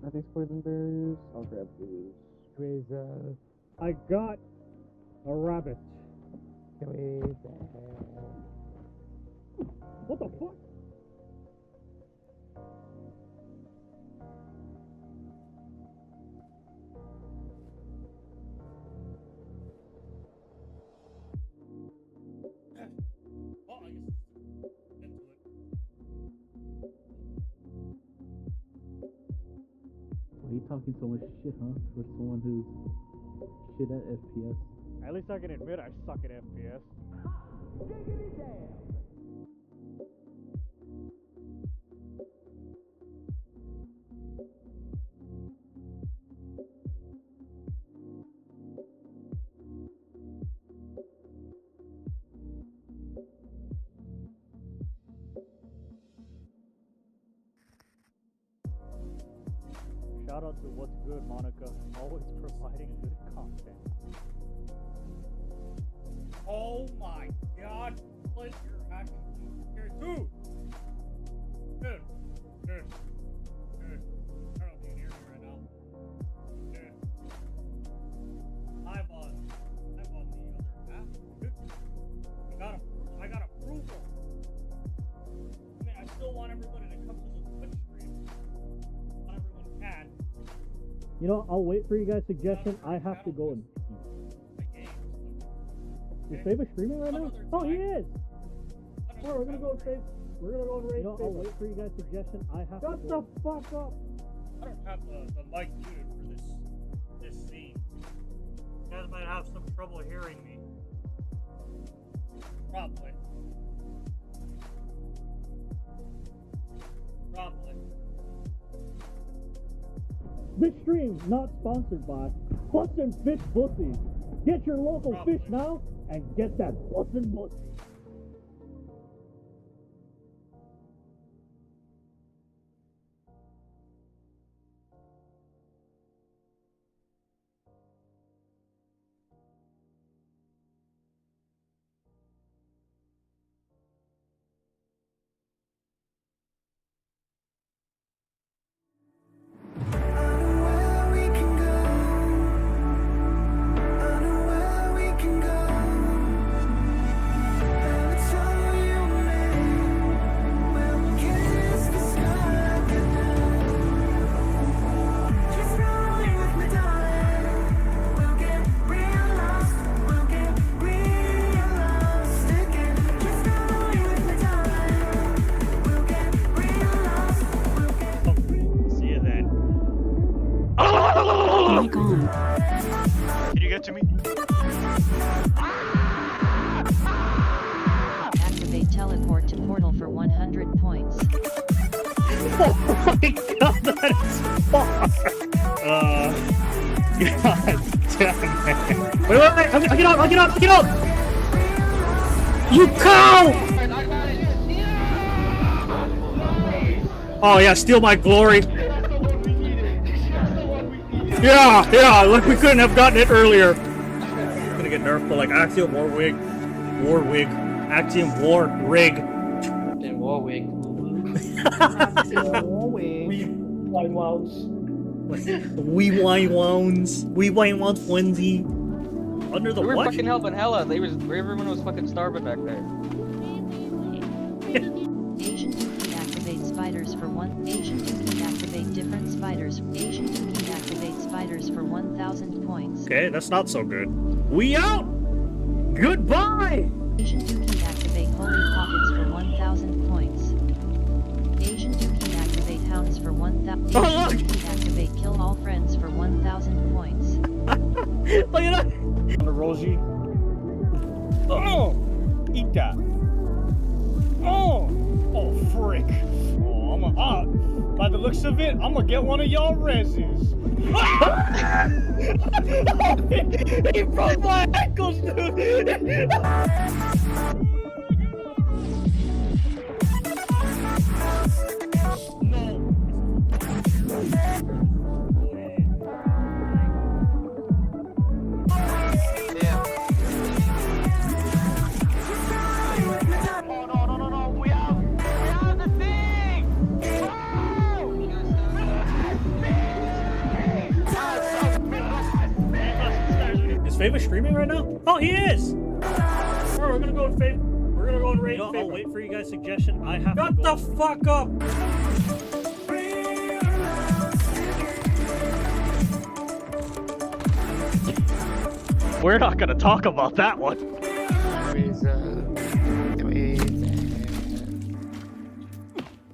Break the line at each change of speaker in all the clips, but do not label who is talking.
Are these poison berries? I'll grab these.
I got a rabbit. What the fuck?
Why are you talking so much shit, huh? For someone who's shit at FPS.
At least I can admit I suck at FPS. Shout out to What's Good, Monica. Always providing good content.
Oh my god, what you're actually here too? Dude. I don't need to hear me right now. Dude. I'm on the other app. Dude. I got approval. I mean, I still want everybody to come to the Twitch stream. Not everyone can.
You know, I'll wait for you guys' suggestion. I have to go and Is Faber streaming right now? Oh, he is! Oh, we're gonna go and save. We're gonna go and raid. You know, I'll wait for you guys' suggestion. I have
Shut
to go.
the fuck up! I don't have the mic muted for this scene. You guys might have some trouble hearing me. Probably.
This stream not sponsored by Bussin' Fish Pussies. Get your local fish now and get that bussin' pussy.
Can you get to me?
Activate teleport to portal for 100 points.
Oh my god, that is far! God damn it. Wait, I'll get up! You cow! Oh yeah, steal my glory. Yeah, like we couldn't have gotten it earlier. It's gonna get nerfed, but like Axiom Warwig. Axiom War Rig.
And Warwick.
We wine wounds flimsy. Under the
We were
what?
fucking helping hella. Everyone was fucking starving back there.
Asian Dookie activate spiders for 1. Asian Dookie activate different spiders. Asian Dookie activate spiders for 1,000 points.
Okay, that's not so good. We out! Goodbye!
Asian Dookie activate holy pockets for 1,000 points. Asian Dookie activate hounds for 1,000.
Oh,
Asian Dookie activate kill all friends for 1,000 points.
Look at that!
On the Rosie. Oh! Eat that. Oh! Oh, frick. Oh, by the looks of it, I'm gonna get one of y'all reses. He broke my ankles, dude!
Fava streaming right now? Oh, he is! Alright, we're gonna go with Fava. We're gonna go and raid Fava. I'll wait for you guys' suggestion. I have Shut the fuck up!
We're not gonna talk about that one.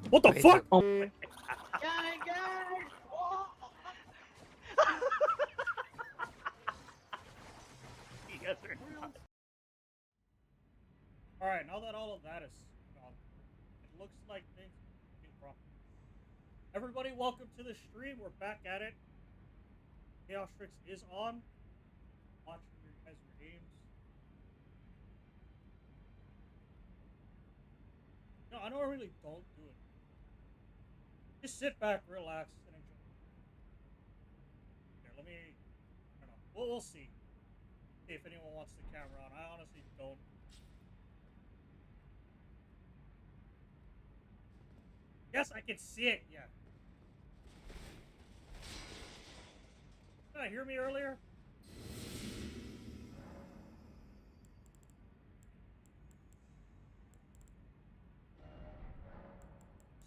What the fuck? Oh. Alright, now that all of that is gone, it looks like things are being proper. Everybody, welcome to the stream. We're back at it. Chaos Tricks is on. Watching your guys' games. No, I normally don't do it. Just sit back, relax, and enjoy. Here, let me. I don't know. We'll see. See if anyone wants the camera on. I honestly don't. Yes, I can see it. Yeah. Did I hear me earlier?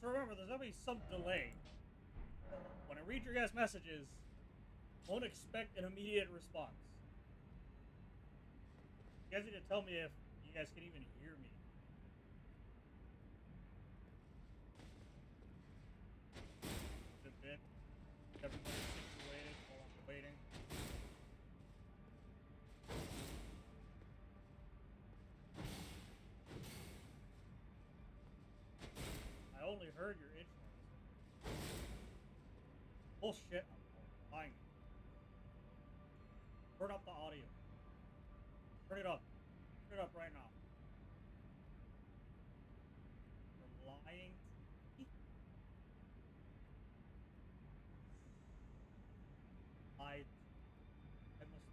So remember, there's gonna be some delay. When I read your guys' messages, don't expect an immediate response. You guys need to tell me if you guys can even hear me. A bit. Everybody's situated while I'm waiting. I only heard your intro. Bullshit. I'm lying. Turn up the audio. Turn it up. Turn it up right now. You're lying. Lied. I must.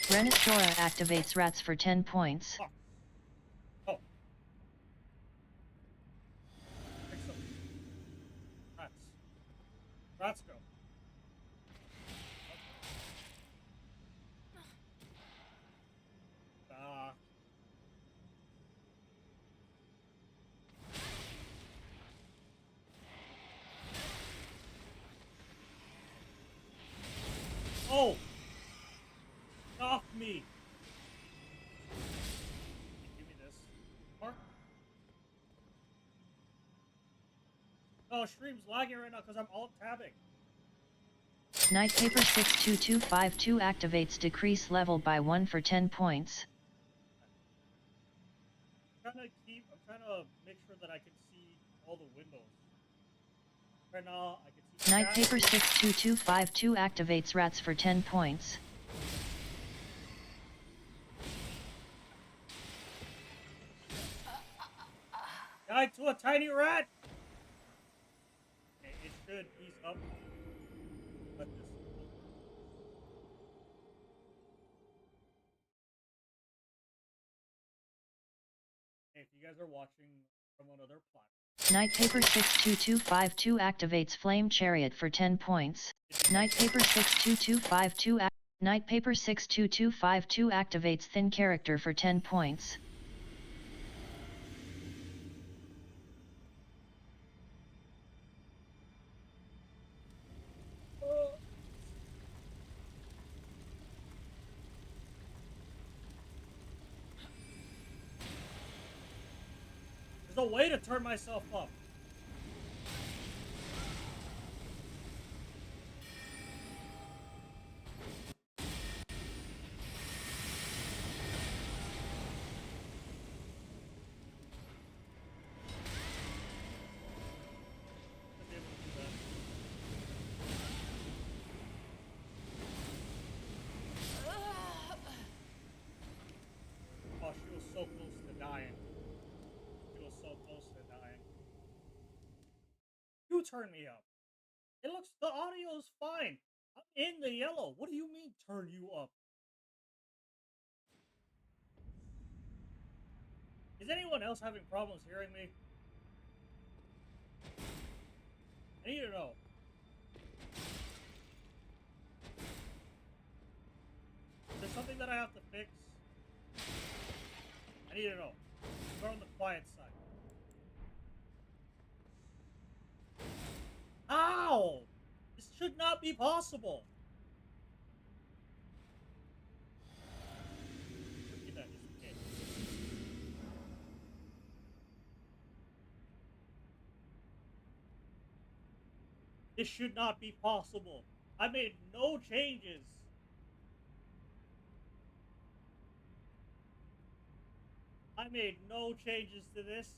Renistora activates rats for 10 points.
Oh. Fix them. Rats. Rats go. Ah. Oh! Off me! Give me this. Mark? Oh, stream's lagging right now because I'm alt-tabbing.
Night Paper 62252 activates decrease level by 1 for 10 points.
I'm trying to make sure that I can see all the windows. Right now, I can see
Night Paper 62252 activates rats for 10 points.
Died to a tiny rat! Okay, it should ease up. Let this. Hey, if you guys are watching from another platform.
Night Paper 62252 activates Flame Chariot for 10 points. Night Paper 62252 Night Paper 62252 activates Thin Character for 10 points.
There's a way to turn myself up. Oh, she was so close to dying. She was so close to dying. You turn me up. It looks, the audio is fine. I'm in the yellow. What do you mean turn you up? Is anyone else having problems hearing me? I need to know. Is there something that I have to fix? I need to know. We're on the quiet side. Ow! This should not be possible. Look at that, just in case. This should not be possible. I made no changes. I made no changes to this.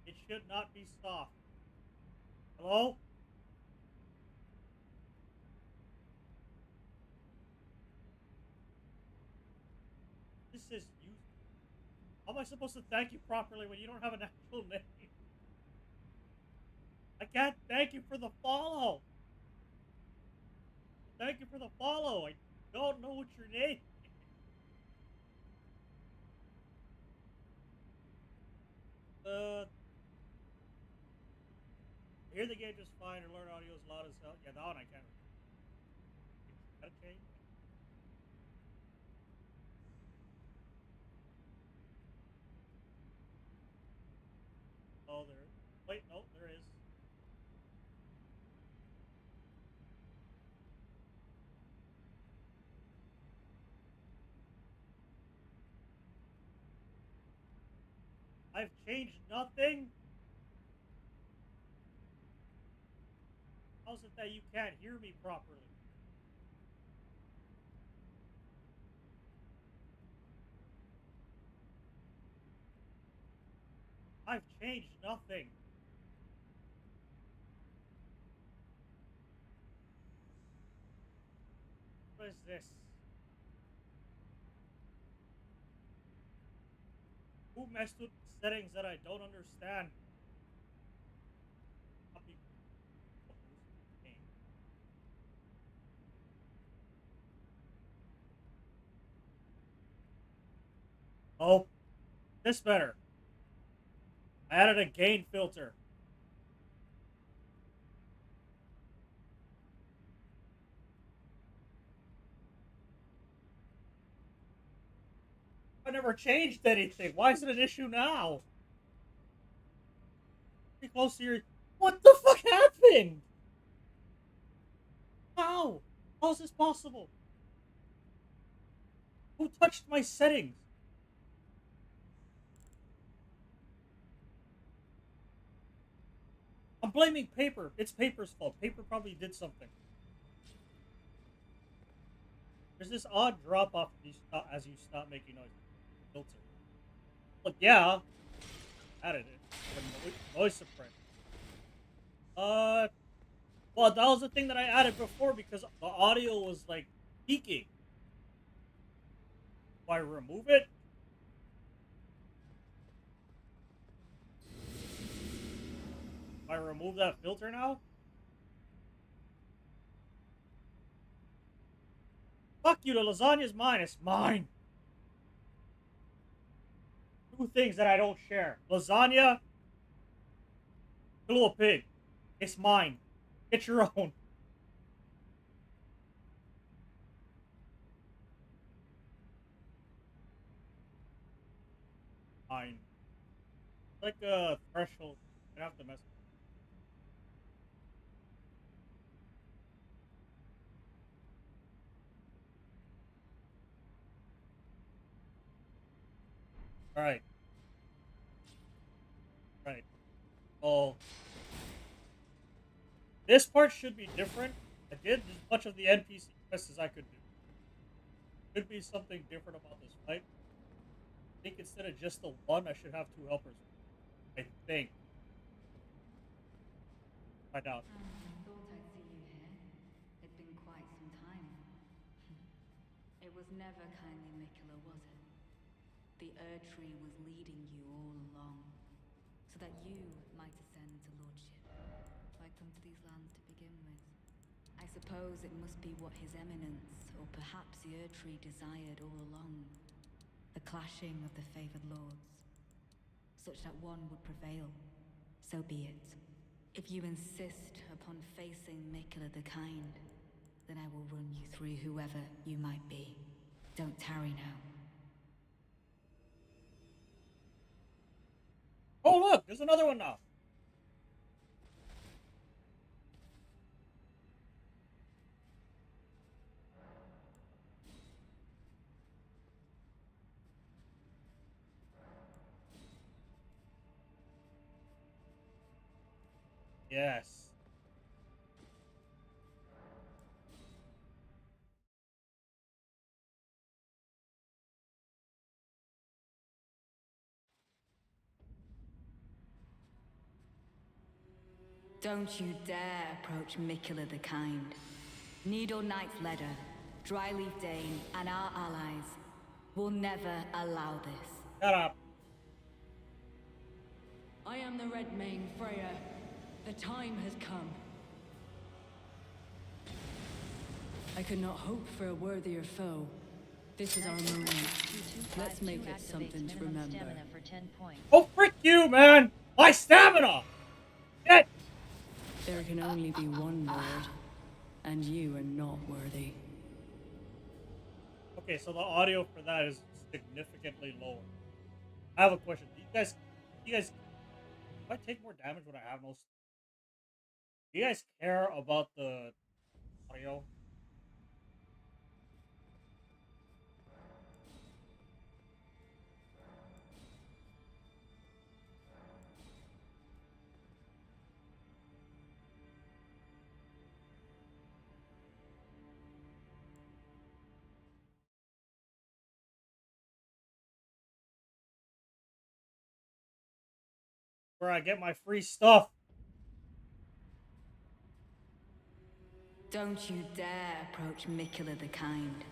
It should not be stopped. Hello? This is you. How am I supposed to thank you properly when you don't have an actual name? I can't thank you for the follow. Thank you for the follow. I don't know what your name is. Hear the game just fine or learn audio as loud as hell. Yeah, that one I can't. Gotta change. Oh, there. Wait, no, there is. I've changed nothing. How's it that you can't hear me properly? I've changed nothing. What is this? Who messed with settings that I don't understand? Copy. Oh, this better. I added a gain filter. I never changed anything. Why is it an issue now? Pretty close to your. What the fuck happened? How? How is this possible? Who touched my settings? I'm blaming Paper. It's Paper's fault. Paper probably did something. There's this odd drop off as you stop making noise. Filter. Look, yeah. Added it. Noise suppression. Well, that was the thing that I added before because the audio was like peaking. Do I remove it? Do I remove that filter now? Fuck you, the lasagna's mine. It's mine. Two things that I don't share. Lasagna, the little pig. It's mine. Get your own. Mine. It's like a threshold. I have to mess. Alright. Right. Oh. This part should be different. I did as much of the NPC quests as I could do. Could be something different about this fight. I think instead of just the one, I should have two helpers. I think. I doubt.
Thought I'd see you here. It's been quite some time. It was never kindly Mikula, was it? The Erd Tree was leading you all along, so that you might ascend to lordship. Why come to these lands to begin with? I suppose it must be what His Eminence, or perhaps the Erd Tree, desired all along. A clashing of the favored lords, such that one would prevail. So be it. If you insist upon facing Mikula the Kind, then I will run you through whoever you might be. Don't tarry now.
Oh look, there's another one now. Yes.
Don't you dare approach Mikula the Kind. Needle Knight's Ledder, Dryleaf Dane, and our allies will never allow this.
Shut up.
I am the Red Mane, Freya. The time has come. I could not hope for a worthier foe. This is our moment. Let's make it something to remember.
For 10 points.
Oh, frick you, man! My stamina! Shit!
There can only be one Lord, and you are not worthy.
Okay, so the audio for that is significantly lower. I have a question. Do you guys, do I take more damage when I have no? Do you guys care about the audio? Where I get my free stuff.
Don't you dare approach Mikula the Kind.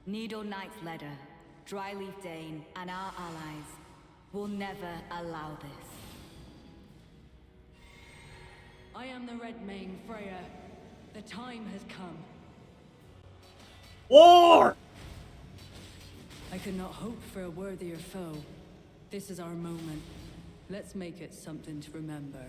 Needle Knight's Ledder, Dryleaf Dane, and our allies will never allow this. I am the Red Mane, Freya. The time has come.
War!
I could not hope for a worthier foe. This is our moment. Let's make it something to remember.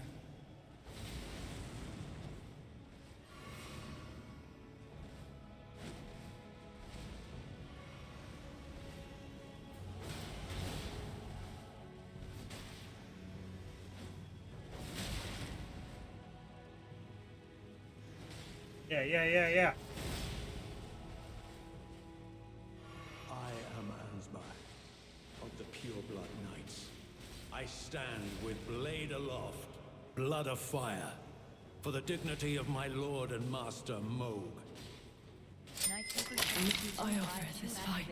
Yeah.
I am Ansbach of the Pure Blood Knights. I stand with blade aloft, blood of fire, for the dignity of my lord and master Moog.
I offer this fight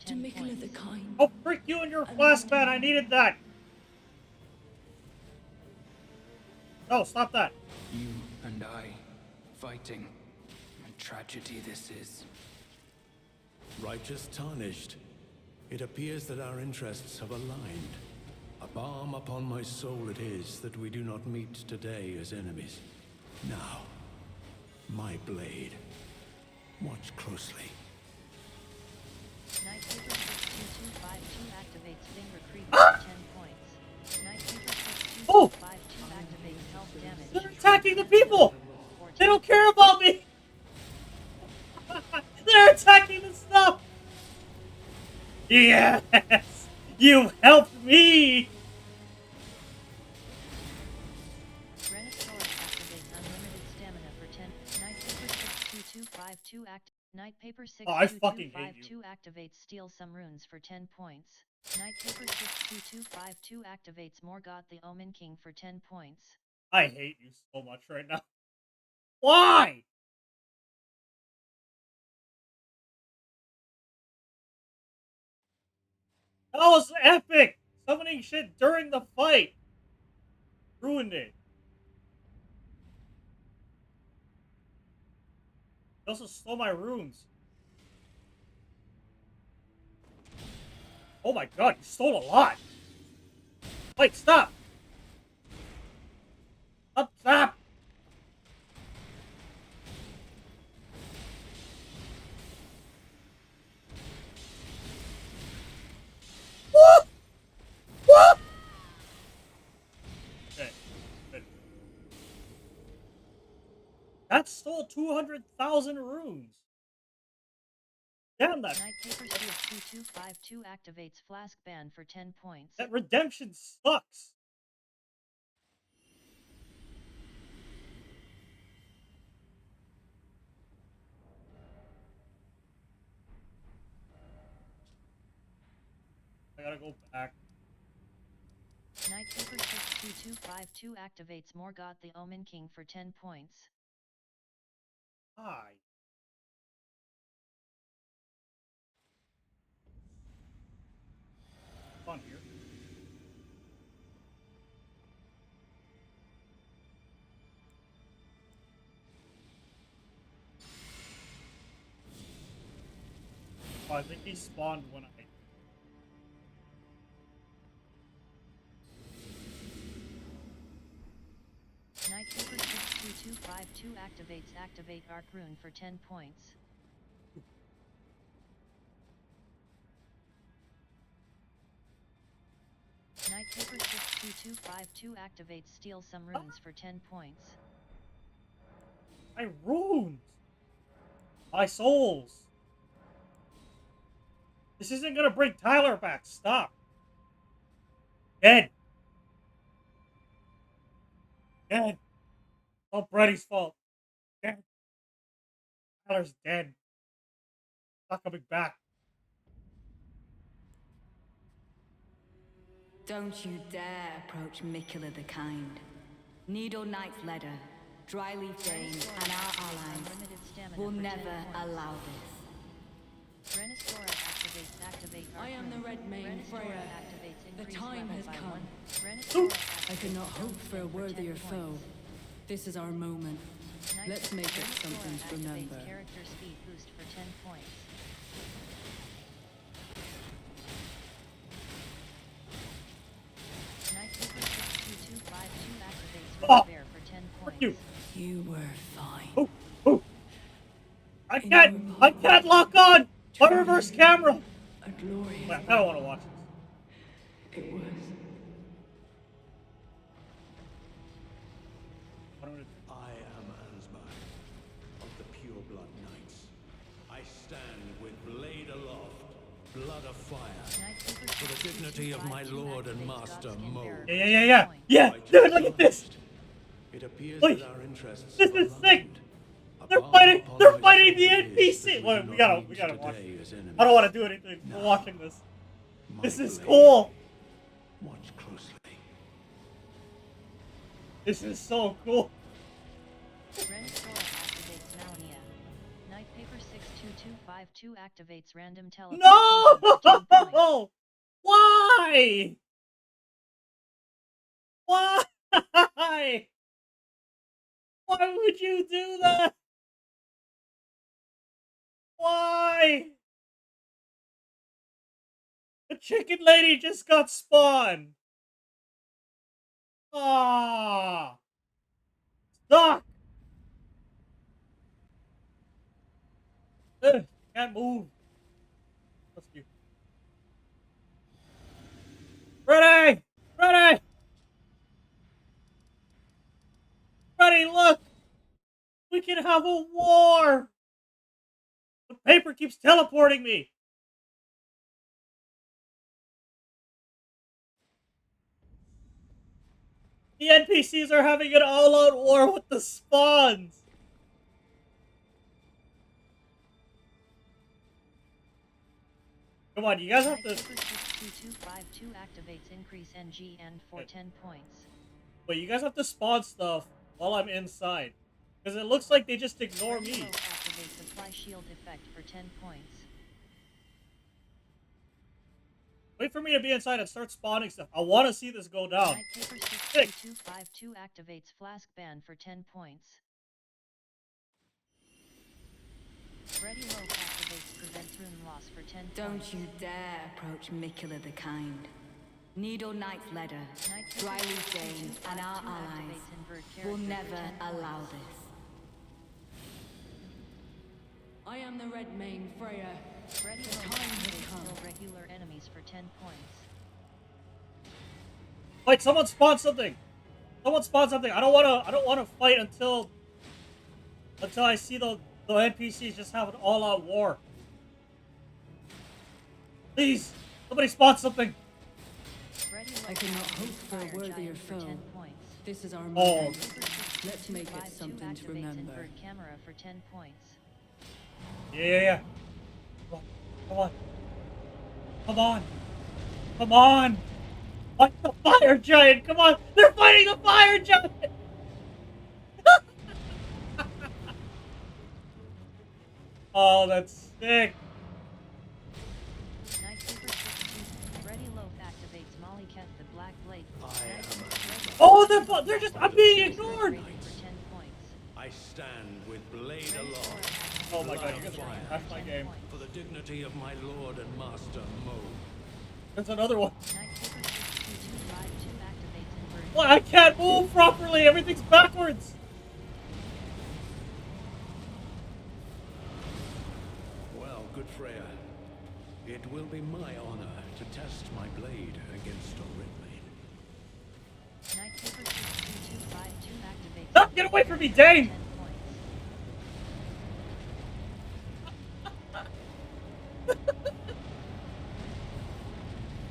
to Mikula the Kind.
Oh, frick you and your flask ban! I needed that! No, stop that!
You and I, fighting. A tragedy this is.
Righteous tarnished. It appears that our interests have aligned. A balm upon my soul it is that we do not meet today as enemies. Now, my blade. Watch closely.
Night Paper 62252 activates Finger Creep for 10 points. Night Paper 62252 activates health damage.
They're attacking the people! They don't care about me! They're attacking the stuff! Yes! You helped me!
Granite Sword activates unlimited stamina for 10. Night Paper 62252 Night Paper
I fucking hate
62252 activates Steal Some Runes for 10 points. Night Paper 62252 activates Morgoth the Omen King for 10 points.
I hate you so much right now. Why? That was epic! Summoning shit during the fight! Ruined it. He also stole my runes. Oh my god, you stole a lot! Wait, stop! Stop! That stole 200,000 runes. Damn that.
Night Paper Steel 2252 activates Flask ban for 10 points.
That redemption sucks. I gotta go back.
Night Paper 62252 activates Morgoth the Omen King for 10 points.
Hi. On here. Oh, I think he spawned when I.
Night Paper 62252 activates Activate Arc Rune for 10 points. Night Paper 62252 activates Steal some runes for 10 points.
My runes! My souls! This isn't gonna bring Tyler back. Stop. Dead. Dead. It's all Brady's fault. Dead. Tyler's dead. Not coming back.
Don't you dare approach Mikula the Kind. Needle Knight's Ladder, Dryleaf Dane, and our allies will never allow this.
Renistora activates Activate Arc
I am the
Rune.
Red Mane
Renistora
Freya.
activates
The
increase
time
level
has
by
come.
1. Renistora
I
activates
cannot hope
Stone
for a
King 10
worthier foe.
points.
This is our moment.
Night
Let's make it
Renistora
something to
activates
remember.
Character speed boost for 10 points. Night Paper 62252 activates
Oh!
Red Bear for 10 points.
You.
You were fine.
Oh, oh. I can't lock on! My reverse camera!
A glorious
Wait, I don't want to watch this.
it was.
I am Ansmar of the Pure Blood Knights. I stand with blade aloft, blood of fire,
Night Paper
for the dignity of my
62252
lord and
activates
master
Godskin
Mo.
Bearer
Yeah.
for 10 points.
Yeah, dude, look at this!
It appears
Wait,
that our interests
this
are
is sick!
aligned.
They're
Above
fighting
upon
the
my soul
NPC!
it is that
Well,
do
we
not
gotta
meet
watch
today
this.
as enemies.
I don't want to do anything. We're
Now,
watching this.
my
This is
blade.
cool!
Watch closely.
This is so cool!
Renistora activates Malenia. Night Paper 62252 activates Random Teleportation for 10 points.
No! Why? Why? Why would you do that? Why? The chicken lady just got spawned. Ah, stuck. Can't move. Let's do. Ready! Ready! Ready, look! We can have a war! The paper keeps teleporting me! The NPCs are having an all-out war with the spawns! Come on, you guys have
Night
to...
Paper 62252 activates Increase NGN for 10 points.
Wait, you guys have to spawn stuff while I'm inside. Because it looks like they just ignore me.
Renistora activates Apply Shield effect for 10 points.
Wait for me to be inside and start spawning stuff. I want to see this go down.
Night Paper 62252 activates Flask ban for 10 points. Ready Loaf activates Prevents Rune Loss for 10 points.
Don't you dare approach Mikula the Kind. Needle Knight's Ladder,
Night Paper
Dryleaf Dane, and our
62252
allies
activates Invert
will
Character
never
for 10
allow
points.
this. I am the Red Mane Freya.
Ready
The
Loaf
time has
activates
come.
Kill regular enemies for 10 points.
Wait, someone spawn something. Someone spawn something. I don't want to fight until Until I see the NPCs just have an all-out war. Please, somebody spot something.
I cannot hope for a worthier foe. This is our
Oh.
moment. Let's make it something to remember.
Camera for 10 points.
Yeah. Come on. Come on. Come on. Fight the fire giant. Come on. They're fighting the fire giant. Oh, that's sick.
Ready Loaf activates Molly Cat the Black Blade.
Oh, they're just, I'm being ignored.
I stand with blade aloft.
Oh my god, you guys are crash my game.
For the dignity of my lord and master, Mo.
There's another one. What? I can't move properly. Everything's backwards.
Well, good Freya. It will be my honor to test my blade against a red blade.
No, get away from me, Dane!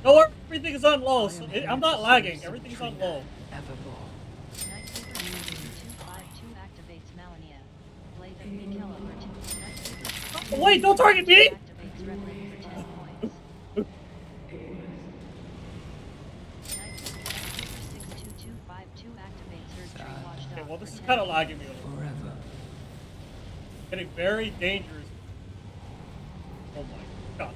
No, everything is on low. So I'm not lagging. Everything's on low. Oh, wait, don't target me! Okay, well, this is kind of lagging me a little.
Forever.
Getting very dangerous. Oh my god.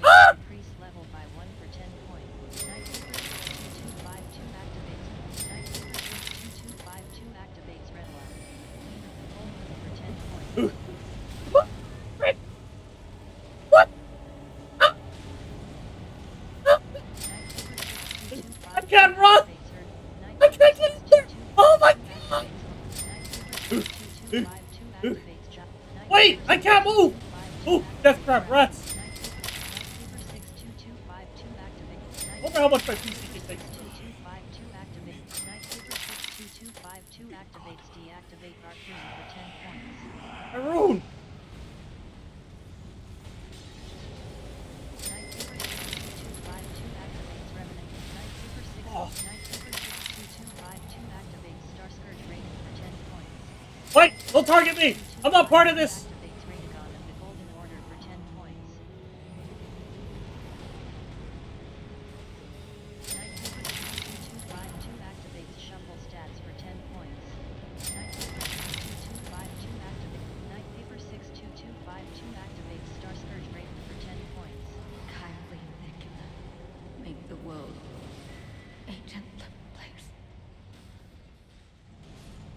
Ah!
Level by 1 for 10 points. 2252 activates Red Lock. For 10 points.
What? Frick? What? Ah! Ah! I can't run! I can't get in there! Oh my god! Wait! I can't move! Ooh, death trap rats! I wonder how much my PC can take.
2252 activates. Nightkeeper 62252 activates deactivate Arcane for 10 points.
Haroon!
Nightkeeper 62252 activates Revenant. Nightkeeper 62252 activates Star Scourge Raiden for 10 points.
Wait! Don't target me! I'm not part of this!
Activates Radagon of the Golden Order for 10 points. Nightkeeper 62252 activates Shuffle Stats for 10 points. Nightkeeper 62252 activates Star Scourge Raiden for 10 points.
Kindly, Nicola, make the world a gentler place.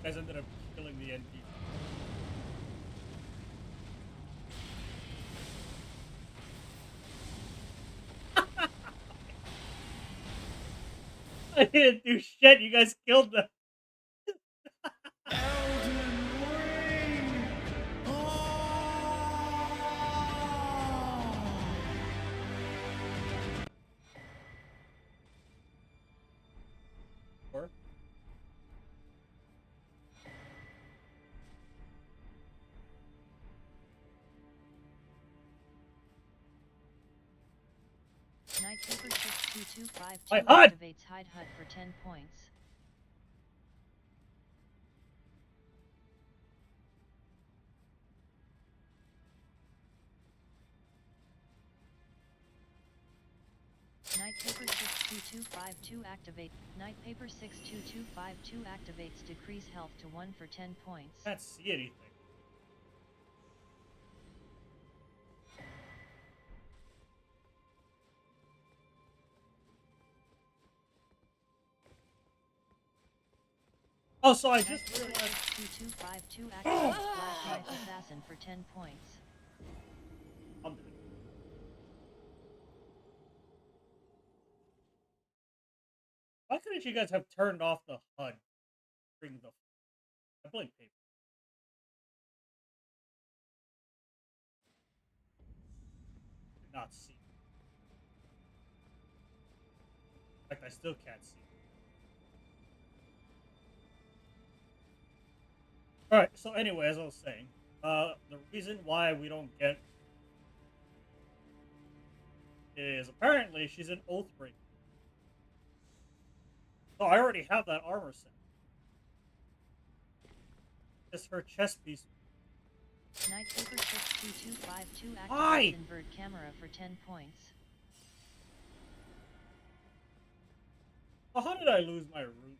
Guys ended up killing the NP. I didn't do shit, you guys killed them. Or?
Nightkeeper 62252
My HUD!
activates Hide HUD for 10 points. Nightpaper 62252 activate. Nightpaper 62252 activates decrease health to 1 for 10 points.
Can't see anything. Oh, so I just realized.
2252 activates Black Knight Assassin for 10 points.
I'm dead. Why couldn't you guys have turned off the HUD? Bring the. I blame paper. Did not see. In fact, I still can't see. Alright, so anyway, as I was saying, the reason why we don't get is apparently she's an Oathbreaker. So I already have that armor set. Just her chest piece.
Knight paper 62252
Why?
activates invert camera for 10 points.
Well, how did I lose my root?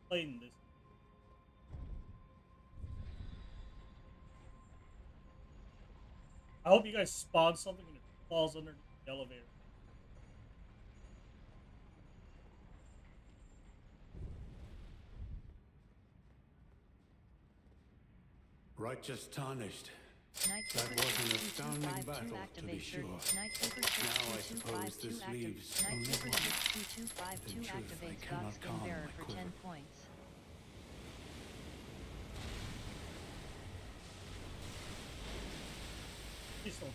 Playing this. I hope you guys spawn something and it falls underneath the elevator.
Righteous tarnished.
Knight
That
paper
was an
6252
astounding battle, to be
activates
sure.
Knight paper
Now I suppose
62252
this leaves
Knight
only
paper
one.
62252
In truth, I
activates
cannot
Godskin
calm
Bearer
my
for
quiver.
10 points.
Please don't.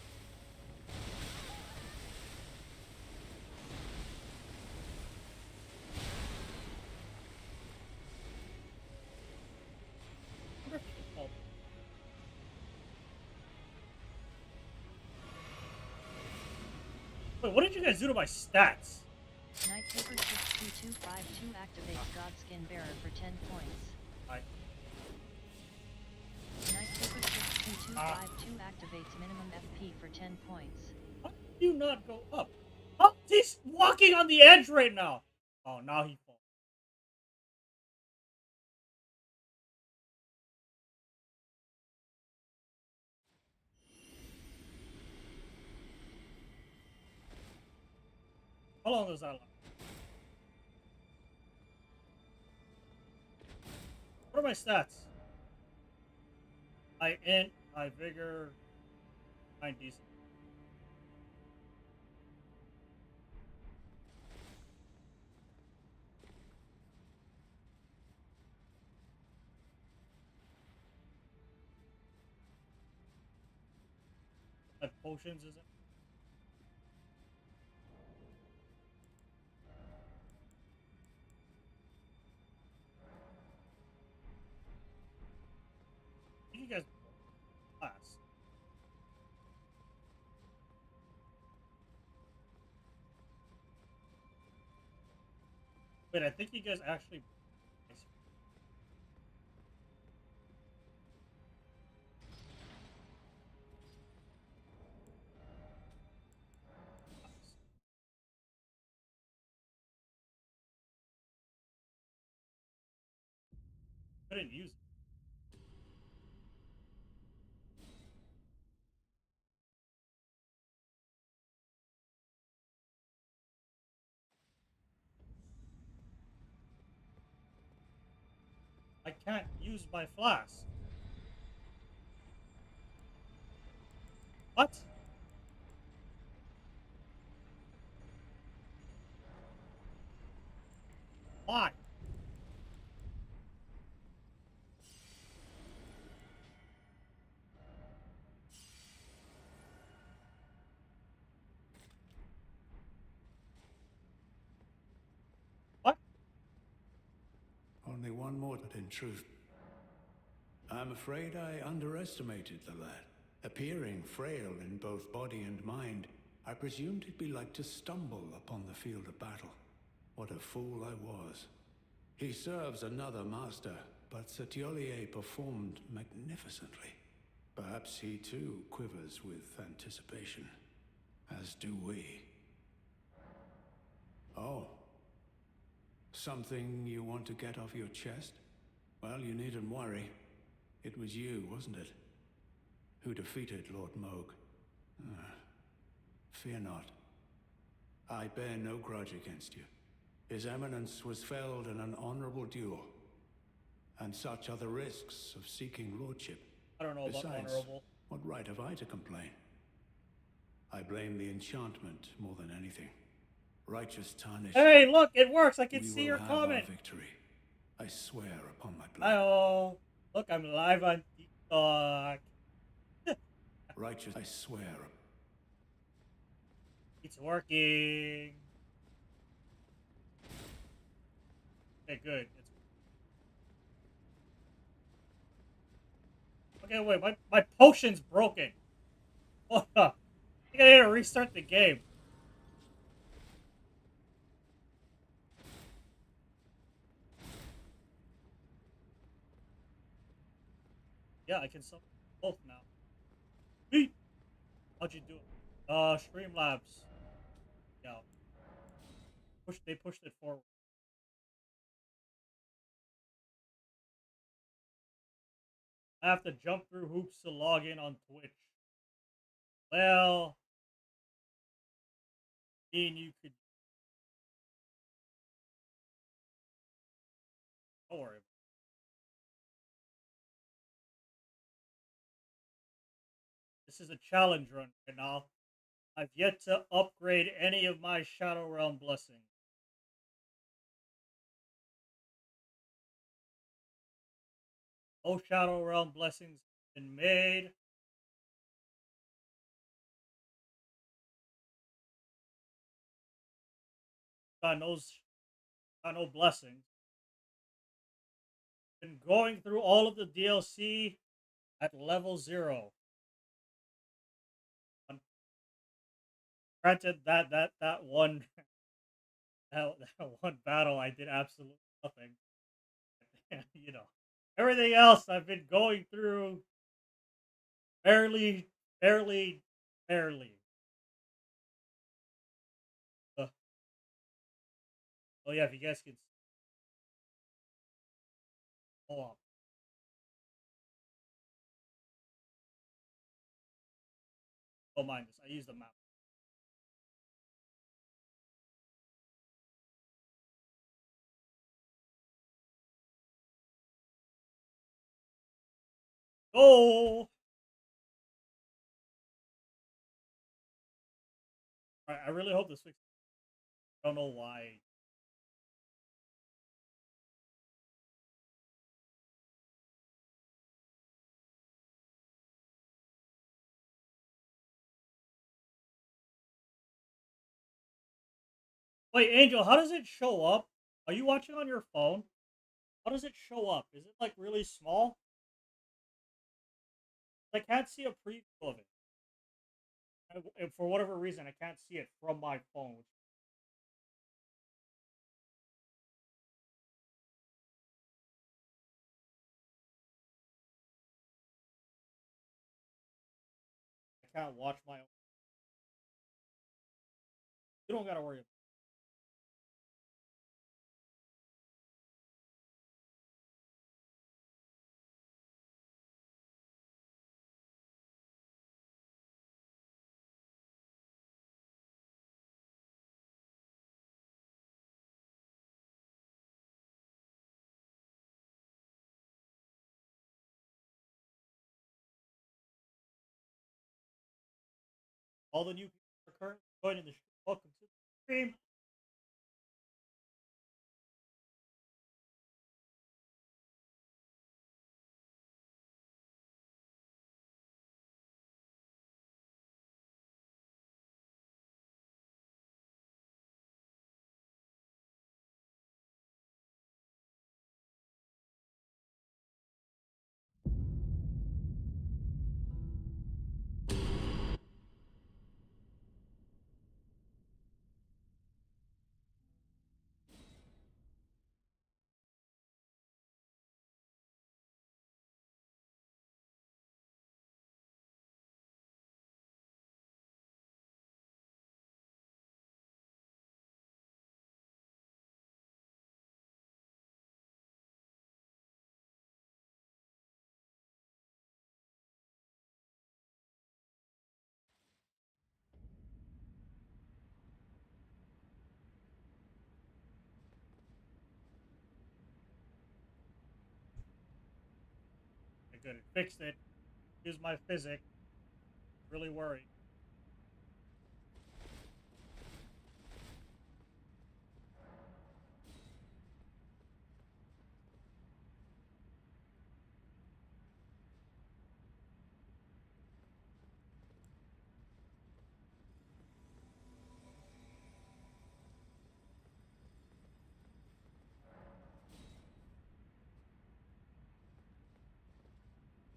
Wait, what did you guys do to my stats?
Knight paper 62252 activates Godskin Bearer for 10 points.
I...
Knight paper 62252 activates minimum FP for 10 points.
How did you not go up? Oh, he's walking on the edge right now. Oh, now he falls. How long does that last? What are my stats? I int, I vigor, 9 decent. My potions is it? You guys class. Wait, I think you guys actually. Couldn't use it. I can't use my flask. What? Why? What?
Only one more, but in truth, I'm afraid I underestimated the lad. Appearing frail in both body and mind, I presumed he'd be like to stumble upon the field of battle. What a fool I was. He serves another master, but Setiolier performed magnificently. Perhaps he too quivers with anticipation, as do we. Oh. Something you want to get off your chest? Well, you needn't worry. It was you, wasn't it? Who defeated Lord Moog. Fear not. I bear no grudge against you. His Eminence was felled in an honorable duel. And such are the risks of seeking lordship.
I don't know about
Besides,
honorable.
what right have I to complain? I blame the enchantment more than anything. Righteous tarnished.
Hey, look, it works. I can
We
see
will
your
have
comment.
our victory. I swear upon my blood.
Hello. Look, I'm live on TikTok.
Righteous, I swear.
It's working. Okay, good. Okay, wait, my potion's broken. Hold up. I think I need to restart the game. Yeah, I can summon both now. Sweet. How'd you do it? Streamlabs. Yeah. They pushed it forward. I have to jump through hoops to log in on Twitch. Well, you could. Don't worry. This is a challenge run right now. I've yet to upgrade any of my Shadowrealm blessings. No Shadowrealm blessings have been made. Got no blessings. Been going through all of the DLC at level 0. Granted, that one that one battle I did absolutely nothing. You know, everything else I've been going through barely, barely, barely. Oh yeah, if you guys can. Hold on. Don't mind this. I use the map. Go! I really hope this fixes. I don't know why. Wait, Angel, how does it show up? Are you watching on your phone? How does it show up? Is it like really small? I can't see a preview of it. And for whatever reason, I can't see it from my phone. I can't watch my own. You don't gotta worry about it. All the new people are currently joining the stream. Welcome to the stream. Okay, good. It fixed it. Here's my physics. Really worried.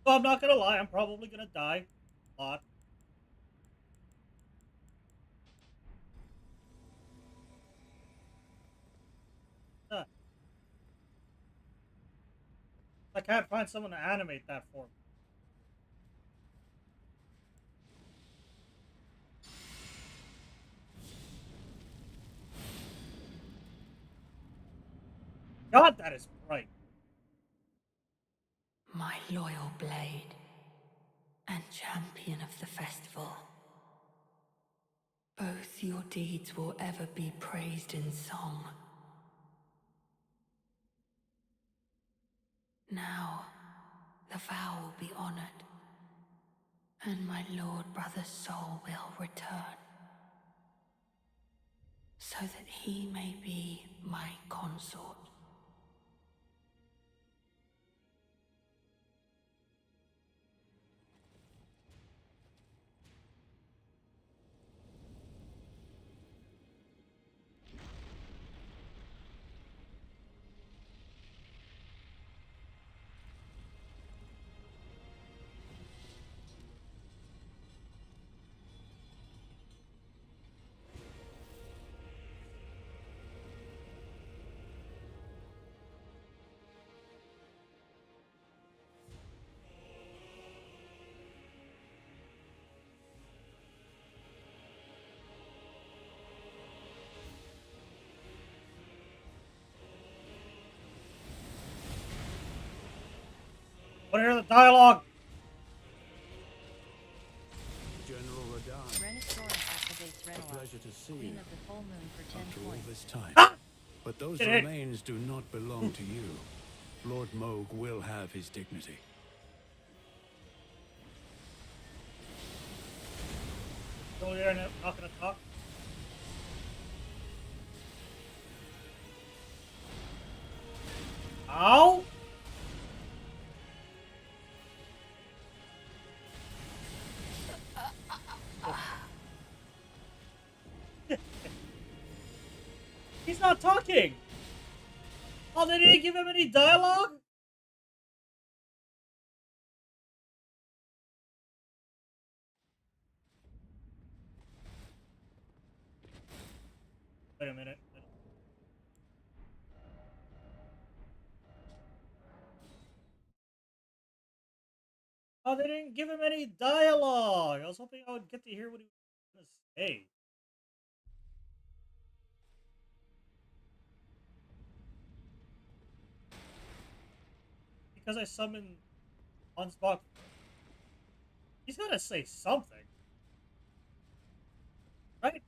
So I'm not gonna lie, I'm probably gonna die a lot. Huh. I can't find someone to animate that for me. God, that is bright.
My loyal blade and champion of the festival. Both your deeds will ever be praised in song. Now, the vow will be honored, and my lord brother's soul will return, so that he may be my consort.
Want to hear the dialogue?
General Radahn,
Renaissance activates
a
Renoa,
pleasure to see
Queen
you
of the Full Moon for 10
after all
points.
this time.
Ah!
But those
Did it.
remains do not belong to you. Lord Moog will have his dignity.
So you're not gonna talk? Ow! He's not talking! Oh, they didn't give him any dialogue? Wait a minute. Oh, they didn't give him any dialogue! I was hoping I would get to hear what he was gonna say. Because I summoned Unspock. He's gotta say something. Right?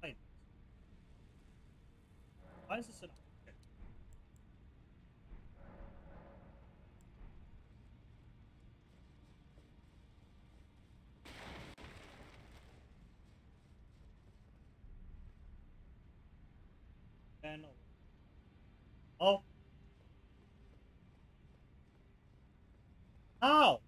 Wait. Why is this an... channel? Oh. How?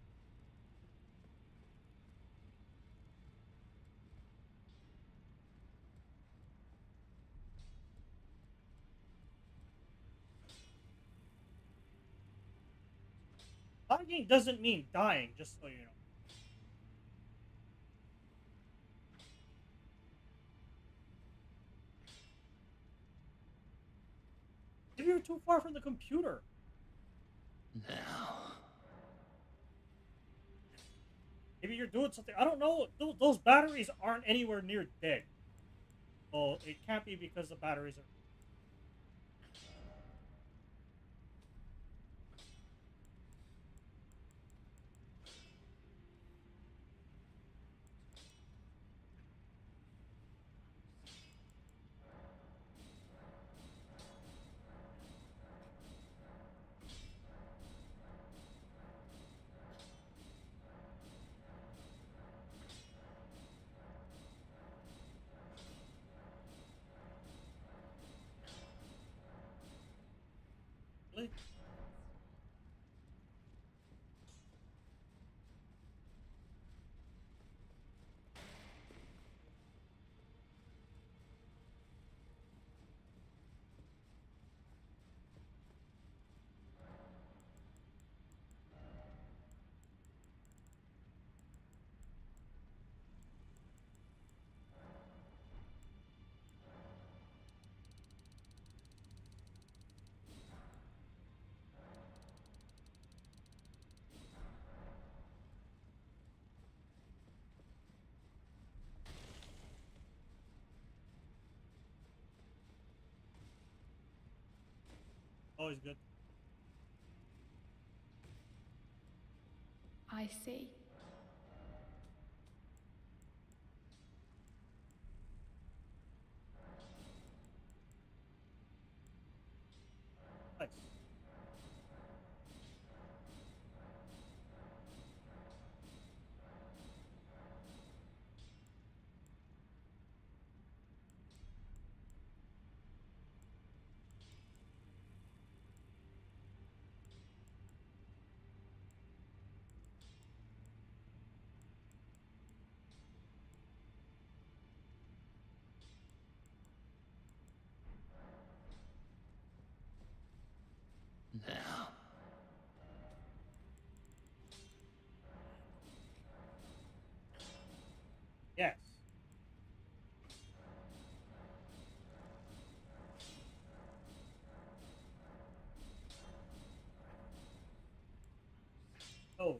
Dying doesn't mean dying, just so you know. Maybe you're too far from the computer.
Now.
Maybe you're doing something. I don't know. Those batteries aren't anywhere near dead. So it can't be because the batteries are... Really? Always good.
I see.
Nice.
Now.
Yes. Oh.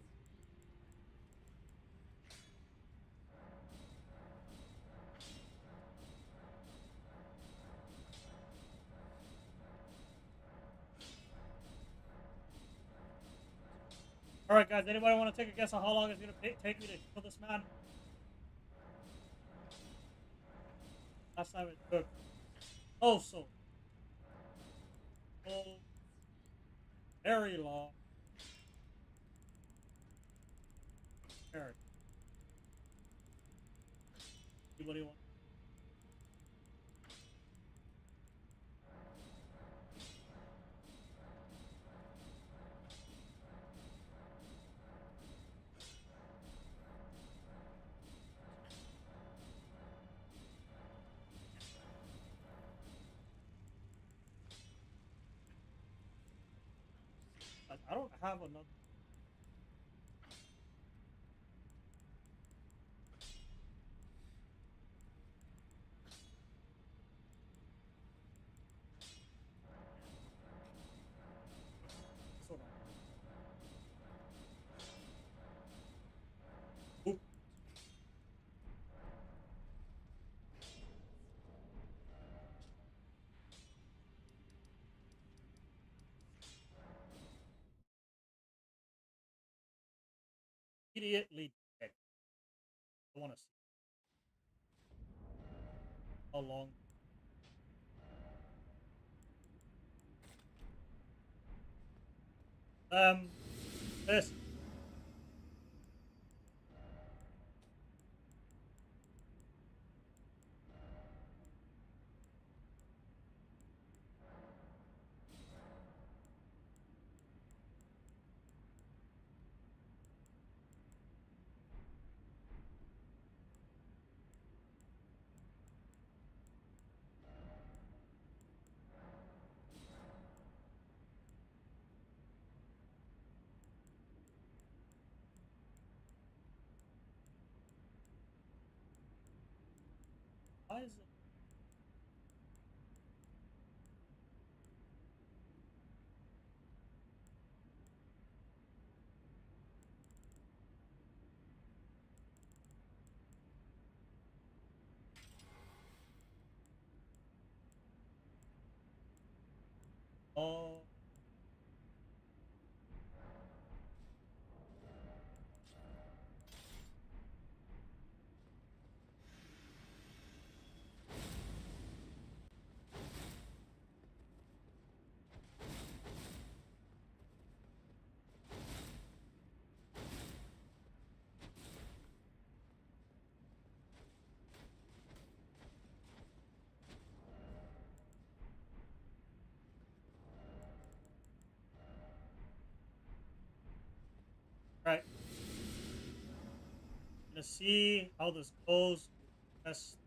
All right, guys. Anybody want to take a guess on how long it's gonna take me to kill this man? Last time it took so very long. Very. Anybody want? I don't have another. Hold on. Oop. Immediately dead. I want to see how long. This. Why is it? Oh. to see how this goes. Test.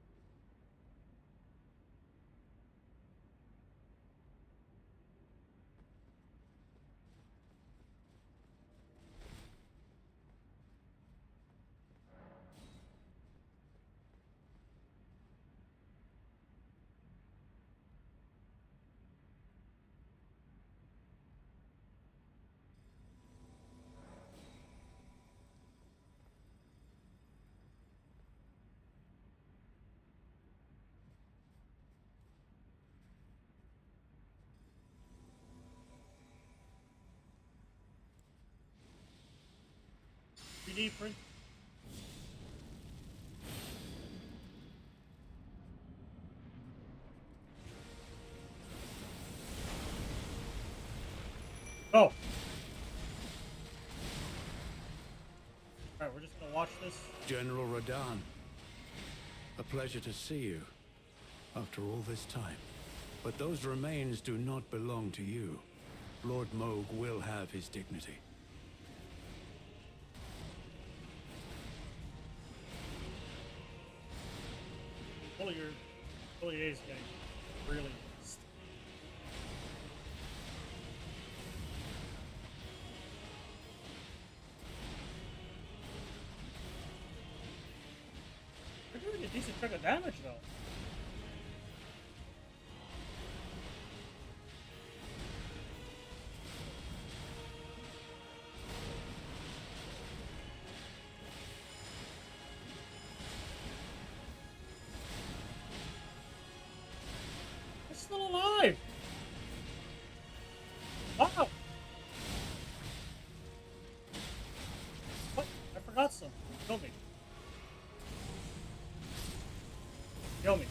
D print. Go. Alright, we're just gonna watch this.
General Radahn, a pleasure to see you after all this time. But those remains do not belong to you. Lord Moog will have his dignity.
Fully is getting really missed. We're doing a decent chunk of damage though. It's still alive! Wow! What? I forgot something. Kill me. Kill me.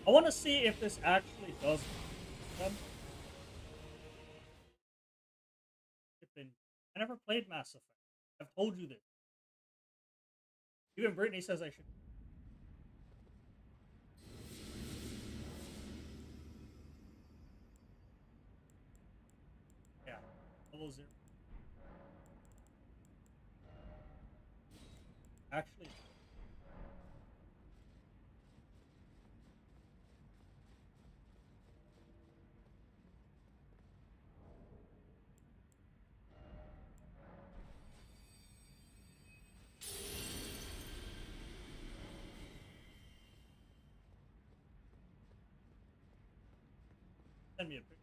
I want to see if this actually does them. I never played Mass Effect. I've told you this. Even Brittany says I should. Yeah. Level 0. Actually. Send me a picture.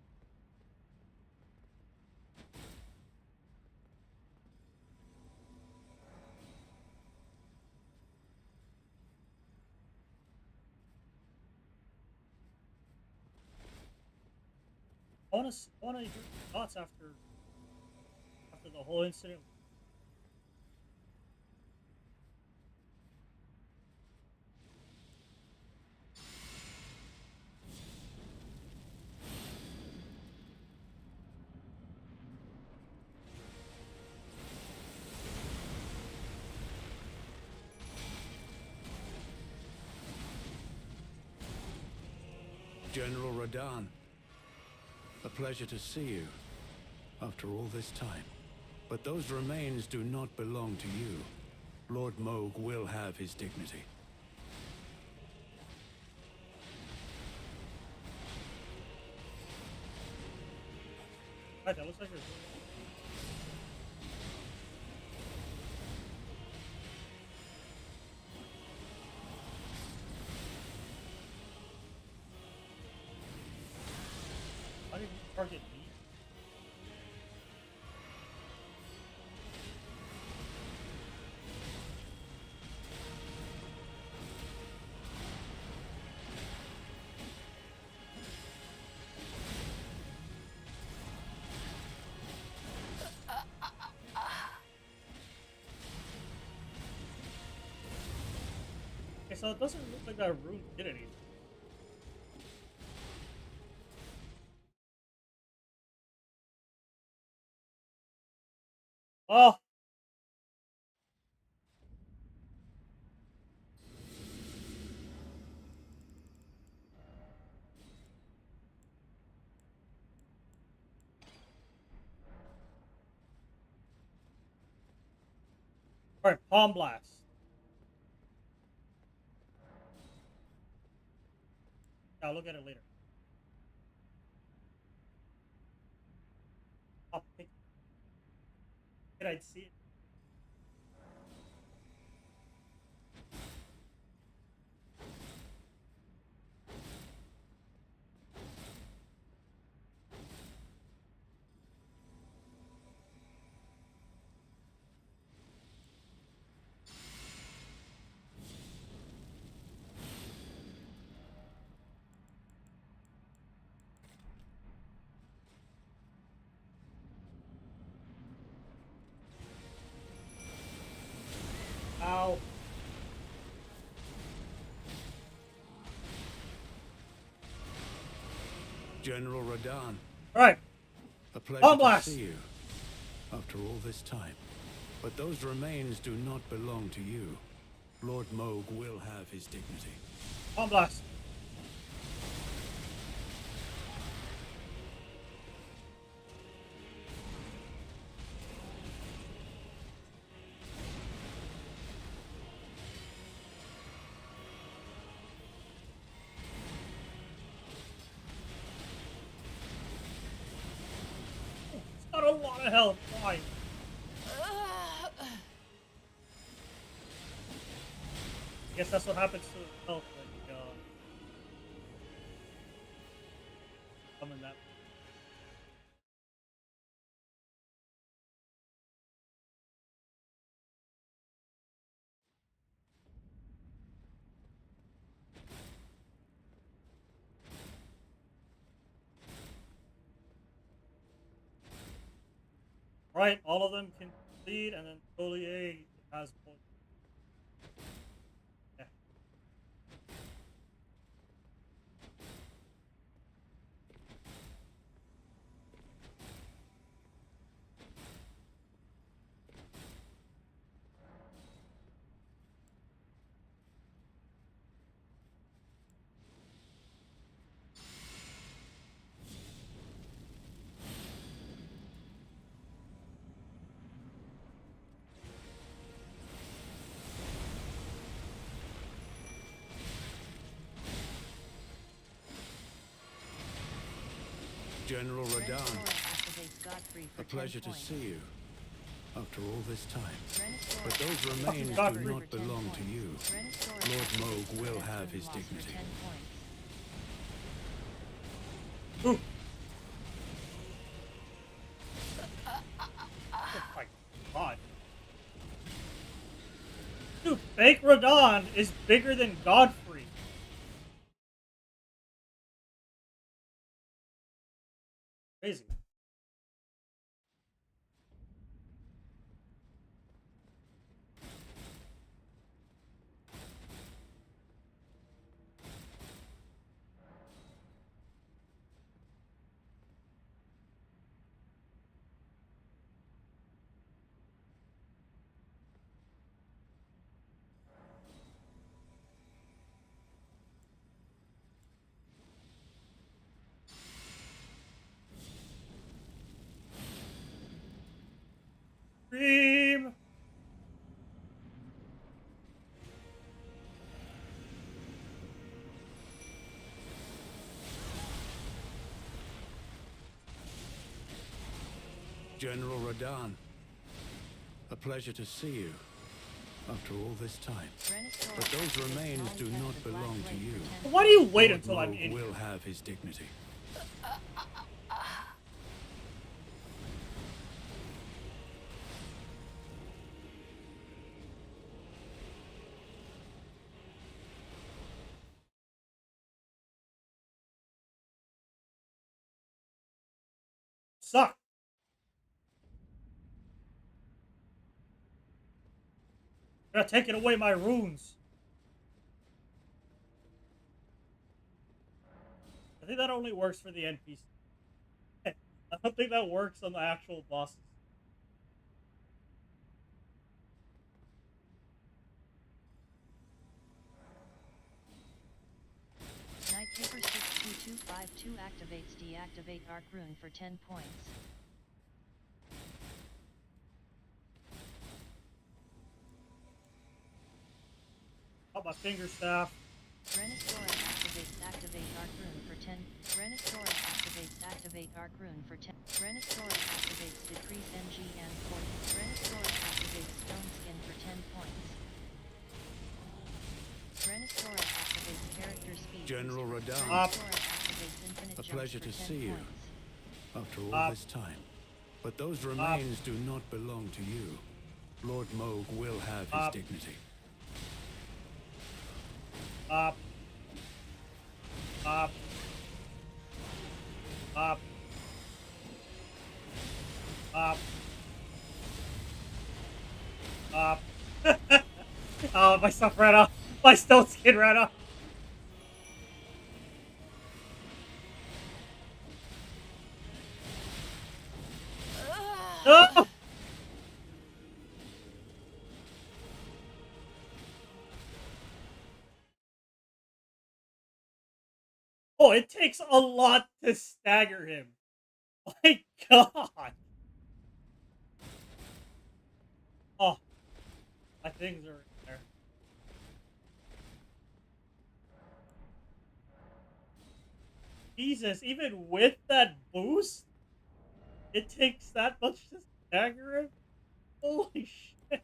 I want to hear your thoughts after the whole incident.
General Radahn, a pleasure to see you after all this time. But those remains do not belong to you. Lord Moog will have his dignity.
Right, that looks like you're. Why did you target me? Okay, so it doesn't look like that room did anything. Oh! Alright, Palm Blast. I'll look at it later. I'll pick it. I'd see it. Ow.
General Radahn.
Alright.
A pleasure
Palm
to
Blast.
see you after all this time. But those remains do not belong to you. Lord Moog will have his dignity.
Palm Blast. It's got a lot of health. Why? I guess that's what happens to health when you summon that. Right, all of them can lead, and then Solier has poison. Yeah.
General Radahn, a pleasure to see you after all this time. But those remains do not belong to you. Lord Moog will have his dignity.
Oh my god. Dude, fake Radahn is bigger than Godfrey. Crazy. Dream.
General Radahn, a pleasure to see you after all this time. But those remains do not belong to you.
Why do you wait
Lord
until I'm
Moog
in?
will have his dignity.
Suck. They're taking away my runes. I think that only works for the NPC. I don't think that works on the actual bosses.
Knight Paper 62252 activates deactivate Arc Rune for 10 points.
Oh, my finger staff.
Renistora activate Arc Rune for 10. Renistora activate Arc Rune for 10. Renistora activates decrease NG and 40. Renistora activates Stone Skin for 10 points. Renistora activates character speed.
General Radahn,
Renistora activates infinite
a
jumps
pleasure
for
to
10
see you
points.
after all this time. But those remains do not belong to you. Lord Moog will have his dignity.
Up. Oh, my stuff ran off. My stone skin ran off. No! Oh, it takes a lot to stagger him. My God. Oh, my things are in there. Jesus, even with that boost, it takes that much to stagger him? Holy shit.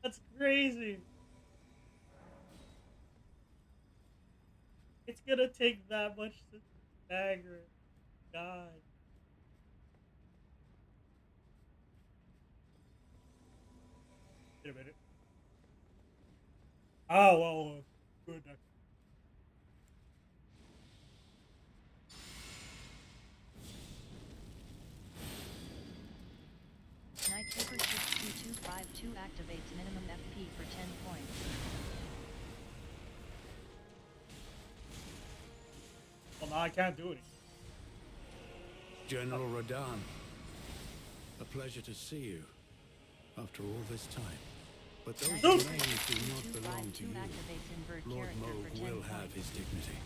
That's crazy. It's gonna take that much to stagger him. God. Wait a minute. Oh, well, good.
Night Paper 62252 activates minimum FP for 10 points.
Well, now I can't do it.
General Radahn, a pleasure to see you after all this time. But those remains do not belong to you. Lord Moog will have his dignity.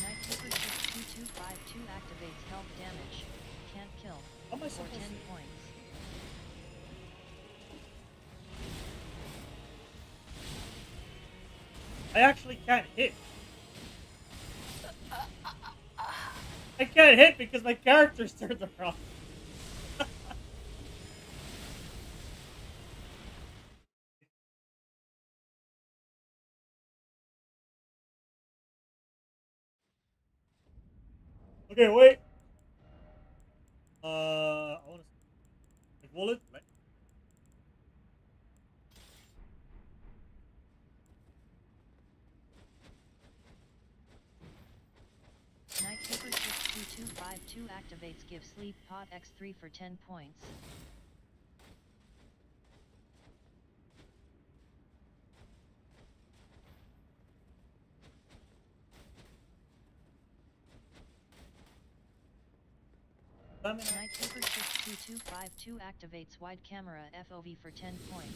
Night Paper 62252 activates health damage. Can't kill.
How am I
For 10
supposed to?
points.
I actually can't hit. I can't hit because my character's turned around. Okay, wait. I want to like wallet. Right?
Night Paper 62252 activates give sleep pod X3 for 10 points. Night Paper 62252 activates wide camera FOV for 10 points.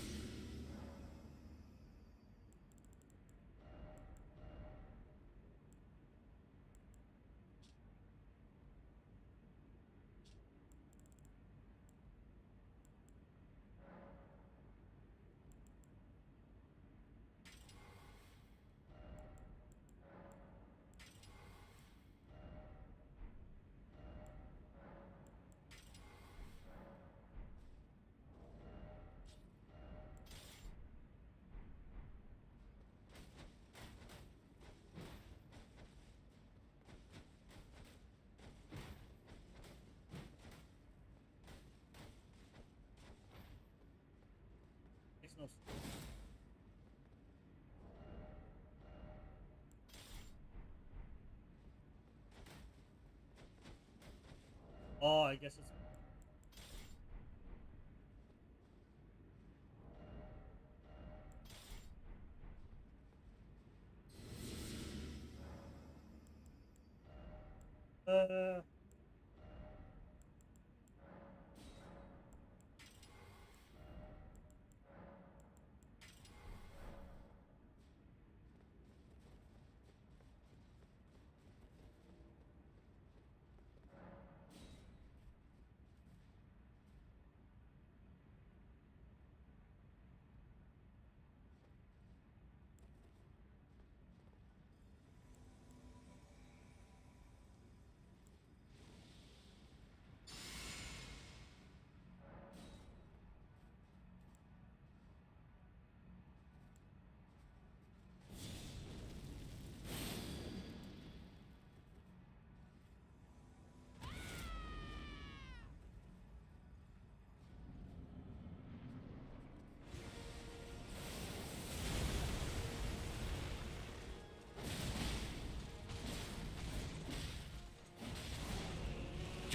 Makes no sense. Oh, I guess it's. Uh.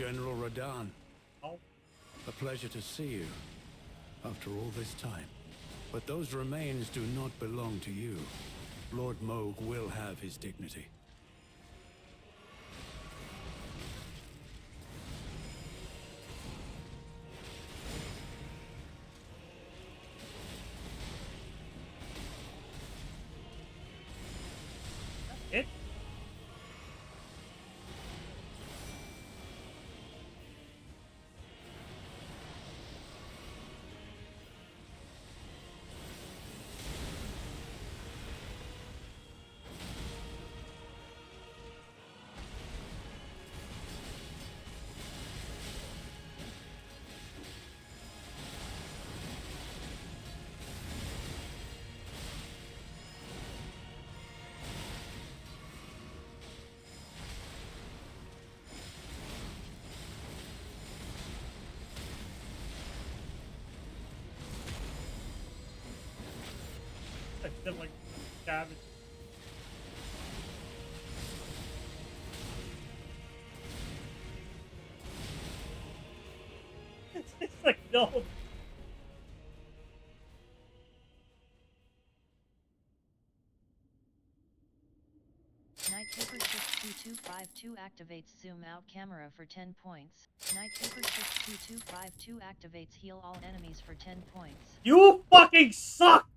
General Radan.
Oh.
A pleasure to see you after all this time. But those remains do not belong to you. Lord Moog will have his dignity.
It? Them like damage. It's like no.
Night Paper 62252 activates zoom out camera for 10 points. Night Paper 62252 activates heal all enemies for 10 points.
You fucking suck!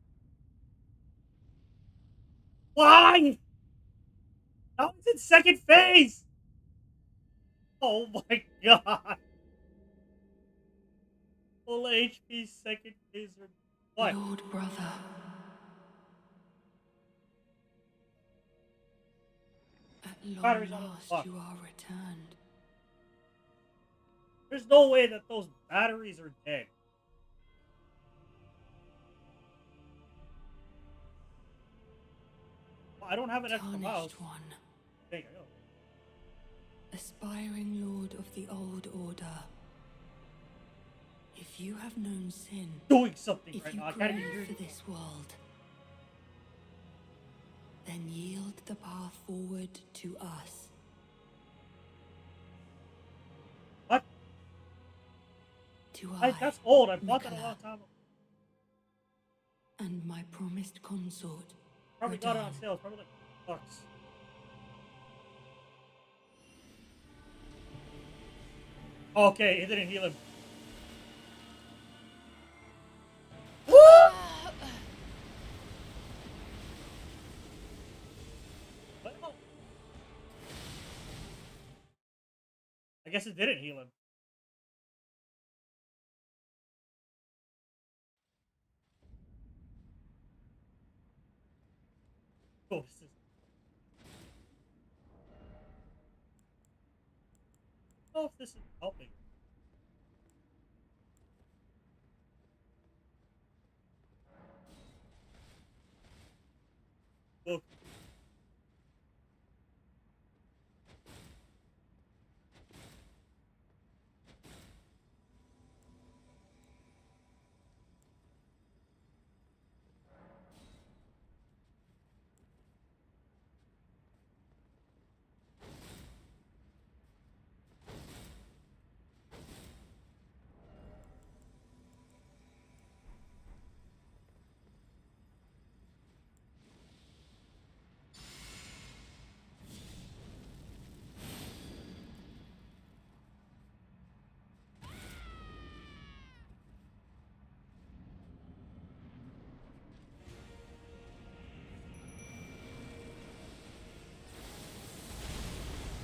Why? Now it's in second phase! Oh my god! Full HP second phase or what?
Lord brother. At long
Batteries on the
last
fuck.
you are returned.
There's no way that those batteries are dead. I don't have an extra mouse.
Tarnished one.
There you go.
Aspiring lord of the old order. If you have known sin,
Doing something
if
right
you
now. I can't even
crave
hear
for
you.
this world, then yield the path forward to us.
What?
To
That's old. I bought that a
Nicola,
long time ago.
and my promised consort.
Probably got it on
Radan.
sale. Probably like bucks. Okay, it didn't heal him. Woo! Well, I guess it didn't heal him. Oh, this is... I don't know if this is helping. Look.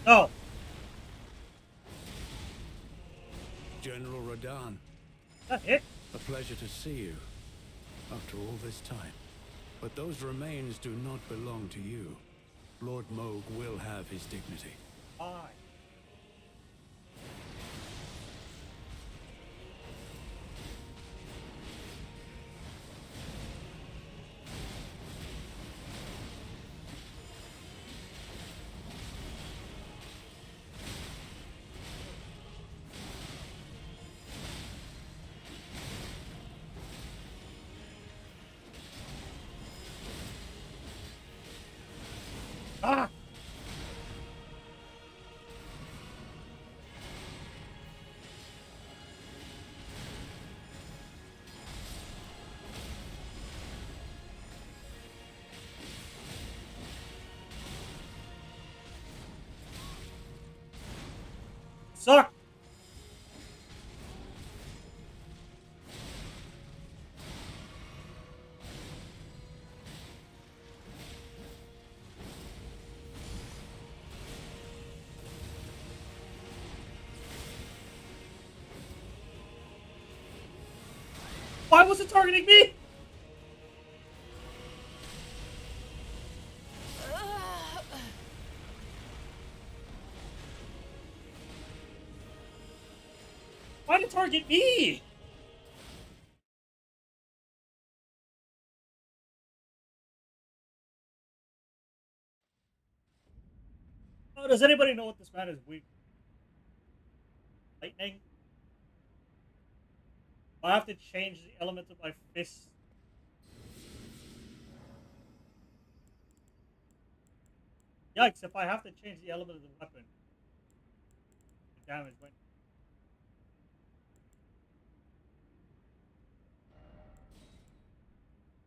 No.
General Radan.
That's it.
A pleasure to see you after all this time. But those remains do not belong to you. Lord Moog will have his dignity.
Bye. Ah! suck. Why was it targeting me? Why did it target me? Oh, does anybody know what this man is weak? Lightning? I have to change the element of my fist. Yikes, if I have to change the element of the weapon, the damage went.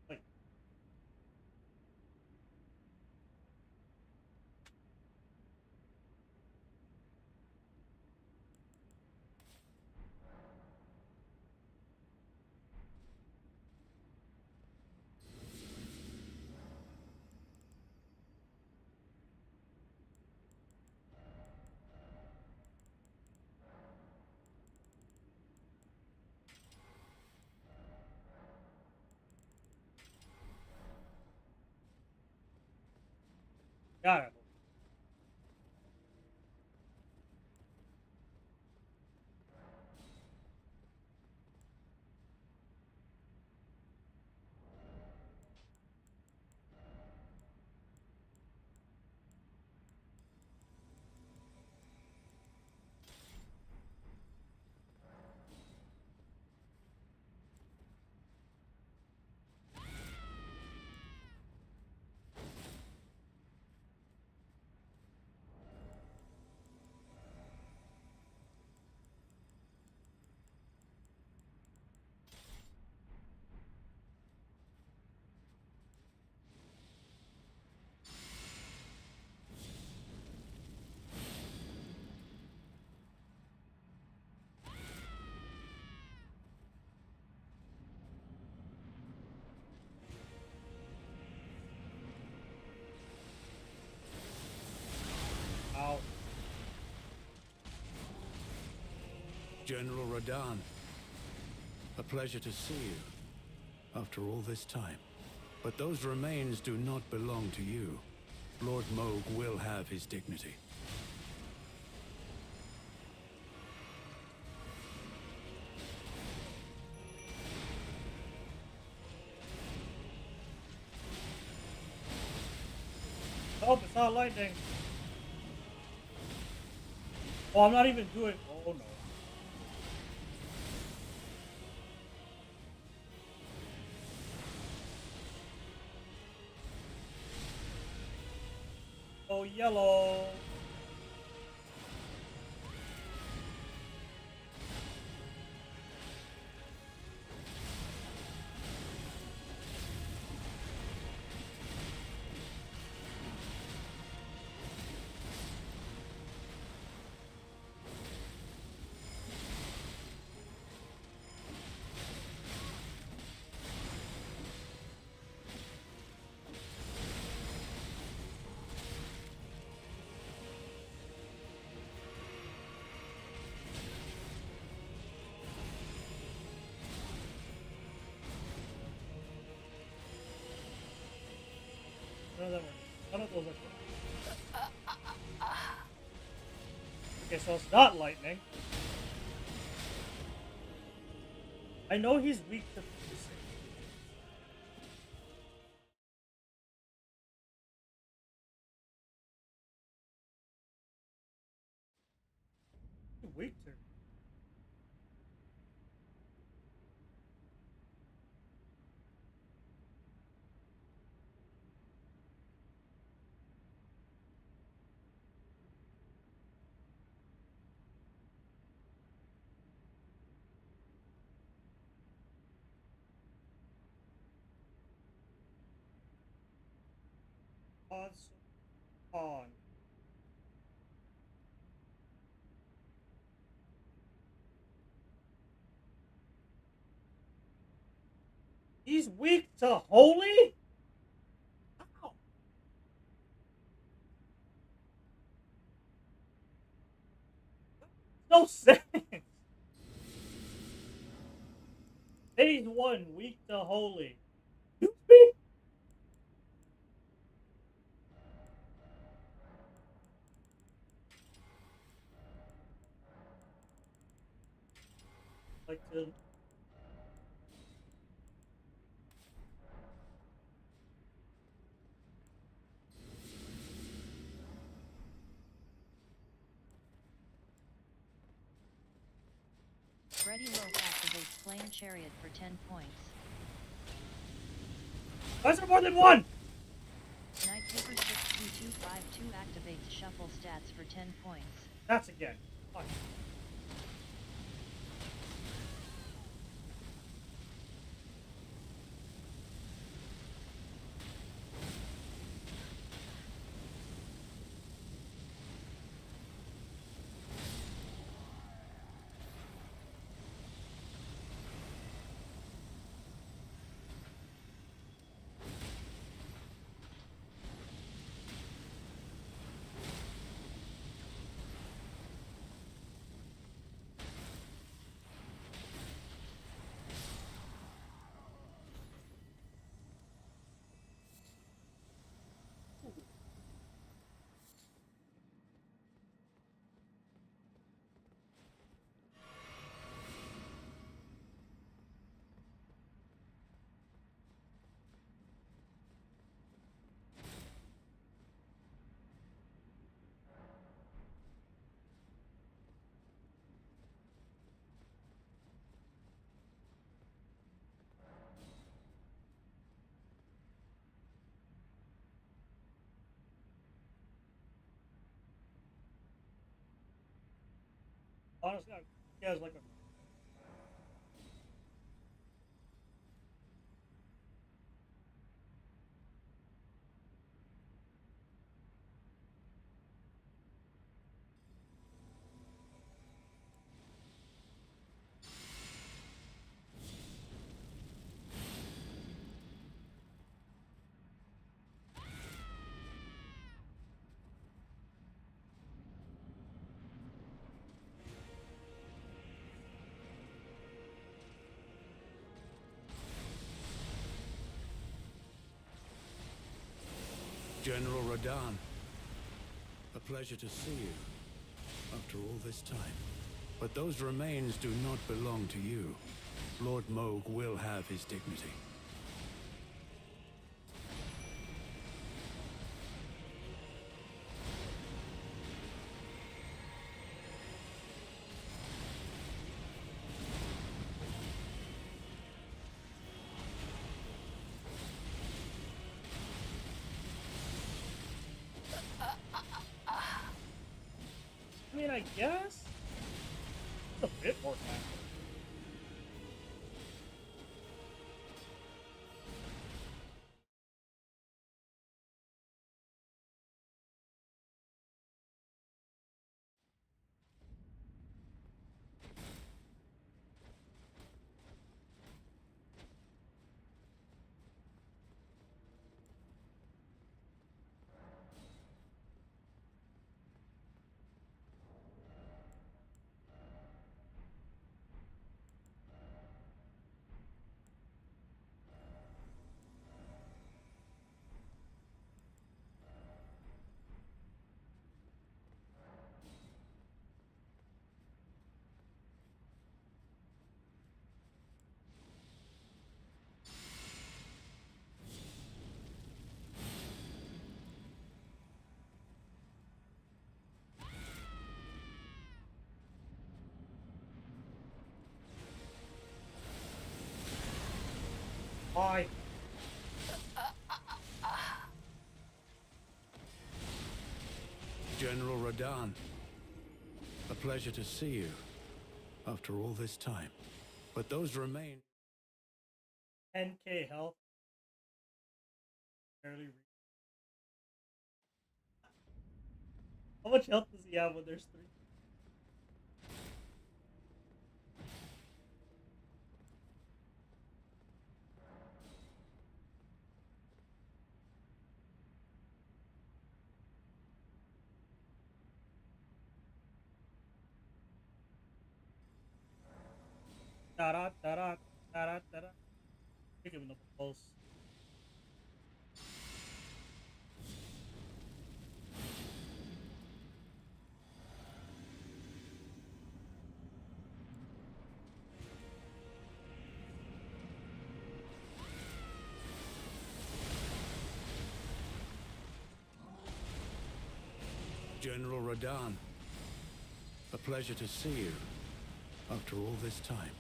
Like, got it. Ow.
General Radahn, a pleasure to see you after all this time. But those remains do not belong to you. Lord Moog will have his dignity.
Oh, it's not lightning. Oh, I'm not even doing. Oh no. Oh, yellow. None of them are. None of those are. Okay, so it's not lightning. I know he's weak to piercing. He's weak to. Odds on. He's weak to holy? How? No sense. Phase 1, weak to holy. Like to
Ready Loaf activates Flame Chariot for 10 points.
why is there more than one?
Knight Paper 62252 activates Shuffle Stats for 10 points.
That's again. Fuck. Honestly, he has like a
General Radahn, a pleasure to see you after all this time. But those remains do not belong to you. Lord Moog will have his dignity.
I mean, I guess it's a bit more tactical. Why?
General Radahn, a pleasure to see you after all this time. But those remain...
10k health. Barely. How much health does he have when there's 3? Da da da da da da da. Kick him in the balls.
General Radahn, a pleasure to see you after all this time.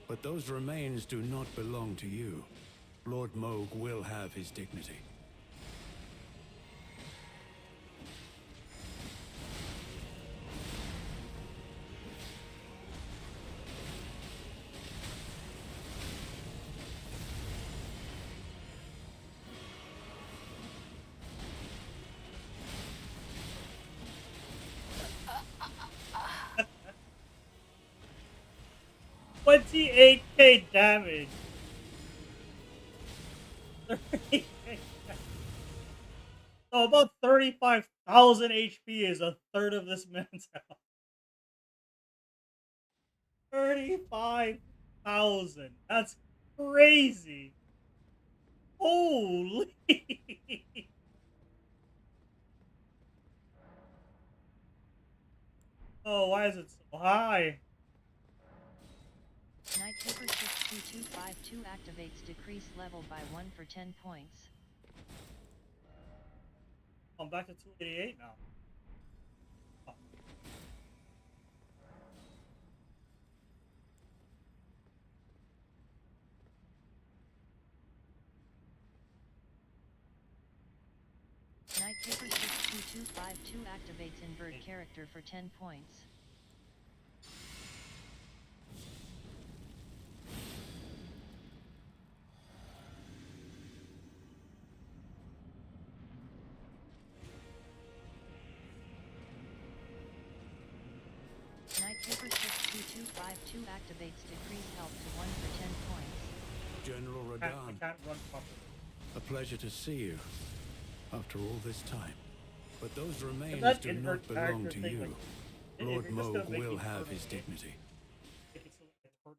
But those remains do not belong to you. Lord Moog will have his dignity.
$28,000 damage. So about 35,000 HP is a third of this man's health. 35,000. That's crazy. Holy. Oh, why is it so high?
Knight Paper 62252 activates decrease level by 1 for 10 points.
I'm back to 288 now. Oh.
Knight Paper 62252 activates invert character for 10 points. Knight Paper 62252 activates decrease health to 1 for 10 points.
General
I
Radahn,
can't run properly.
a pleasure to see you after all this time. But those
If
remains
that
do not
invert
belong
character
to
thing,
you.
like, if
Lord
you're just gonna
Moog
make
will
me
have
turn
his
away,
dignity.
make it so it's hurt.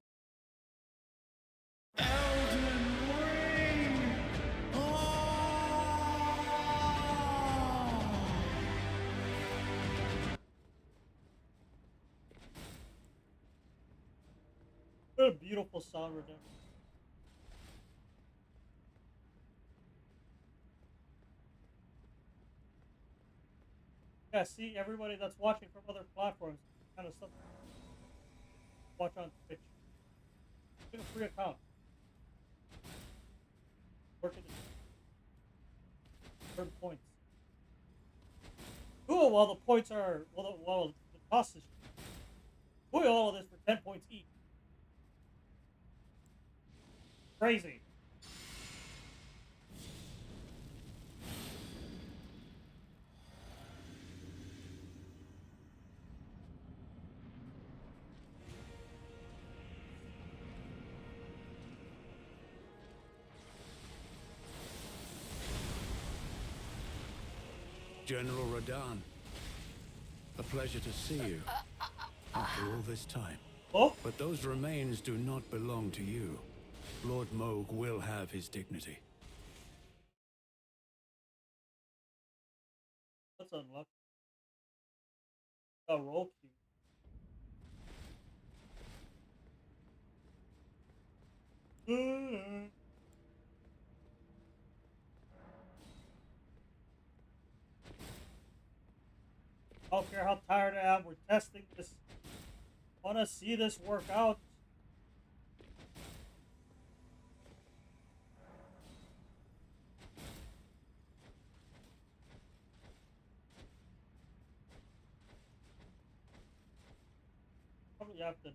What a beautiful sound redemption. Yeah, see, everybody that's watching from other platforms, kind of stuff. Watch on Twitch. Get a free account. Work it. Earn points. Cool. Well, the points are well, the cost is. Doing all of this for 10 points each. Crazy.
General Radahn, a pleasure to see you after all this time.
Oh?
But those remains do not belong to you. Lord Moog will have his dignity.
That's unlucky. A roll queue. I don't care how tired I am. We're testing this. Want to see this work out? Probably have to.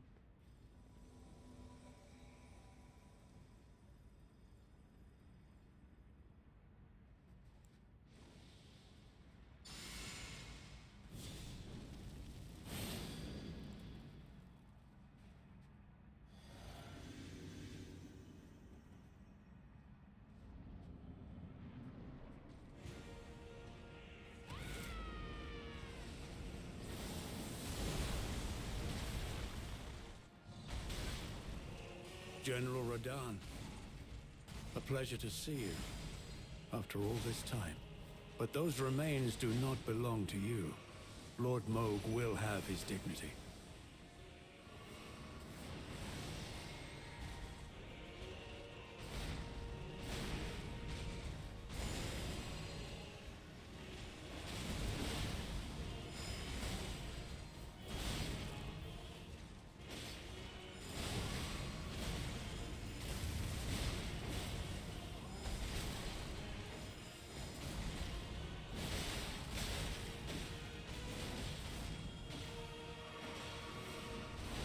General Radahn, a pleasure to see you after all this time. But those remains do not belong to you. Lord Moog will have his dignity.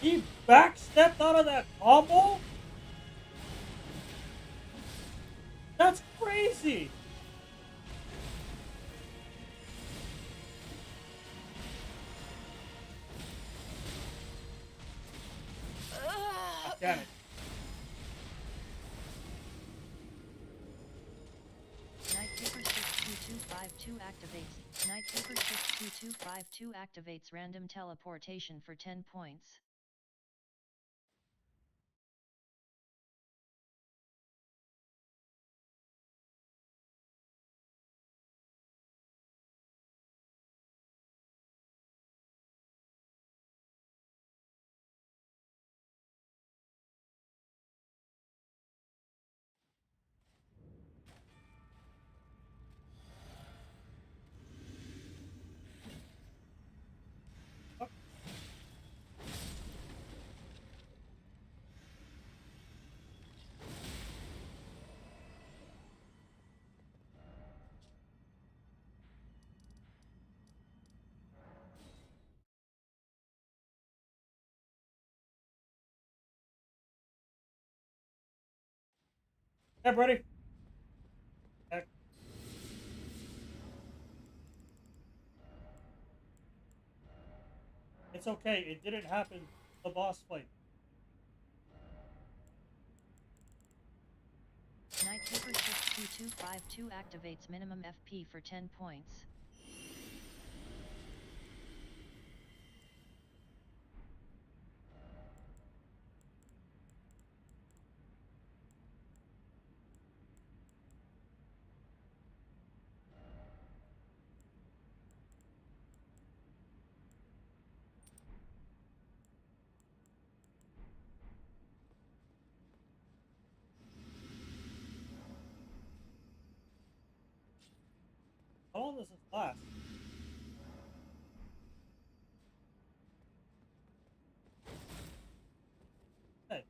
He backstepped out of that combo? That's crazy! God damn it.
Knight paper 62252 activates. Knight paper 62252 activates random teleportation for 10 points.
Yeah, buddy. Heck. It's okay. It didn't happen. The boss fight.
Knight paper 62252 activates minimum FP for 10 points.
How long does this last? Hey.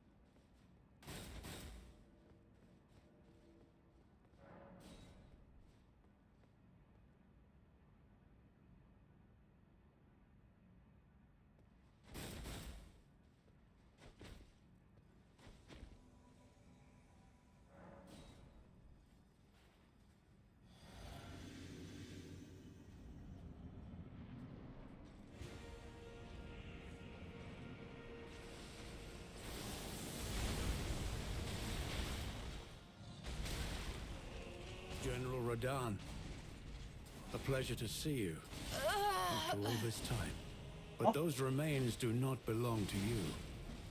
General Radahn, a pleasure to see you after all this time. But those remains do not belong to you.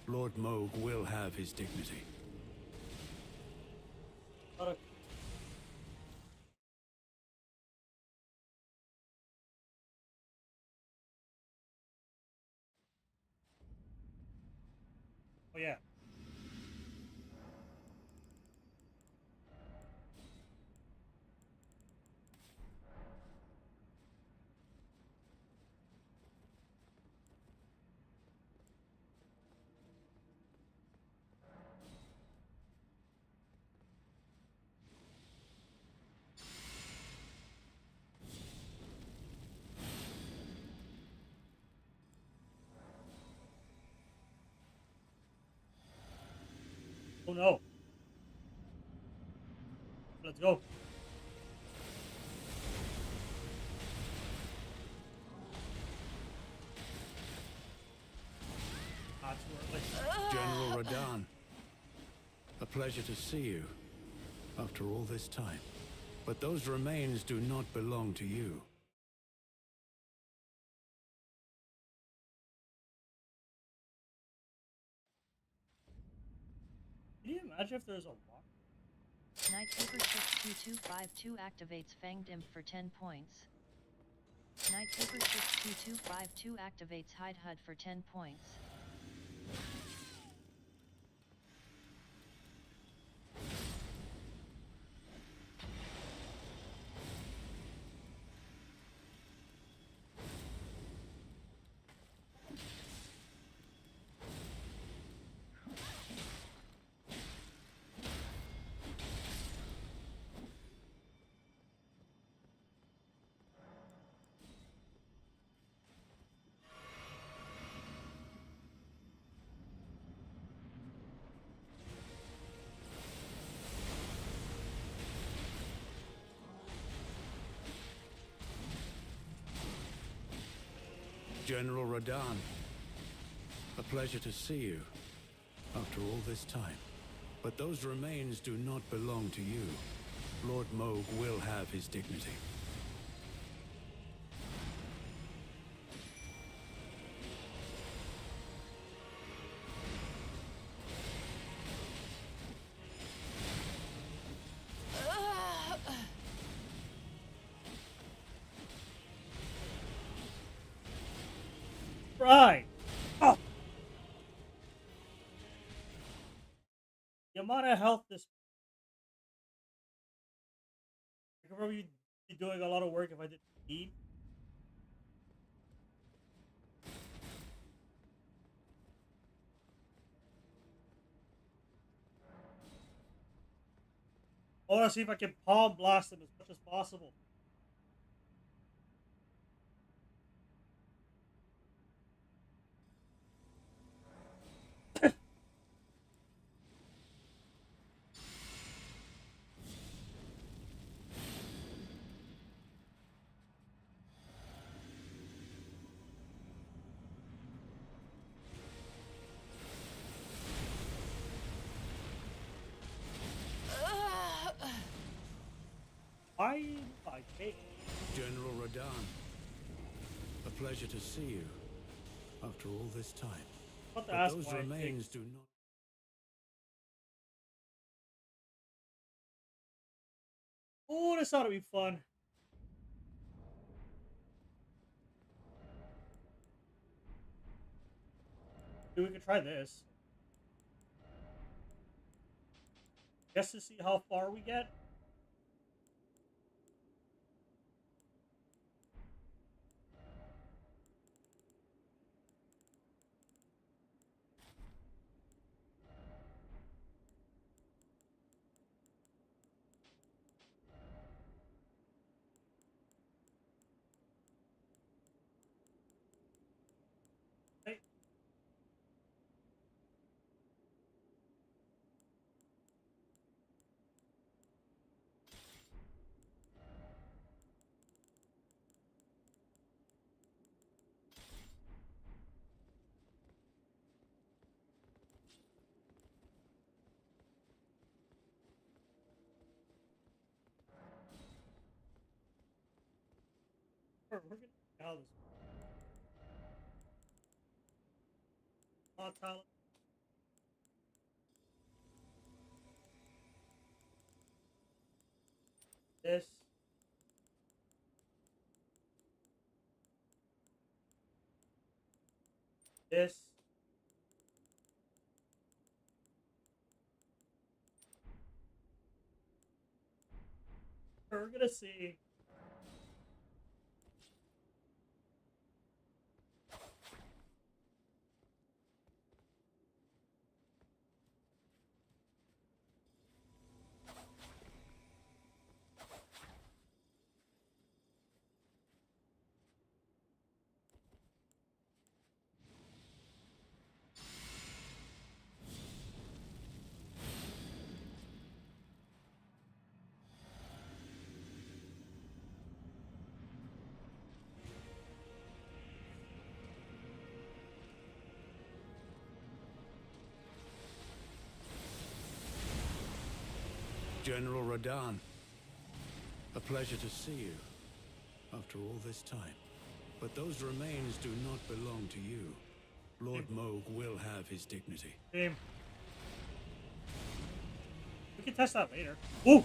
Lord Moog will have his dignity.
Oh yeah. Oh no. Let's go. Too early.
General Radahn, a pleasure to see you after all this time. But those remains do not belong to you.
Can you imagine if there's a walk?
Knight Paper 62252 activates Fanged Imp for 10 points. Knight Paper 62252 activates Hide HUD for 10 points.
General Radahn, a pleasure to see you after all this time. But those remains do not belong to you. Lord Moog will have his dignity.
Right. Oh. The amount of health this. I could probably be doing a lot of work if I did eat. I want to see if I can palm blast them as much as possible. Why my cake?
General Radahn, a pleasure to see you after all this time.
What the
But
ass
those
why
remains
cake?
do not.
Oh, this ought to be fun. Maybe we could try this. Just to see how far we get. Hey. We're gonna see how this. Tyler. This. This. We're gonna see.
General Radahn, a pleasure to see you after all this time. But those remains do not belong to you. Lord Moog will have his dignity.
Game. can test that later. Ooh!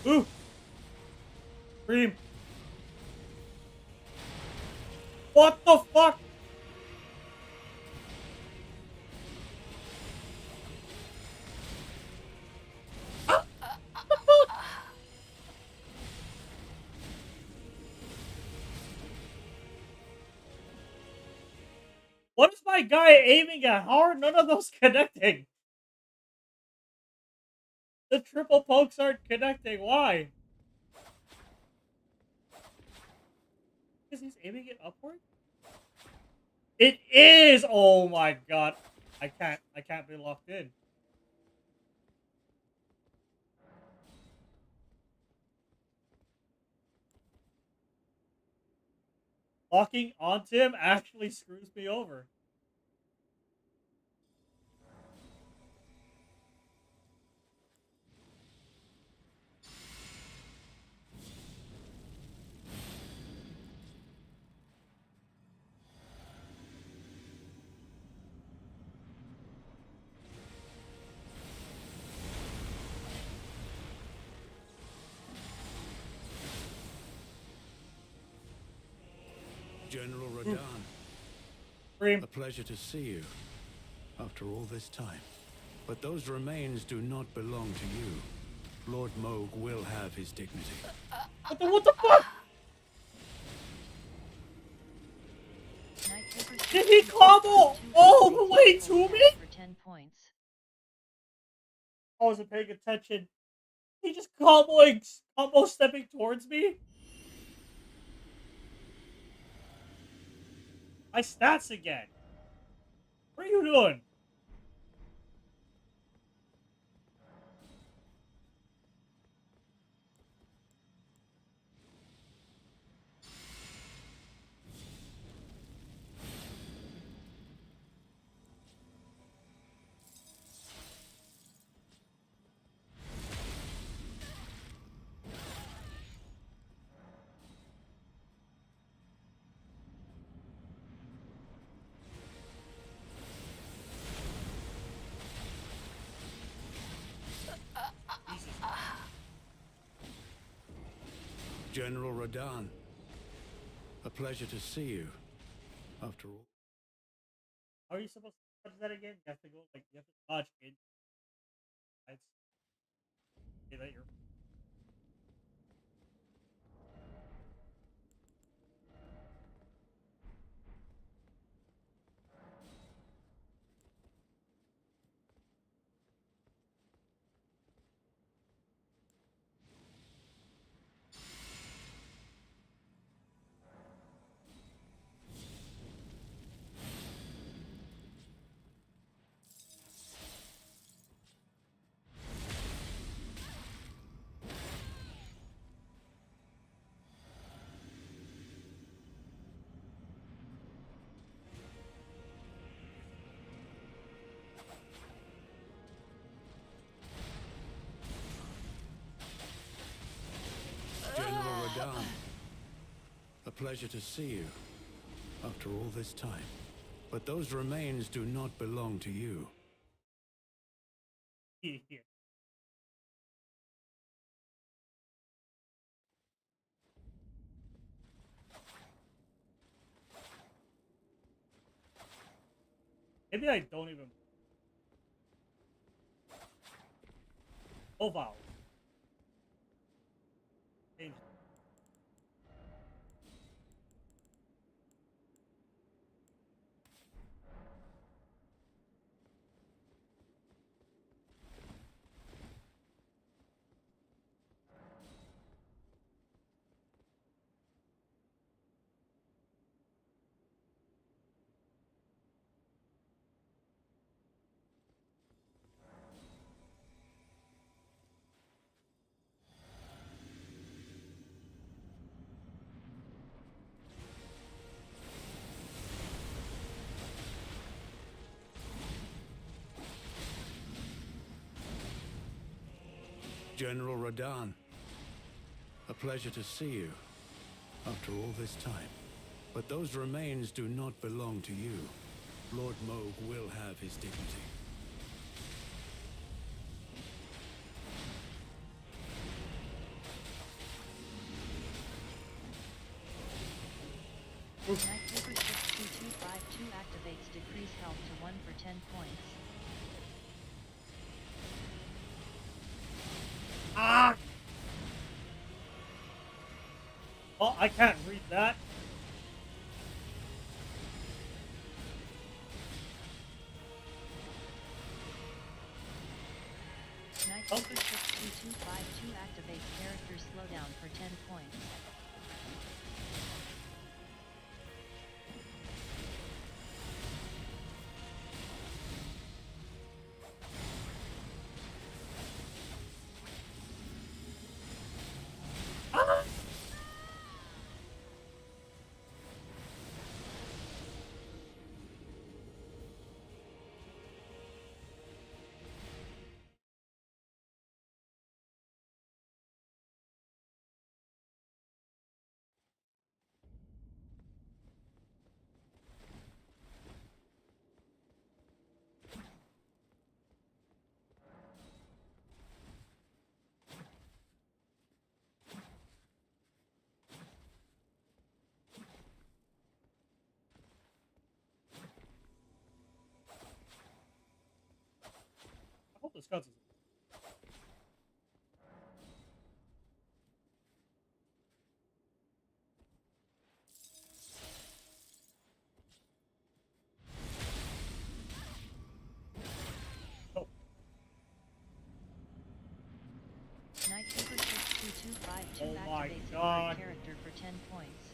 Ooh! Scream! What the fuck? What is my guy aiming at? How are none of those connecting? The triple pokes aren't connecting. Why? Because he's aiming it upward? It is! Oh my god. I can't be locked in. Locking onto him actually screws me over.
General Radahn.
Scream.
A pleasure to see you after all this time. But those remains do not belong to you. Lord Moog will have his dignity.
What the fuck? Did he combo all the way to me?
For 10 points.
I wasn't paying attention. He just combo stepping towards me? My stats again. What are you doing?
General Radahn. A pleasure to see you after all.
How are you supposed to dodge that again? You have to go, like, you have to dodge in. I'd say that you're...
General Radahn. A pleasure to see you after all this time. But those remains do not belong to you.
Here. Maybe I don't even... Profile. Change.
General Radan, a pleasure to see you after all this time. But those remains do not belong to you. Lord Moog will have his dignity.
Knight Paper 62252 activates decrease health to 1 for 10 points.
Ah! Oh, I can't read that.
Knight Paper 62252 activates character slowdown for 10 points.
I hope this counts as
Knight Paper 62252
Oh my
activates
God.
invert character for 10 points.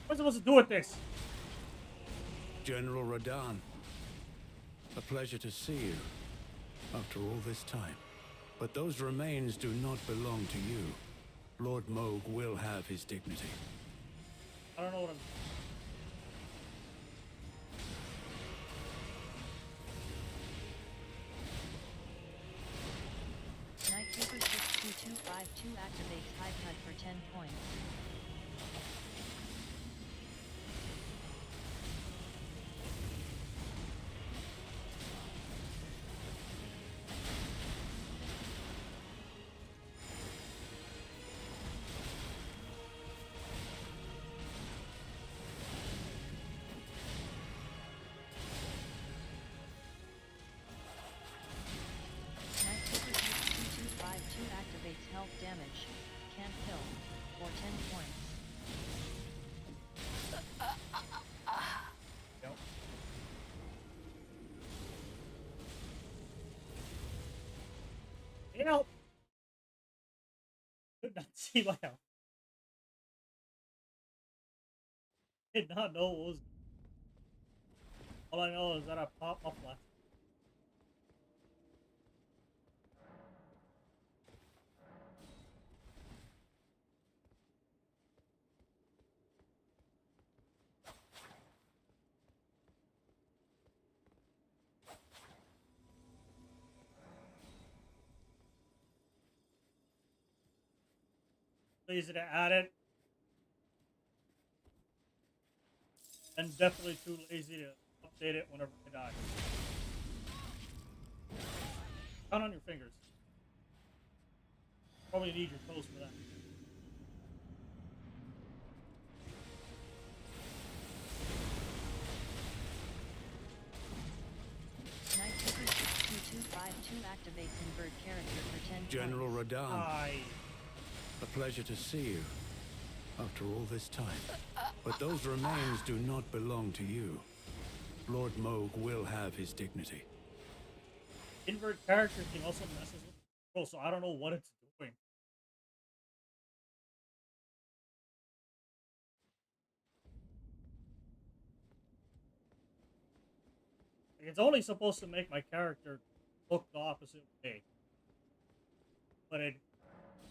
What am I supposed to do with this?
General Radan, a pleasure to see you after all this time. But those remains do not belong to you. Lord Moog will have his dignity.
I don't know what I'm...
Knight Paper 62252 activates high cut for 10 points. Knight Paper 62252 activates health damage, can't kill, for 10 points.
Yep. You know, could not see my health. Did not know what was. All I know is that I popped my flash. Lazy to add it. And definitely too lazy to update it whenever I die. Count on your fingers. Probably need your toes for that.
Knight Paper 62252 activates invert character for 10
General
points.
Radan, a pleasure to see you after all this time. But those remains do not belong to you. Lord Moog will have his dignity.
Invert character thing also messes with control, so I don't know what it's doing. Like, it's only supposed to make my character look the opposite way. But it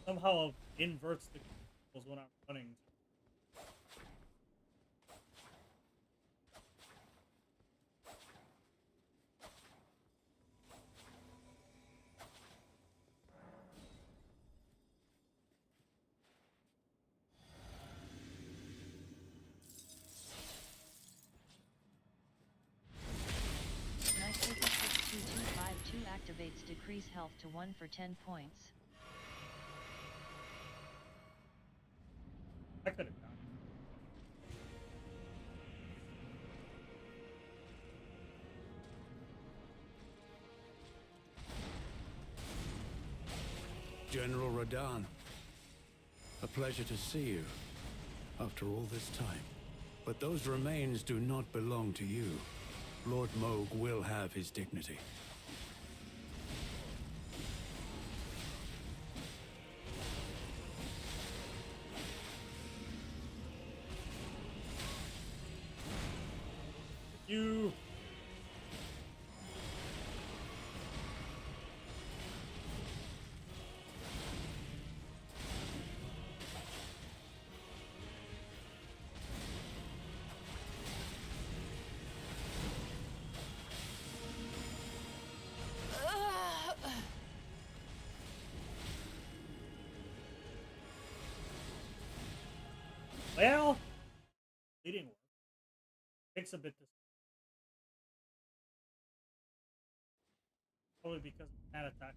somehow inverts the controls when I'm running.
activates decrease health to 1 for 10 points.
I could have done.
General Radahn, a pleasure to see you after all this time. But those remains do not belong to you. Lord Moog will have his dignity.
You. Well, it didn't work. Takes a bit to. Probably because of that attack.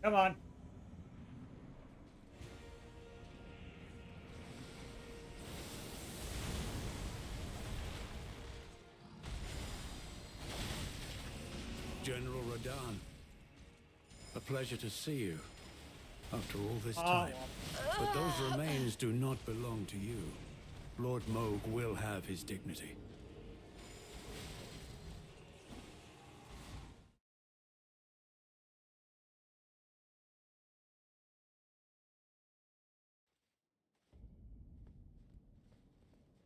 Come on.
General Radahn, a pleasure to see you after all this time. But those remains do not belong to you. Lord Moog will have his dignity.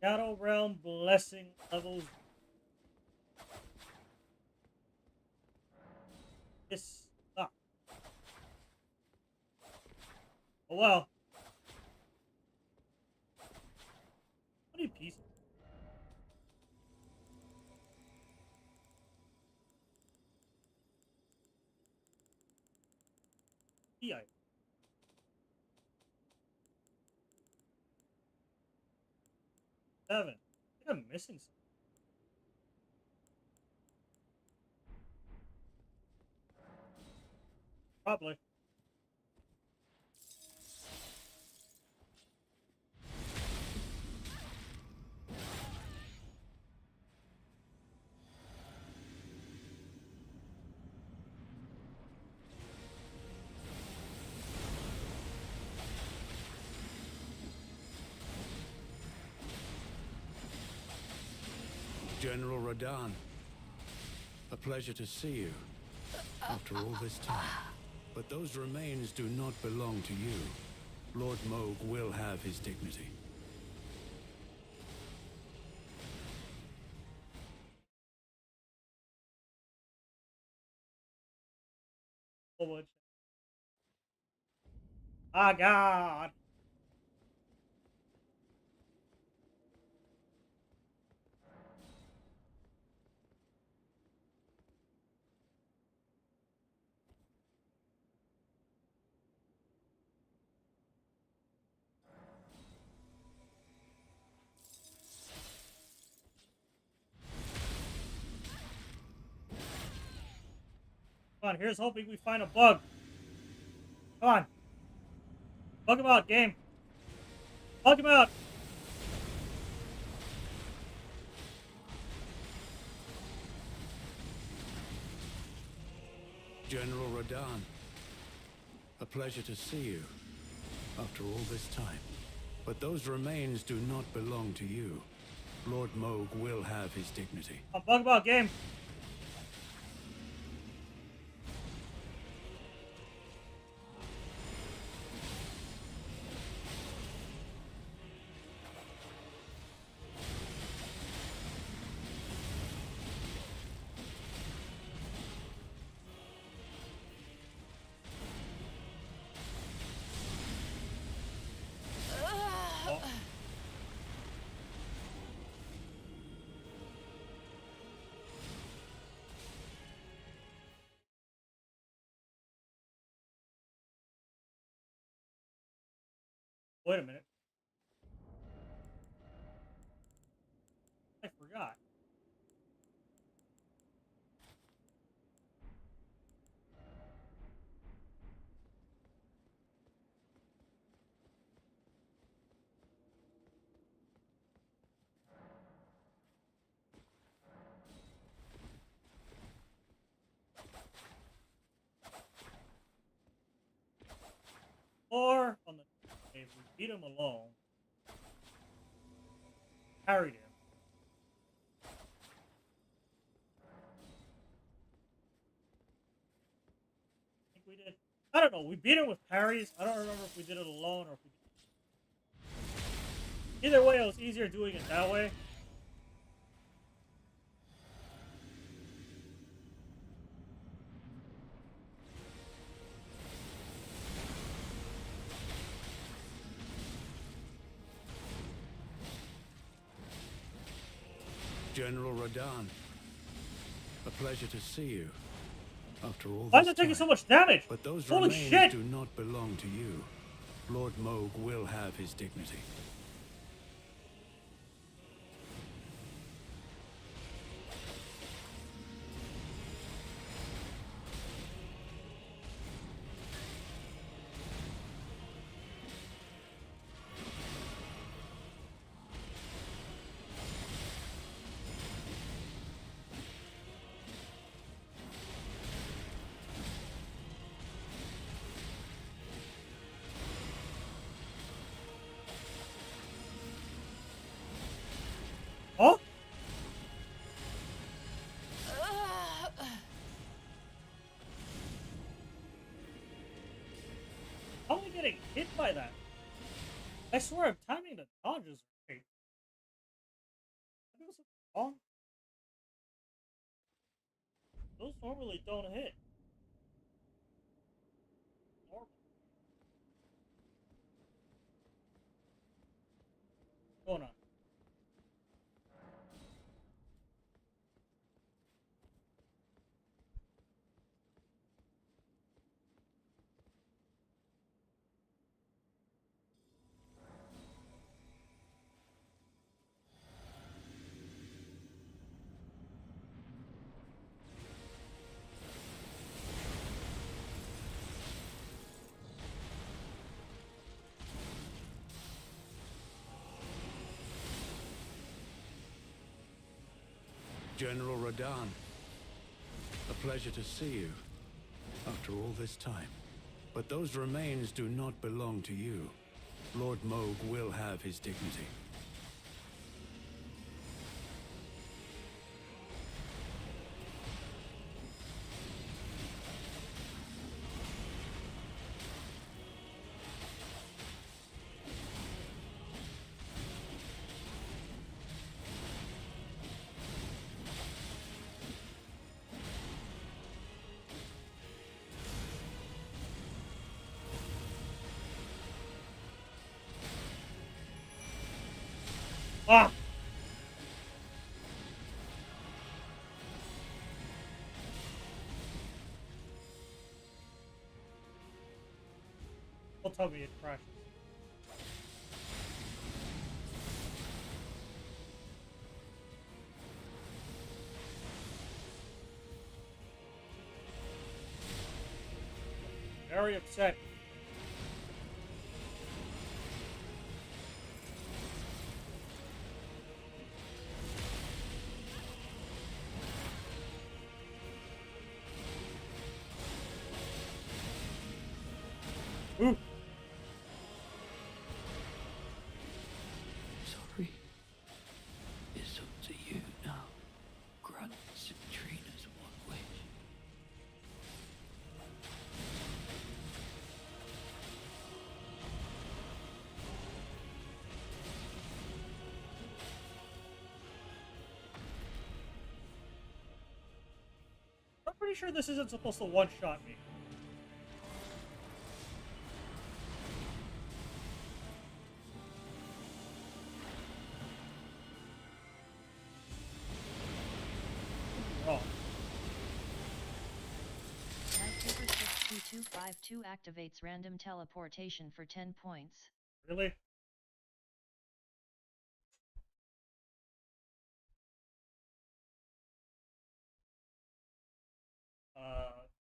Shadowrealm blessing levels. This sucks. Oh well. How many pieces? Yeah. 7. I think I'm missing something. Probably.
General Radahn, a pleasure to see you after all this time. But those remains do not belong to you. Lord Moog will have his dignity.
Forward. Ah, God. Come on, here's hoping we find a bug. Come on. Bug him out, game. Bug him out.
General Radahn, a pleasure to see you after all this time. But those remains do not belong to you. Lord Moog will have his dignity.
Bug him out, game. Wait a minute. I forgot. Or on the if we beat him alone, carried him. I think we did. I don't know. We beat him with parries. I don't remember if we did it alone or if we did. Either way, it was easier doing it that way.
General Radahn, a pleasure to see you. After all
Why is
this
it taking
time.
so much damage?
But those
Holy
remains
shit!
do not belong to you. Lord Moog will have his dignity.
Oh? How am I getting hit by that? I swear I'm timing the dodges right. I think something wrong. Those normally don't hit. Normal. What's going on?
General Radahn, a pleasure to see you. After all this time. But those remains do not belong to you. Lord Moog will have his dignity.
Ah! Don't tell me it crashes. Very upset. Ooh.
Sorry. It's up to you now. Grant Citrina's one wish.
I'm pretty sure this isn't supposed to one-shot me. Oh.
Knight Paper 62252 activates random teleportation for 10 points.
Really?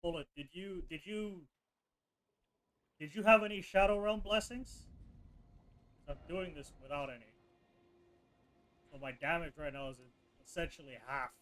Bullet, did you have any Shadow Realm blessings? 'Cause I'm doing this without any. So my damage right now is essentially half.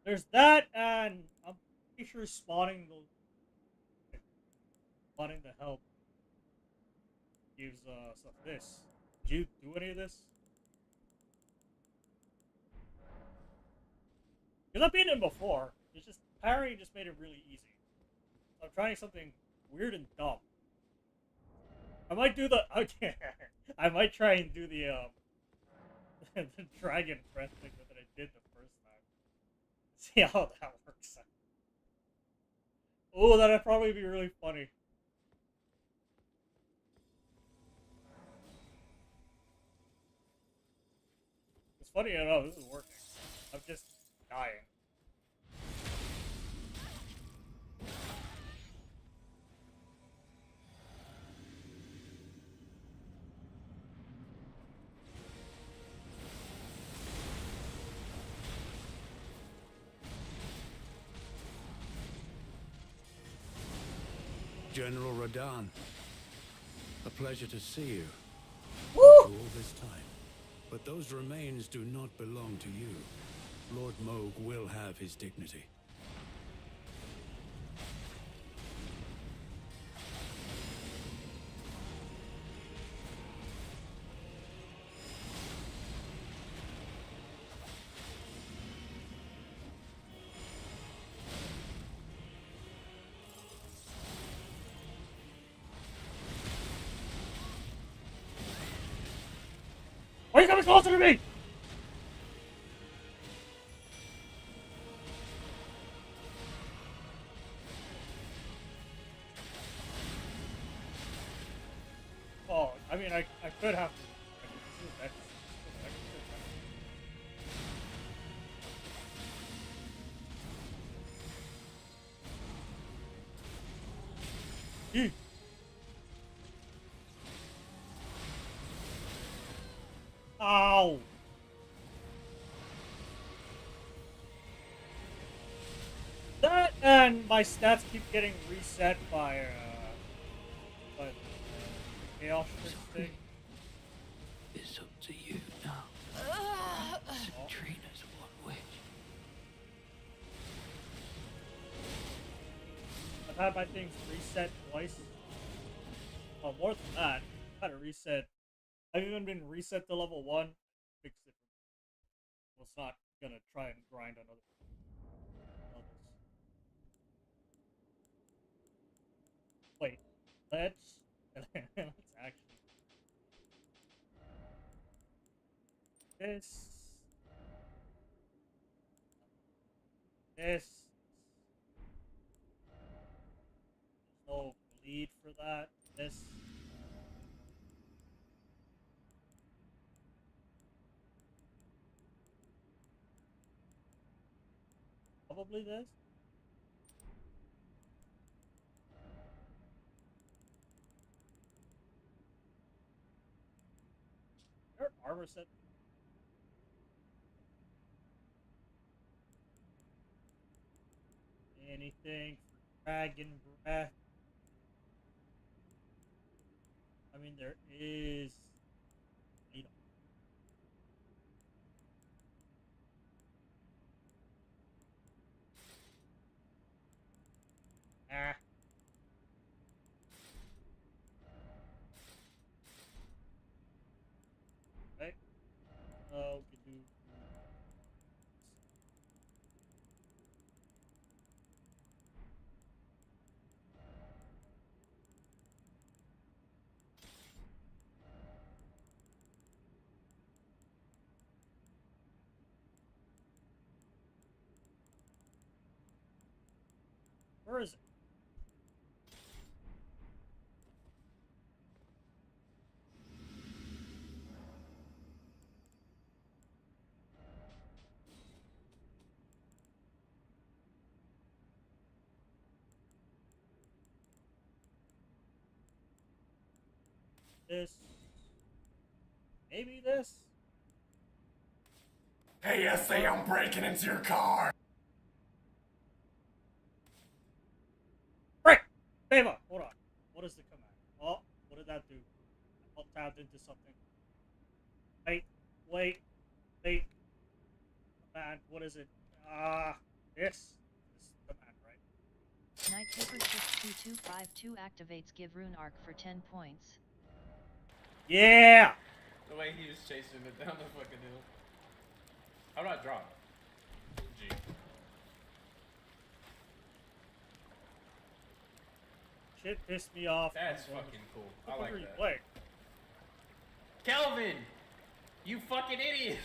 There's that, and I'm pretty sure spawning the help gives stuff this. Did you do any of this? Because I've been in before. It's just parry just made it really easy. So I'm trying something weird and dumb. I might do the okay. I might try and do the the dragon breath thing that I did the first time. See how that works out. Oh, that'd probably be really funny. It's funny enough, this is working. I'm just dying.
General Radahn, a pleasure to see you.
Woo!
After all this time. But those remains do not belong to you. Lord Moog will have his dignity.
Why are you coming closer to me? Oh, I mean, I could have. Eek. Ow! That and my stats keep getting reset by the chaos trick thing.
It's up to you now. Citrina's one wish.
I've had my things reset twice. Oh, more than that. I've had a reset. I've even been reset to level 1. Fixed it. Well, it's not gonna try and grind on other levels. Wait, let's actually this this. There's no bleed for that. This. Probably this. Their armor set. Anything for dragon breath. I mean, there is. You know, ah. Right. Oh, we could do. Where is it? This. Maybe this?
Hey, SA, I'm breaking into your car!
Frick! Fava, hold on. What is the command? Oh, what did that do? I tapped into something. Wait. Command, what is it? This. This is the command, right?
Knight Paper 62252 activates Give Rune Arc for 10 points.
Yeah!
The way he was chasing it down the fucking hill. How do I drop? G.
Shit pissed me off.
That's fucking cool. I like that.
Play?
Kelvin! You fucking idiot!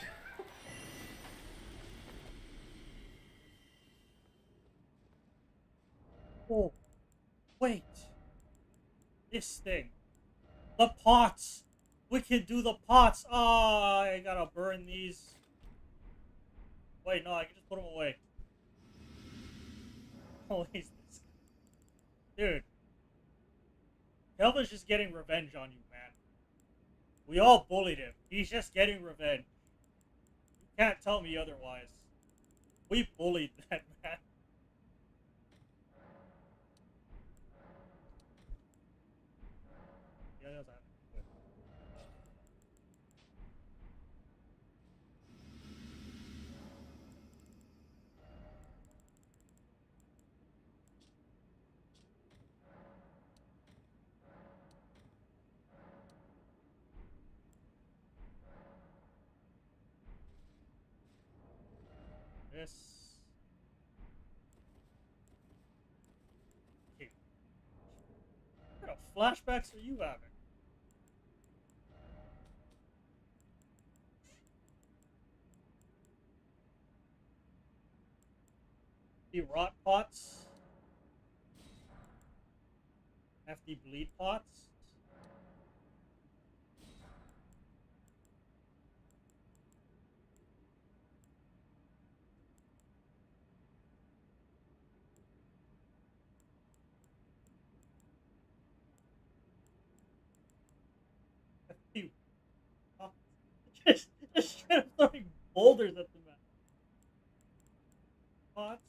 Oh, wait. This thing. The pots. We can do the pots. Oh, I gotta burn these. Wait, no, I can just put them away. Oh, he's this. Dude. Kelvin's just getting revenge on you, man. We all bullied him. He's just getting revenge. You can't tell me otherwise. We bullied that man. Yeah, that's happening. This. Okay. What kind of flashbacks are you having? The rot pots. Hefty bleed pots. Hefty pots. Just straight up throwing boulders at the man. Pots.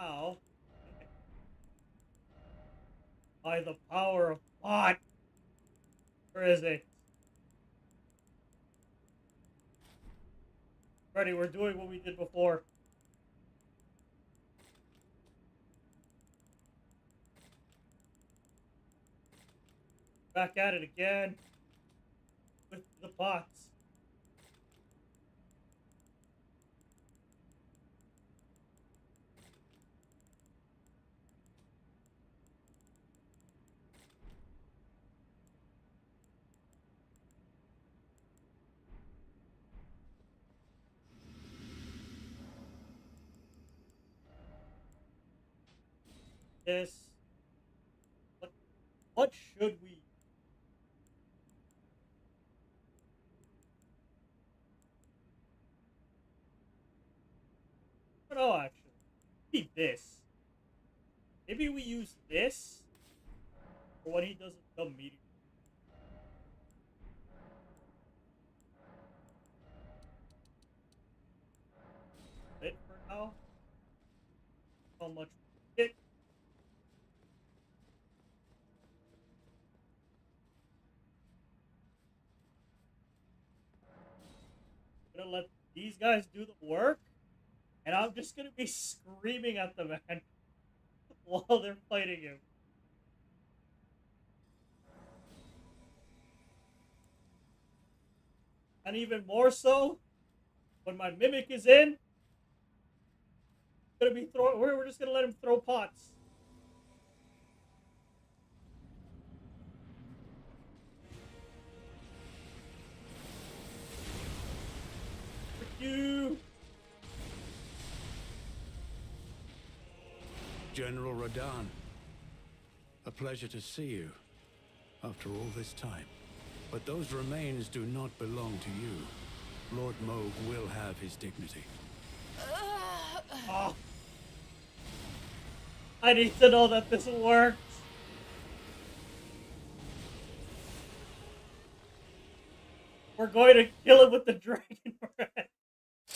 Ow. By the power of pot. Where is he? Ready, we're doing what we did before. Back at it again. With the pots. This. What should we? No, actually. Maybe this. Maybe we use this for when he doesn't come meeting. It for now. How much it? Gonna let these guys do the work, and I'm just gonna be screaming at the man while they're fighting him. And even more so, when my mimic is in, gonna be we're just gonna let him throw pots.
General Radahn, a pleasure to see you after all this time. But those remains do not belong to you. Lord Moog will have his dignity.
Oh. I need to know that this works. We're going to kill him with the dragon breath.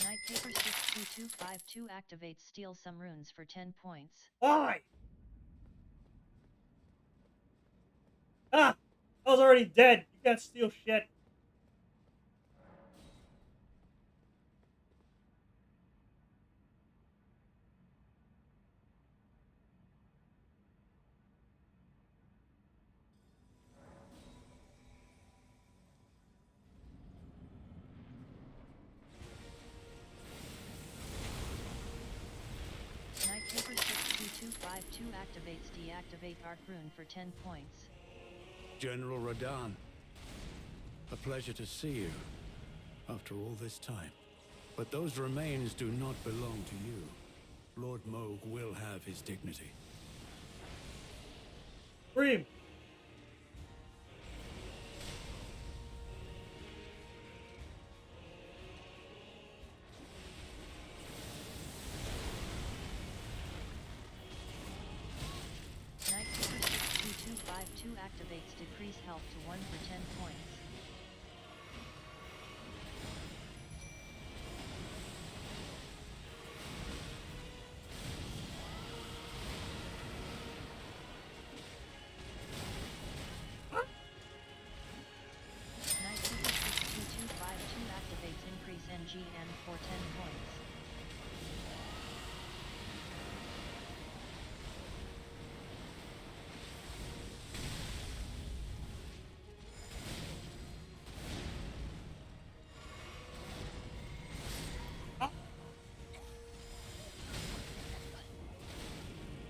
Knight paper 62252 activates steal some runes for 10 points.
Why? Ah! I was already dead. You can't steal shit.
Knight paper 62252 activates deactivate arc rune for 10 points.
General Radahn, a pleasure to see you after all this time. But those remains do not belong to you. Lord Moog will have his dignity.
Scream.
Knight paper 62252 activates decrease health to 1 for 10 points. Knight paper 62252 activates increase NGN for 10 points.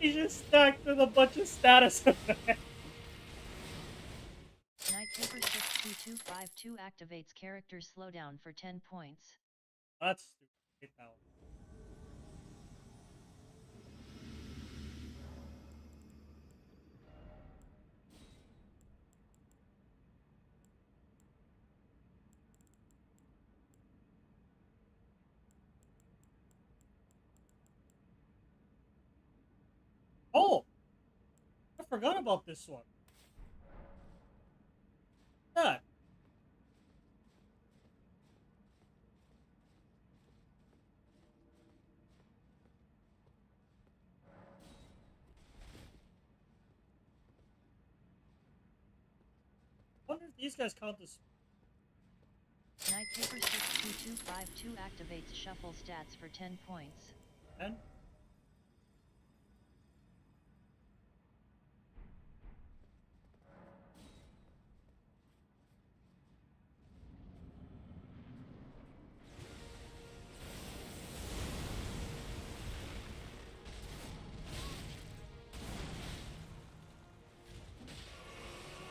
He just stacked with a bunch of status effects.
Knight paper 62252 activates character slowdown for 10 points.
That's stupid. I hate that one. Oh! I forgot about this one. Yeah. I wonder if these guys count as...
Knight paper 62252 activates shuffle stats for 10 points.
10?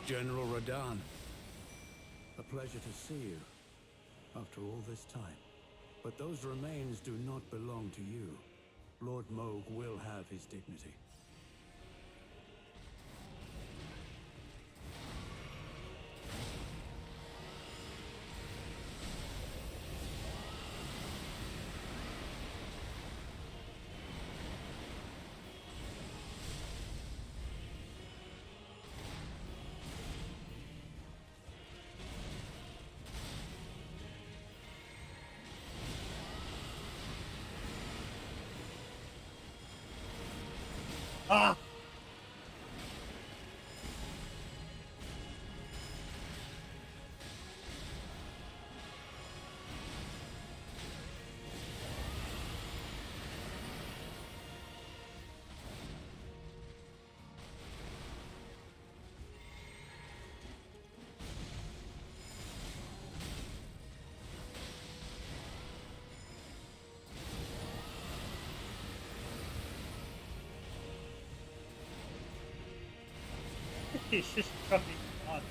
General Radahn, a pleasure to see you after all this time. But those remains do not belong to you. Lord Moog will have his dignity.
Ah! He's just fucking on.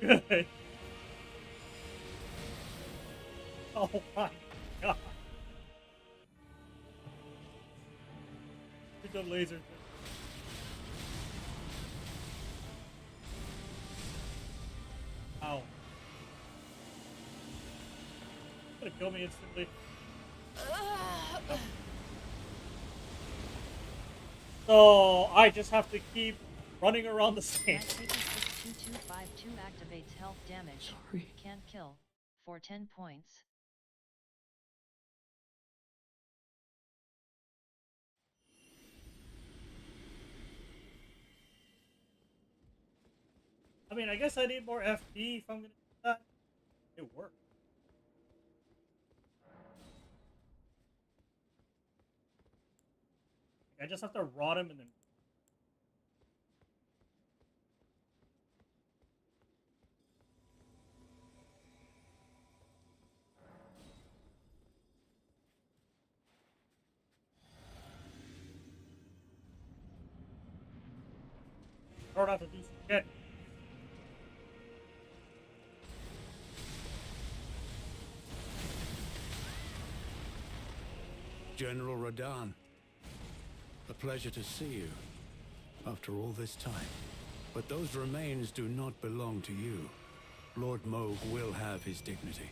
Good. Oh my god. Get the laser. Ow. Gonna kill me instantly. So I just have to keep running around the stage.
Knight Paper 62252 activates health damage.
Sorry.
Can't kill. For 10 points.
I mean, I guess I need more FP if I'm gonna do that. It worked. I just have to rot him and then. I don't have to do some shit.
General Radahn, a pleasure to see you after all this time. But those remains do not belong to you. Lord Moog will have his dignity.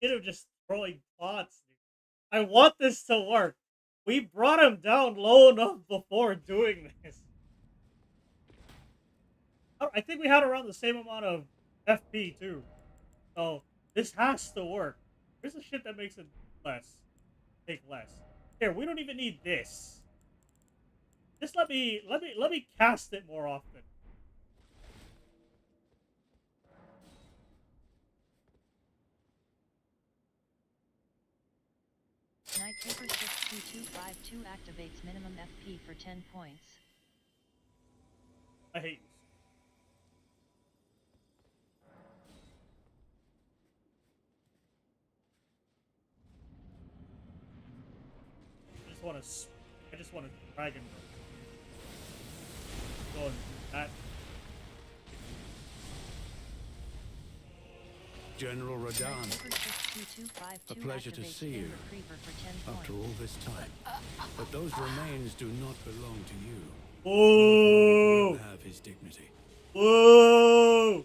Instead of just throwing plots, dude. I want this to work. We brought him down low enough before doing this. I think we had around the same amount of FP too. So this has to work. Here's the shit that makes it less. Take less. Here, we don't even need this. Just let me cast it more often.
Knight Paper 62252 activates minimum FP for 10 points.
I hate you. I just want to dragon go and do that.
General Radahn, a pleasure to see you after all this time. But those remains do not belong to you.
Whoa!
He will have his dignity.
Whoa!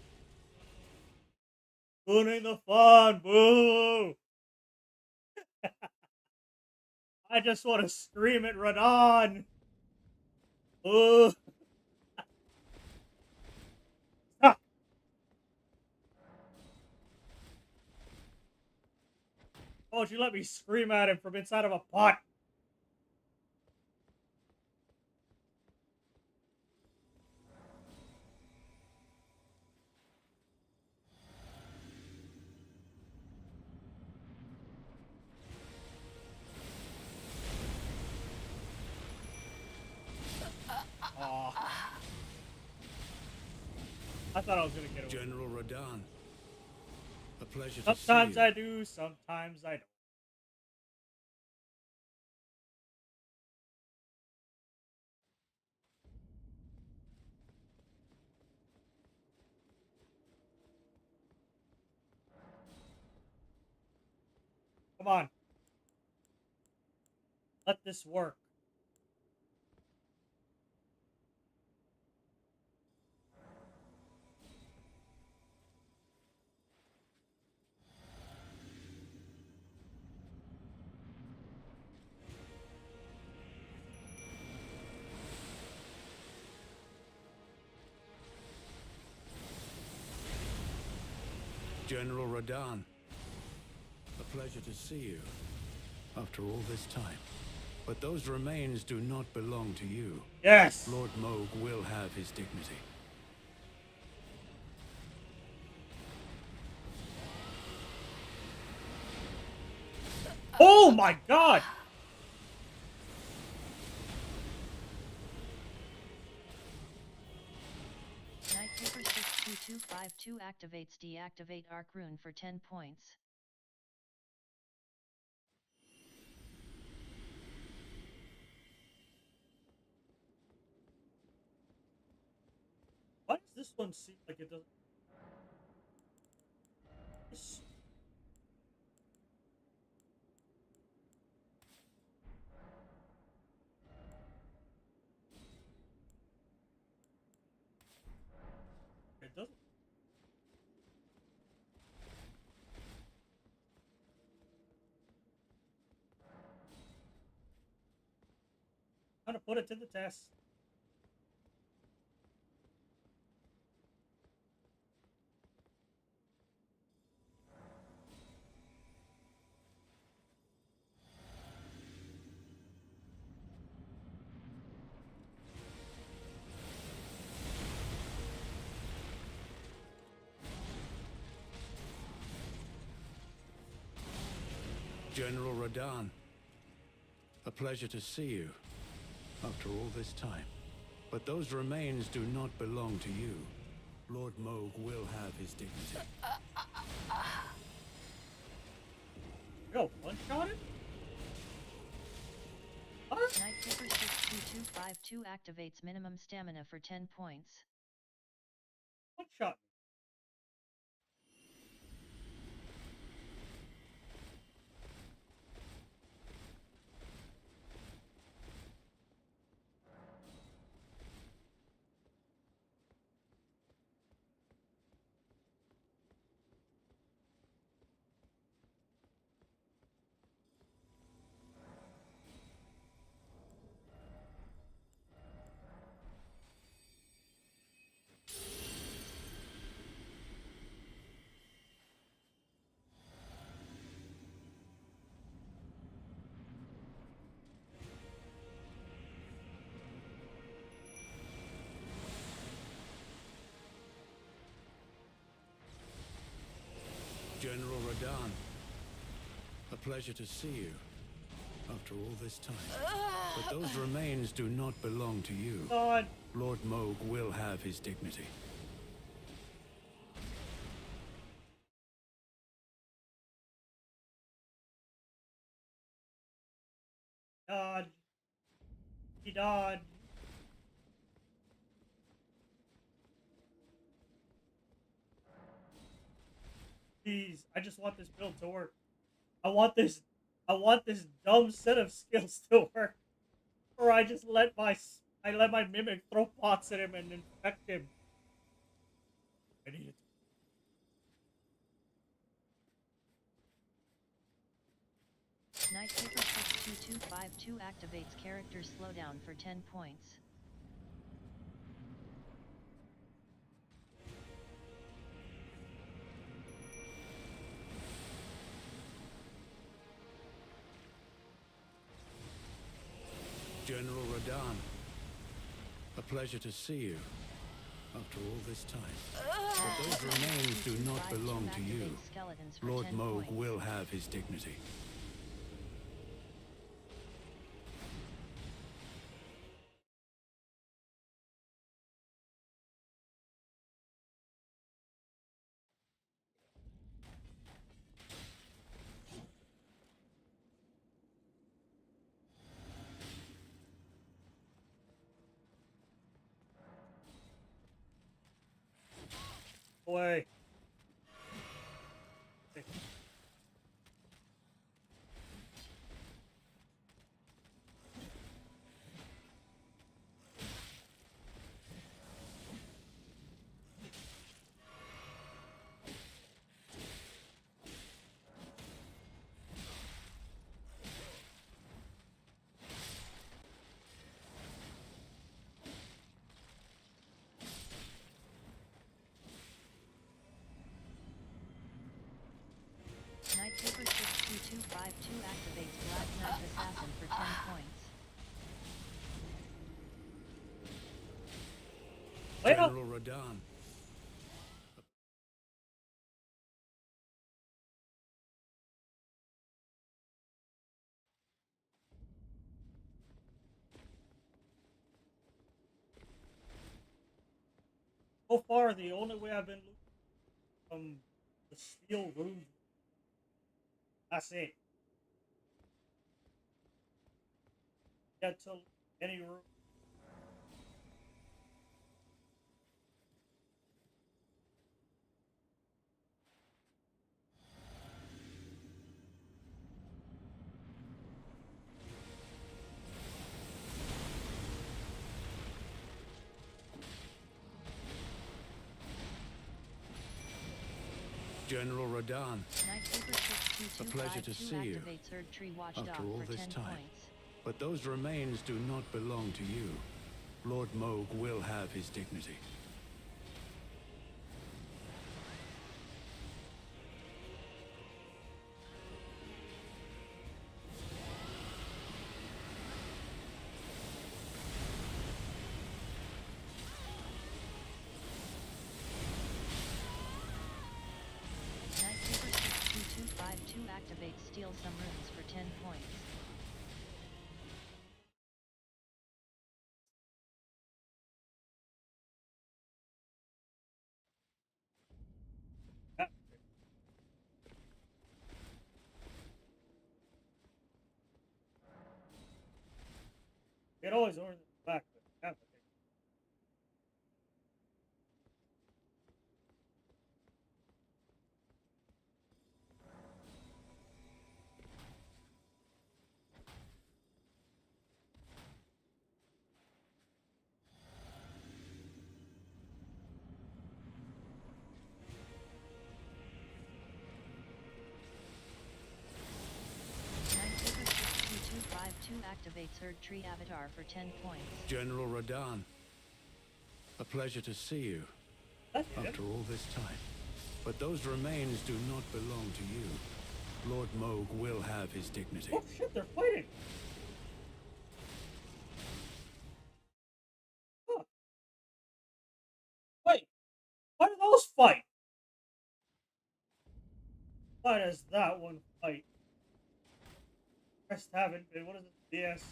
Ruining the fun! Boo! I just want to scream at Radahn! Boo! Stop! Why don't you let me scream at him from inside of a pot? Aw. I thought I was gonna get away.
General Radahn, a pleasure to see you.
Sometimes I do, sometimes I don't. Come on. Let this work.
General Radahn, a pleasure to see you after all this time. But those remains do not belong to you.
Yes!
Lord Moog will have his dignity.
Oh my god!
Knight paper 62252 activates deactivate arc rune for 10 points.
Why does this one seem like it doesn't? It doesn't. I'm gonna put it to the test.
General Radahn, a pleasure to see you after all this time. But those remains do not belong to you. Lord Moog will have his dignity.
Yo, one-shot it?
Knight paper 62252 activates minimum stamina for 10 points.
One-shot.
General Radahn, a pleasure to see you after all this time. But those remains do not belong to you.
God.
Lord Moog will have his dignity.
Dodge. He dodged. Please, I just want this build to work. I want this dumb set of skills to work. Or I just let my mimic throw pots at him and infect him. I need it.
Knight paper 62252 activates character slowdown for 10 points.
General Radahn, a pleasure to see you after all this time. But those remains do not belong to you. Lord Moog will have his dignity.
Away.
Knight paper 62252 activates Black Knight Assassin for 10 points.
General Radahn,
So far, the only way I've been looting from the steel rooms. That's it. Get to any room.
General Radahn,
Knight Paper
a pleasure to
6225
see you.
activates Third Tree
After
Watchdog
all
for
this
10
time.
points.
But those remains do not belong to you. Lord Moog will have his dignity.
Knight Paper 62252 activates Steal some runes for 10 points.
It always orders back, but yeah, but
Knight Paper 62252 activates Third Tree Avatar for 10 points.
General Radahn, a pleasure to see you. After all this time. But those remains do not belong to you. Lord Moog will have his dignity.
oh shit, they're fighting. Huh. Wait, why do those fight? Why does that one fight? Rest haven't been. What is it? BS.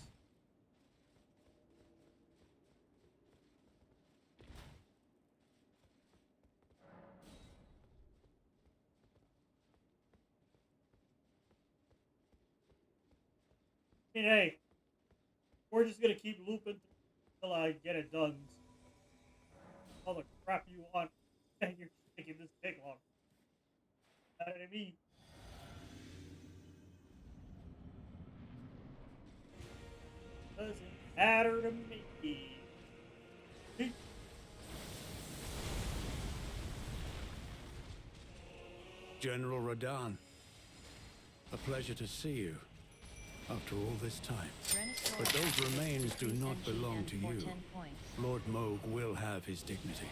I mean, hey, we're just gonna keep looping until I get it done. All the crap you want, and you're just making this take long. You know what I mean? Doesn't matter to me.
General Radahn, a pleasure to see you. After all this time. But those remains do not belong to you. Lord Moog will have his dignity.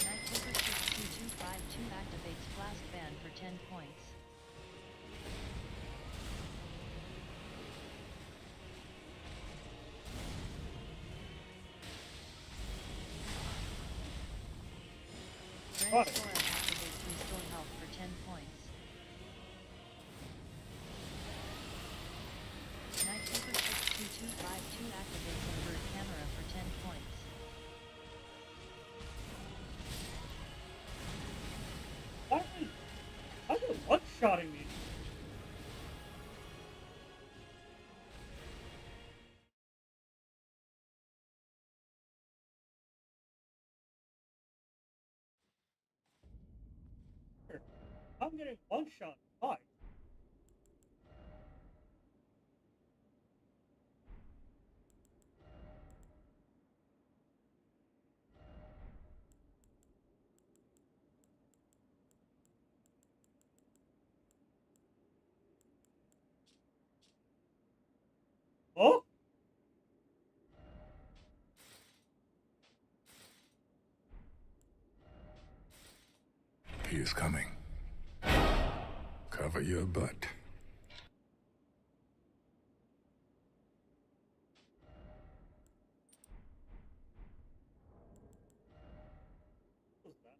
Knight Paper 62252 activates Blast Ban for 10 points. Ren Sora activates Restore Health for 10 points. Knight Paper 62252 activates Invert Camera for 10 points.
Why are they one-shotting me? I'm getting one-shot. Why? Oh?
He is coming. Cover your butt.
What was that?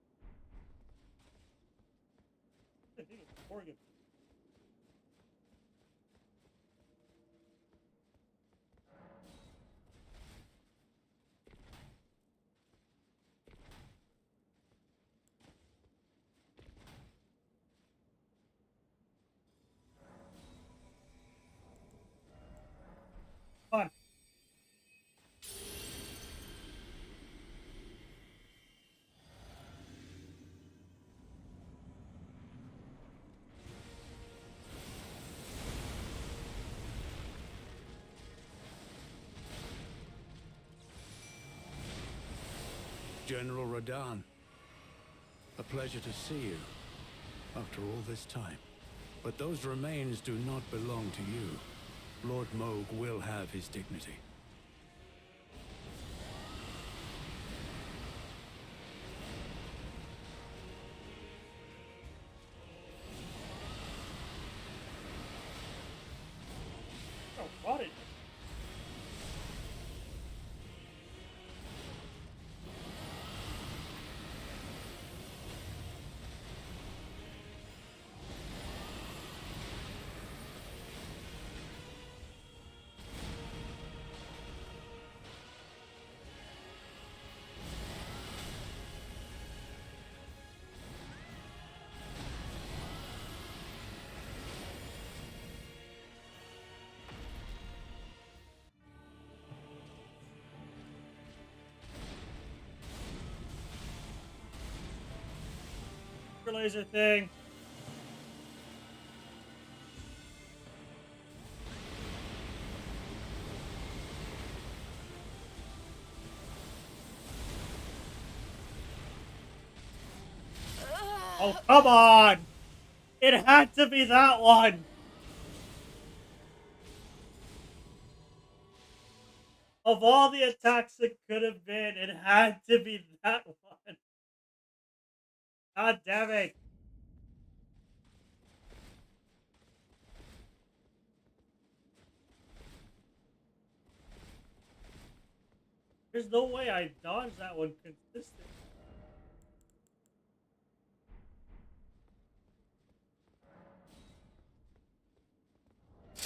I think it's Morgan.
General Radahn. A pleasure to see you after all this time. But those remains do not belong to you. Lord Moog will have his dignity.
Oh, brought it. Laser thing. Oh, come on! It had to be that one! Of all the attacks it could have been, it had to be that one. God damn it. There's no way I dodged that one consistently.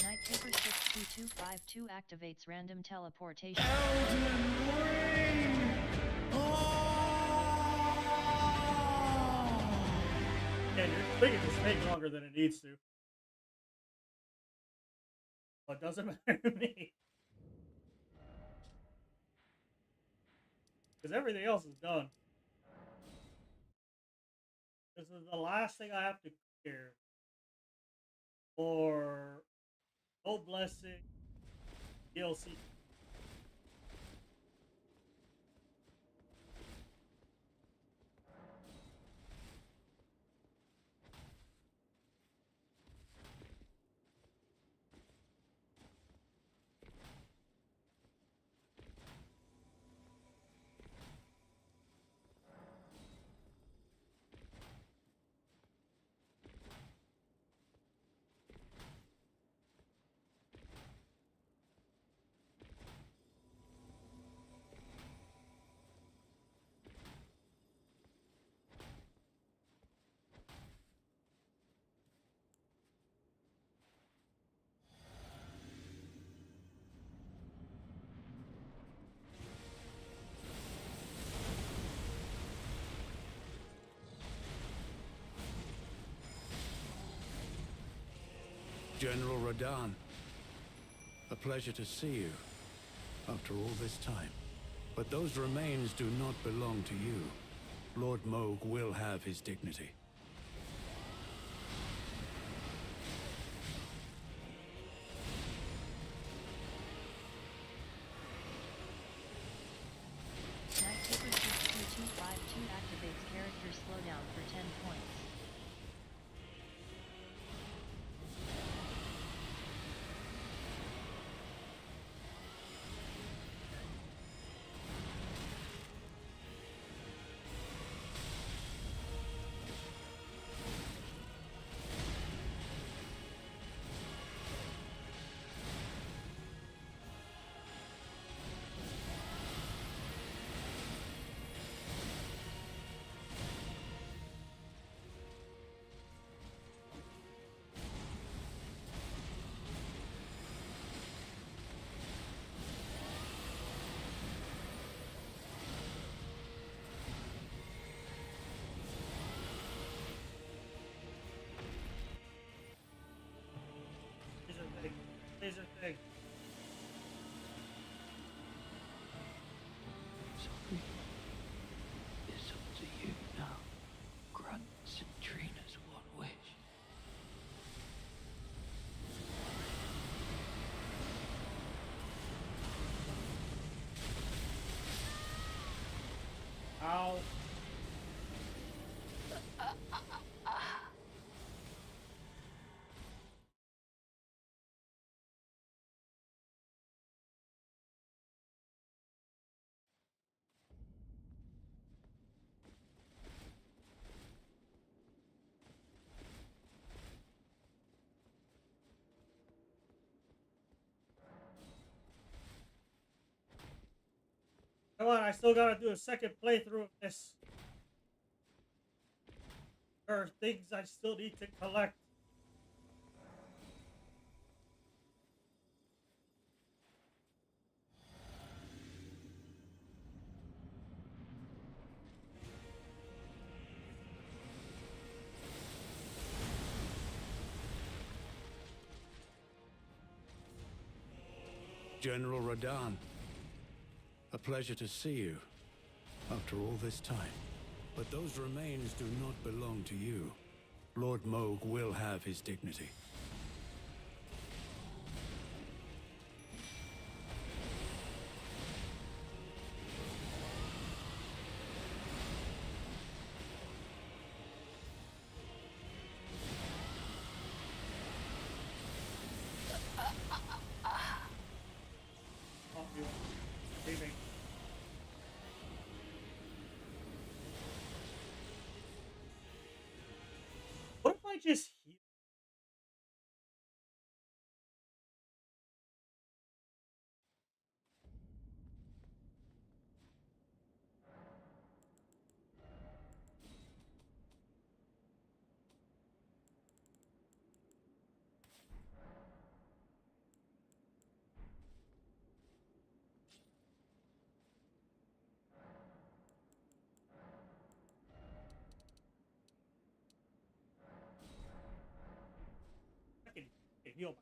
Knight Paper 62252 activates random teleportation.
Yeah, you're thinking this take longer than it needs to. Well, it doesn't matter to me. Because everything else is done. This is the last thing I have to clear. For No Blessing DLC.
General Radahn. A pleasure to see you after all this time. But those remains do not belong to you. Lord Moog will have his dignity.
Knight Paper 62252 activates character slowdown for 10 points.
Laser thing.
Sorry. It's up to you now. Grant Citrina's one wish.
Ow. Come on, I still gotta do a second playthrough of this. There are things I still need to collect.
General Radahn, a pleasure to see you after all this time. But those remains do not belong to you. Lord Moog will have his dignity.
Leaving. What if I just heal? I can heal myself.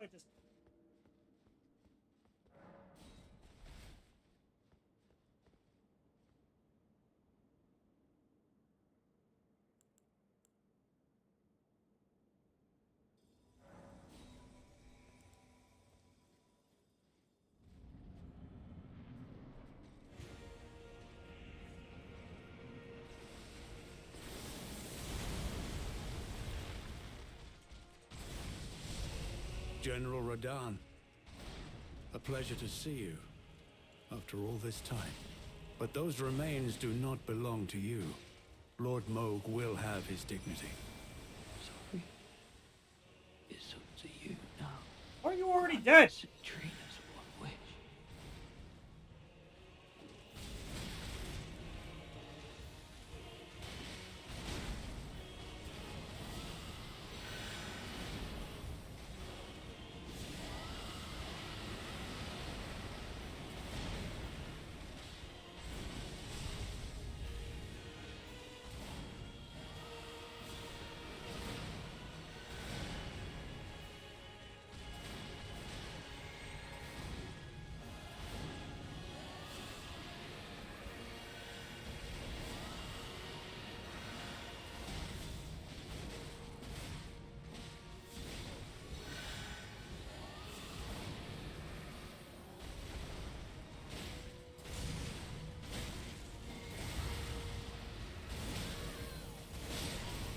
I just
General Radahn, a pleasure to see you after all this time. But those remains do not belong to you. Lord Moog will have his dignity.
Sorry. It's up to you now.
Are you already dead?
Trina's one wish.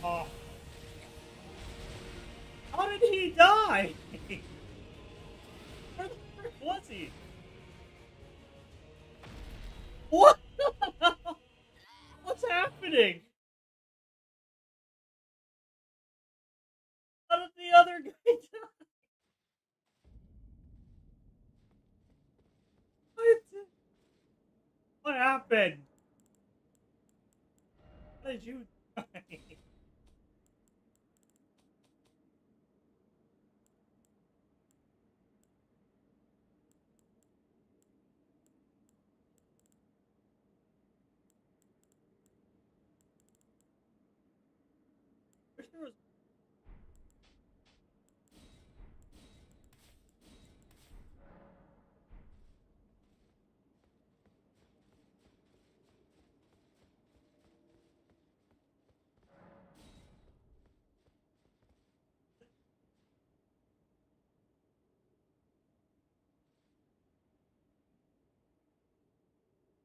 Oh. How did he die? Where the frick was he? What? What's happening? How did the other guy die? What happened? How did you die? Wish there was.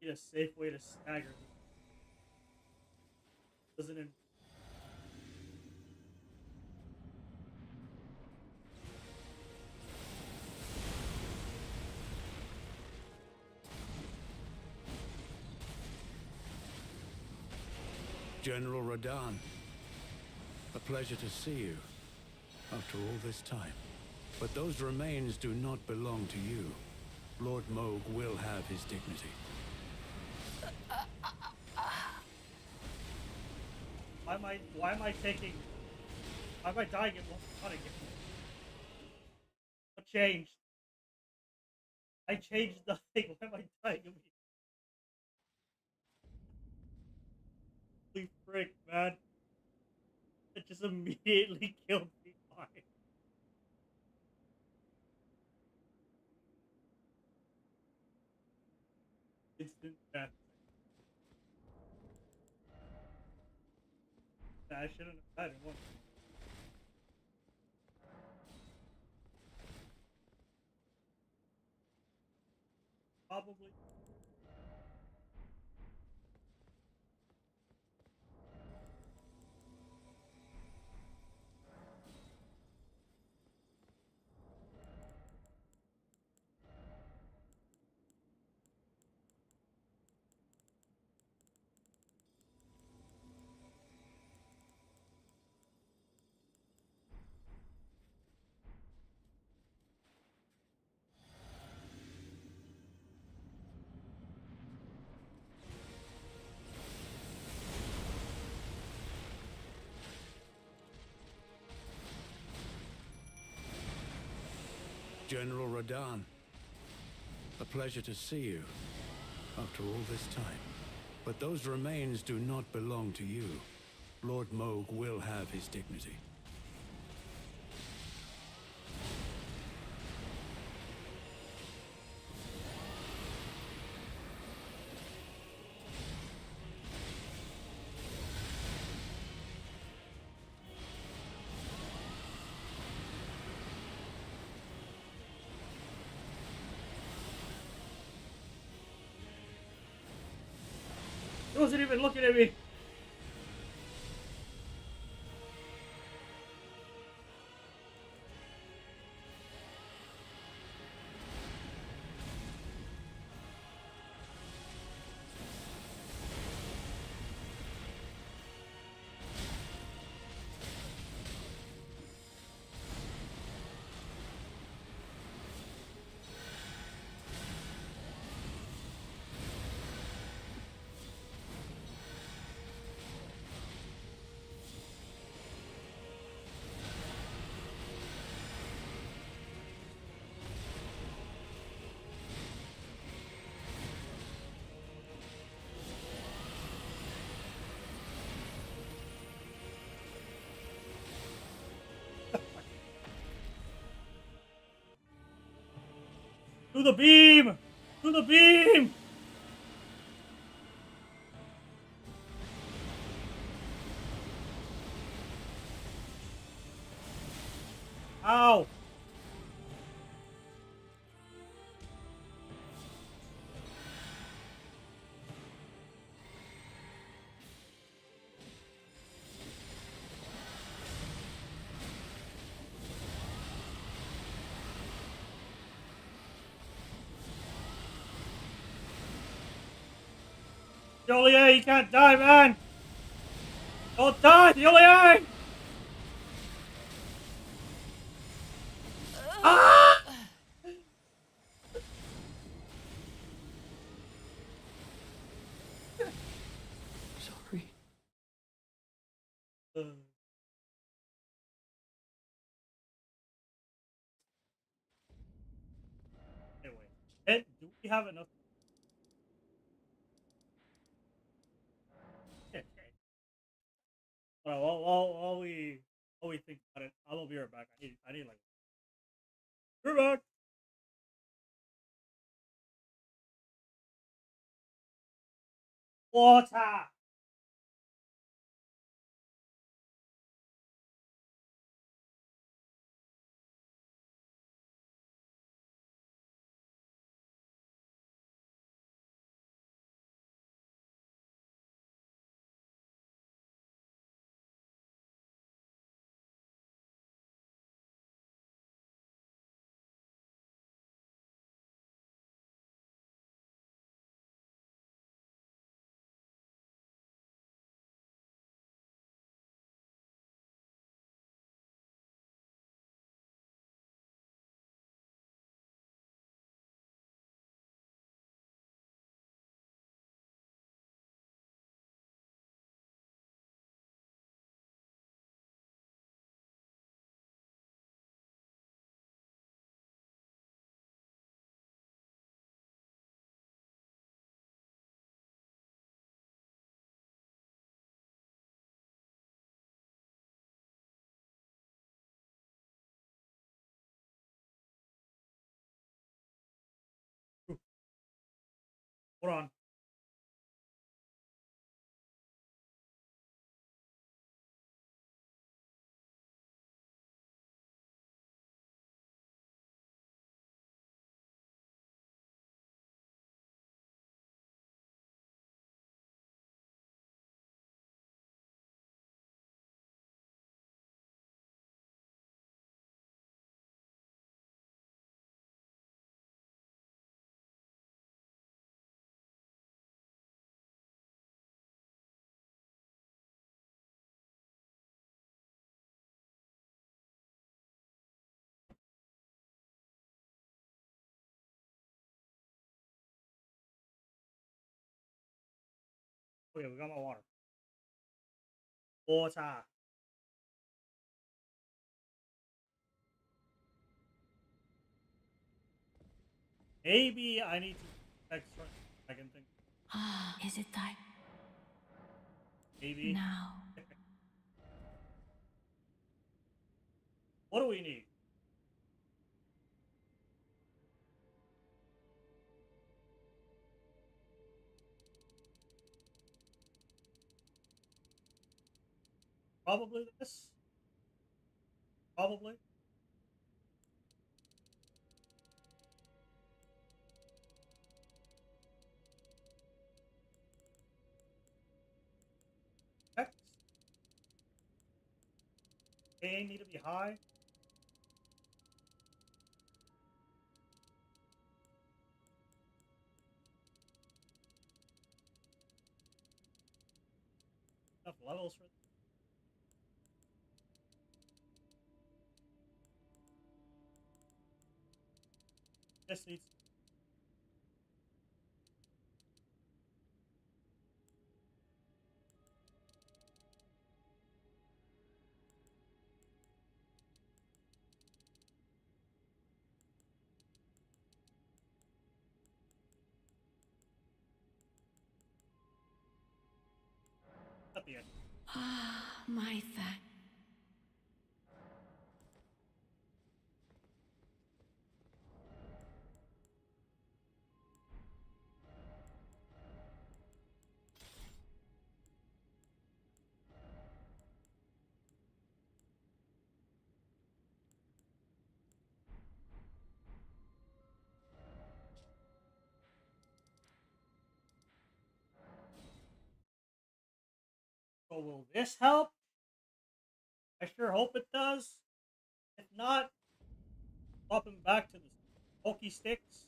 Need a safe way to stagger this. Doesn't it?
General Radahn, a pleasure to see you after all this time. But those remains do not belong to you. Lord Moog will have his dignity.
Why am I taking? Why am I dying at one shot again? What changed? I changed nothing. Why am I dying immediately? Holy frick, man. It just immediately killed me. Why? Instant death. I shouldn't have died in one. Probably.
General Radahn, a pleasure to see you after all this time. But those remains do not belong to you. Lord Moog will have his dignity.
He wasn't even looking at me. To the beam! To the beam! Ow! Joliet, you can't die, man! Don't die, Joliet! Ah!
Sorry.
Anyway, do we have enough? Okay. While we think about it, I'll be right back. I need like. We're back. Water. Hold on. Okay, we got my water. Water. Maybe I need to text her. I can think.
Ah, is it time?
Maybe.
Now.
What do we need? Probably this. Probably. Text. They need to be high. Enough levels for this needs. At the end.
Ah, my thanks.
So will this help? I sure hope it does. If not, swap him back to the pokey sticks.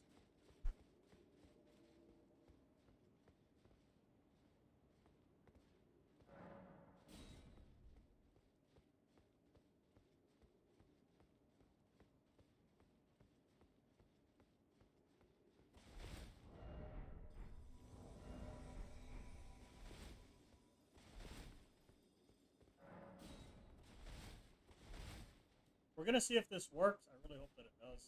We're gonna see if this works. I really hope that it does.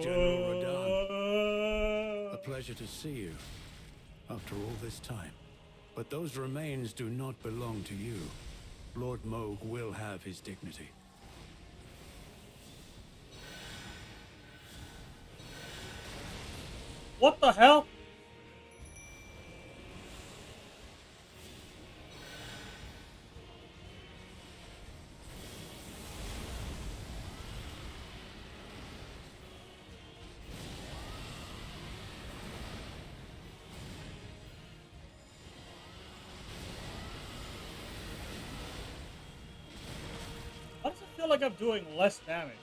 General Radahn, a pleasure to see you after all this time. But those remains do not belong to you. Lord Moog will have his dignity.
What the hell? Why does it feel like I'm doing less damage?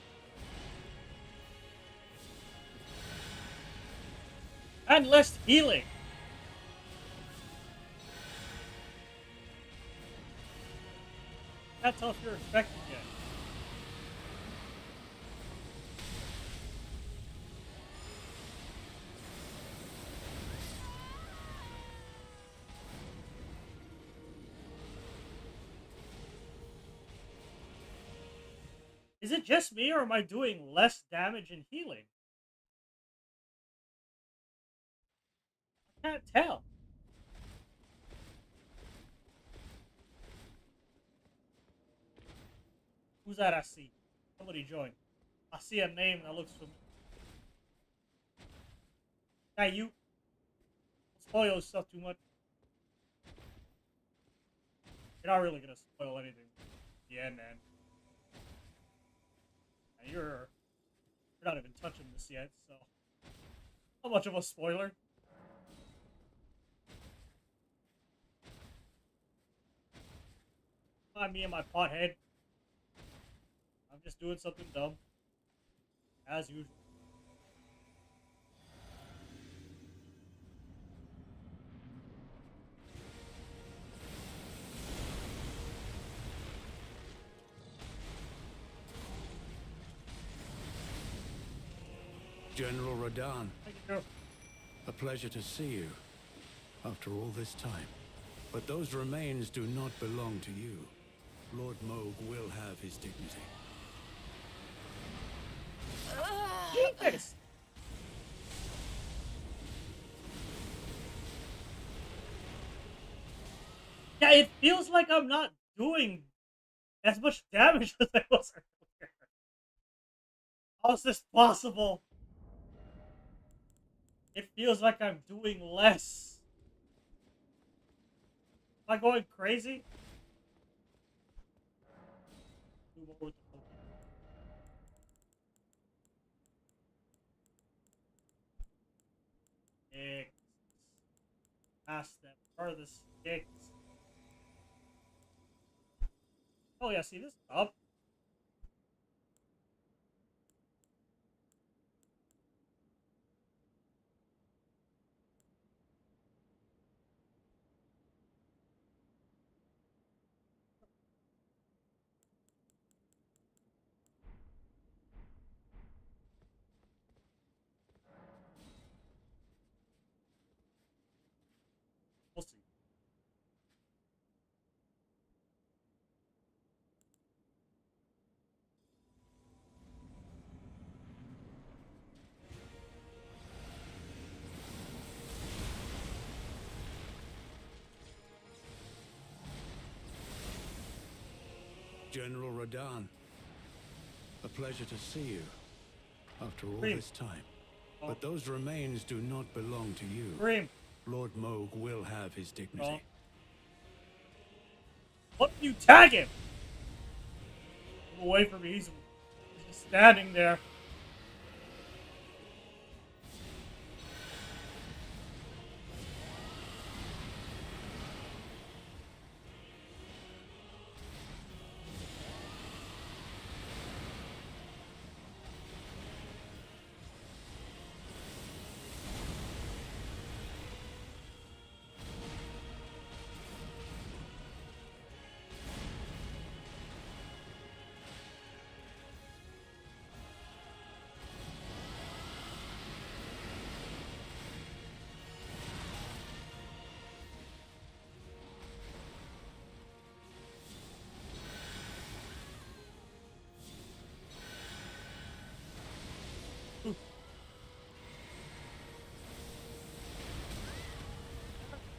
And less healing. Can't tell if you're infected yet. Is it just me, or am I doing less damage and healing? Can't tell. Who's that I see? Somebody joined. I see a name that looks familiar. Hey, you. Don't spoil yourself too much. You're not really gonna spoil anything. Yeah, man. And you're not even touching this yet, so not much of a spoiler. Not me and my pothead. I'm just doing something dumb. As usual.
General Radahn. A pleasure to see you after all this time. But those remains do not belong to you. Lord Moog will have his dignity.
Jesus! Yeah, it feels like I'm not doing as much damage as I was earlier. How is this possible? It feels like I'm doing less. Am I going crazy? Do more with the Pokemon. Sticks. Past them. Where are the sticks? Oh yeah, see this up? We'll see.
General Radahn. A pleasure to see you after all
Cream.
this time.
Oh.
But those remains do not belong to you.
Cream.
Lord Moog will have his dignity.
Oh. What if you tag him? Move away from me. He's just standing there.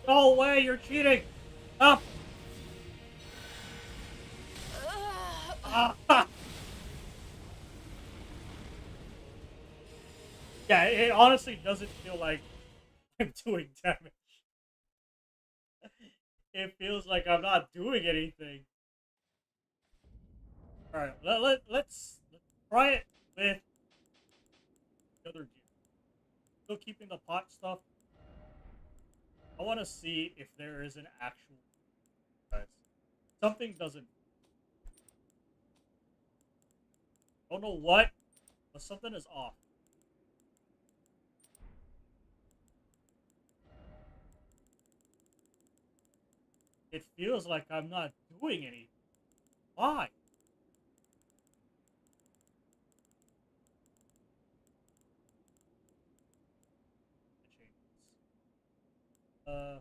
Go away, you're cheating! Up! Yeah, it honestly doesn't feel like I'm doing damage. It feels like I'm not doing anything. Alright, let's try it with the other gear. Still keeping the pot stuff. I want to see if there is an actual... Guys, something doesn't... Don't know what, but something is off. It feels like I'm not doing anything. Why? Uh...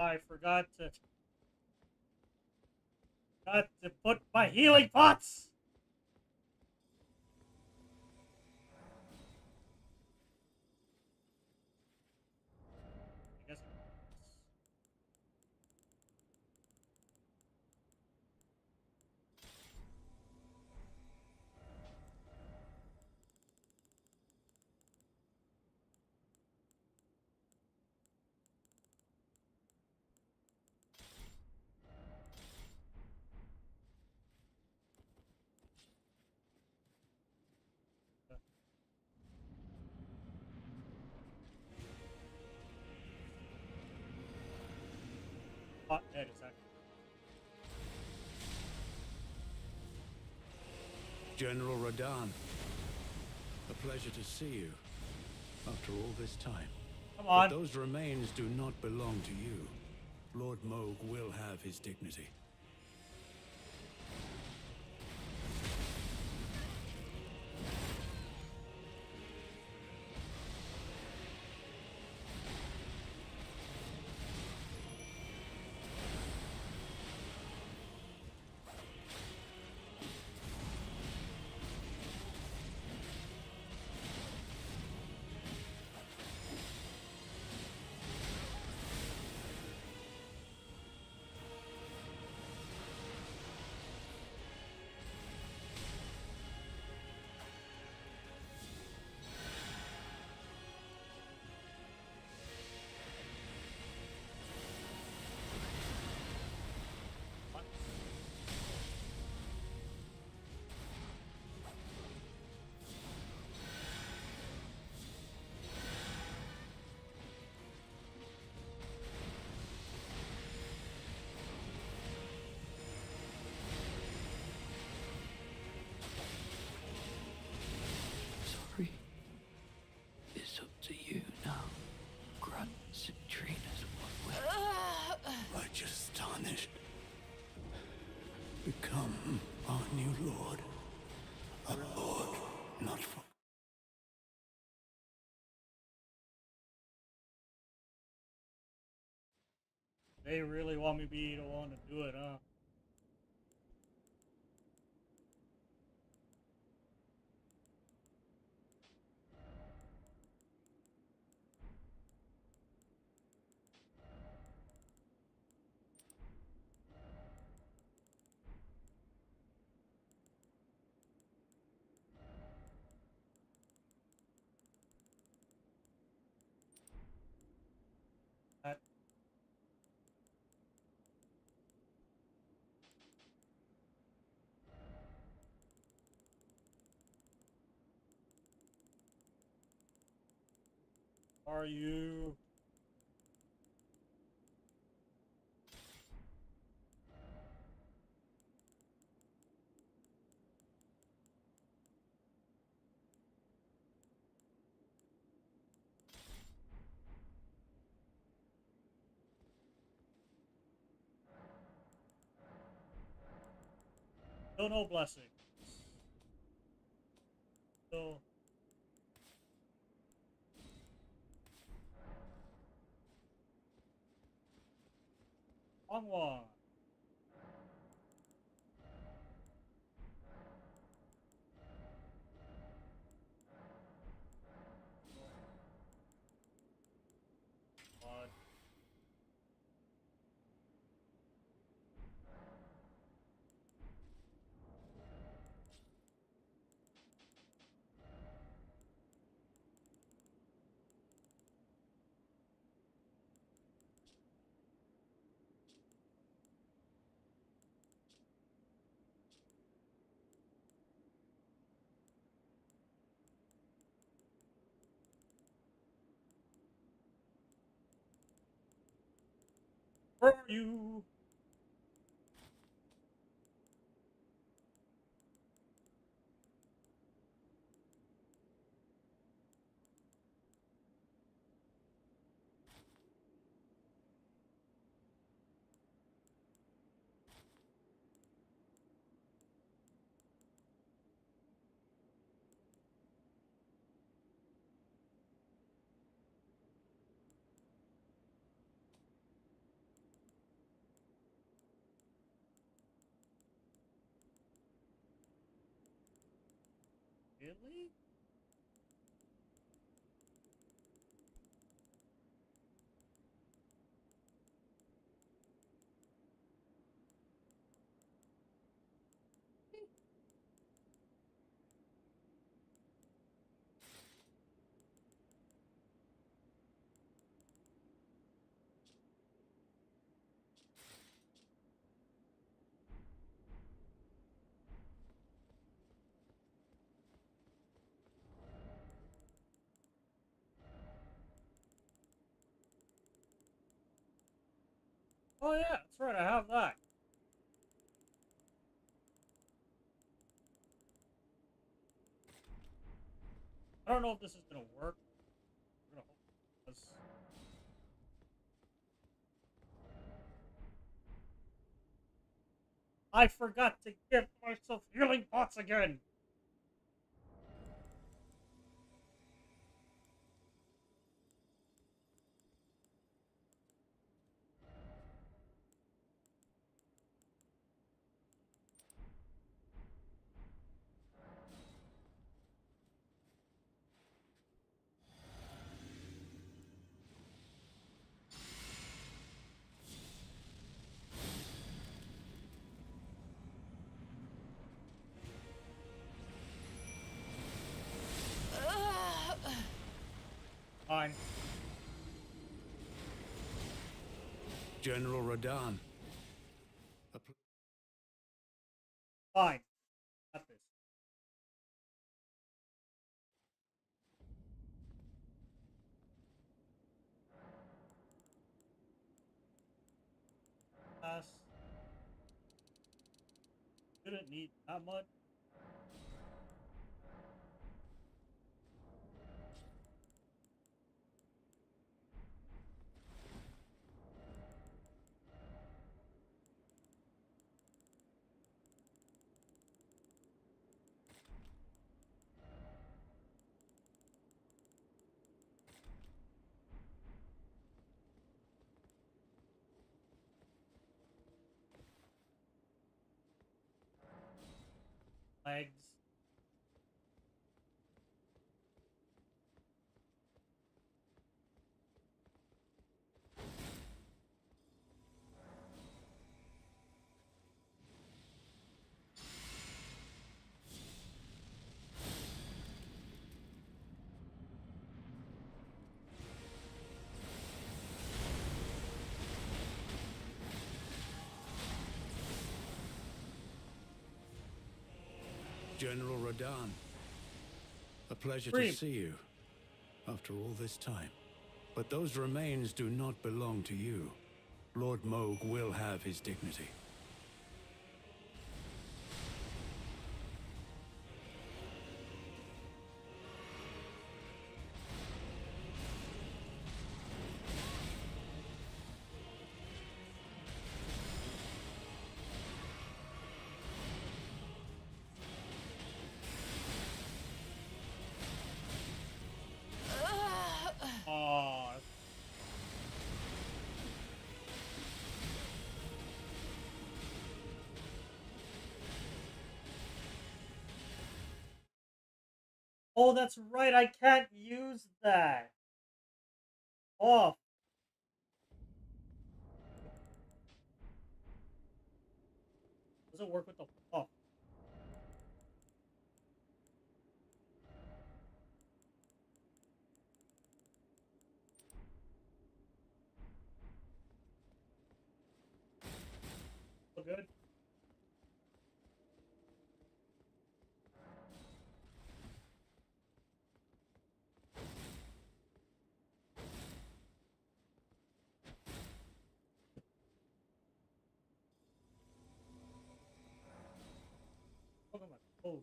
I forgot to put my healing pots. I guess. Pot dead is actually.
General Radan, a pleasure to see you after all this time.
Come on.
But those remains do not belong to you. Lord Moog will have his dignity.
Sorry. It's up to you now. Grunts and trainers one way.
Righteous tarnished. Become our new lord. A lord not for...
They really want me to be the one to do it, huh? Are you? Still no blessing. Still. Wrong one. Blood. Where are you? Really? Oh yeah, that's right, I have that. I don't know if this is gonna work. We're gonna hope it does. I forgot to give myself healing pots again. Fine.
General Radahn.
Fine. Got this. Didn't need that much. Legs.
General Radahn. A pleasure
Scream.
to see you after all this time. But those remains do not belong to you. Lord Moog will have his dignity.
Oh, that's right. I can't use that. Off. Doesn't work with the off. So good. Look at my toes.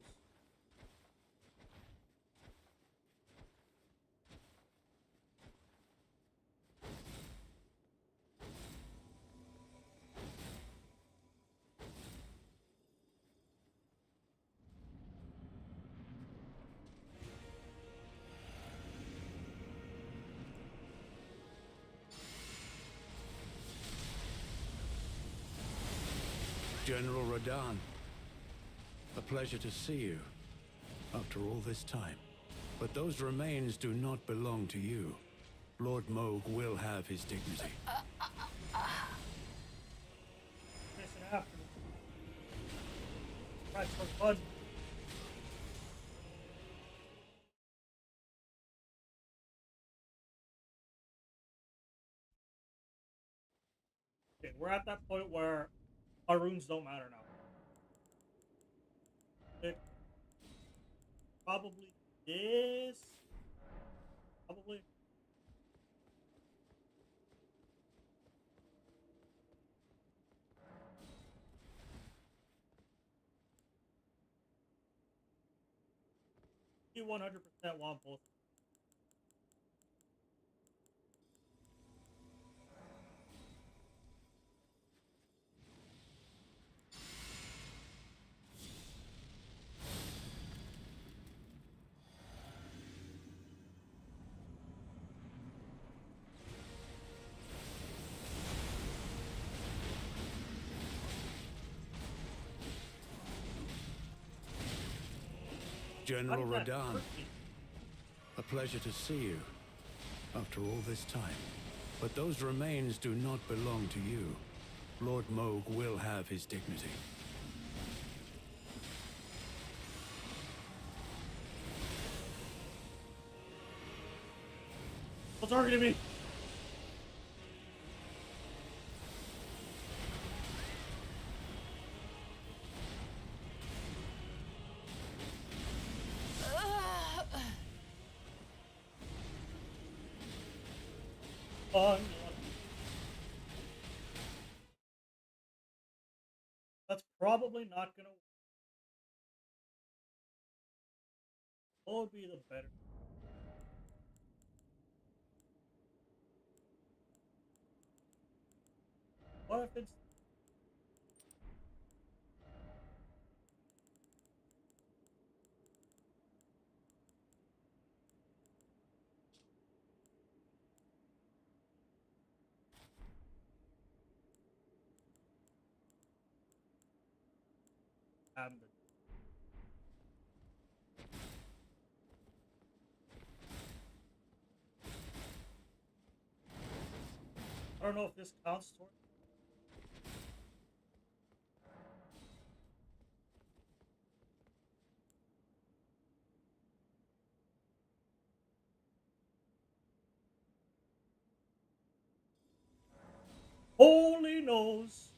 General Radahn. A pleasure to see you after all this time. But those remains do not belong to you. Lord Moog will have his dignity.
Listen after me. Right for fun. Okay, we're at that point where our runes don't matter now. Pick probably this. Probably. You 100% want both.
General Radahn, a pleasure to see you after all this time. But those remains do not belong to you. Lord Moog will have his dignity.
What's targeting me? That's probably not gonna work. What would be the better? What if it's Hamden? I don't know if this counts towards. Holy knows.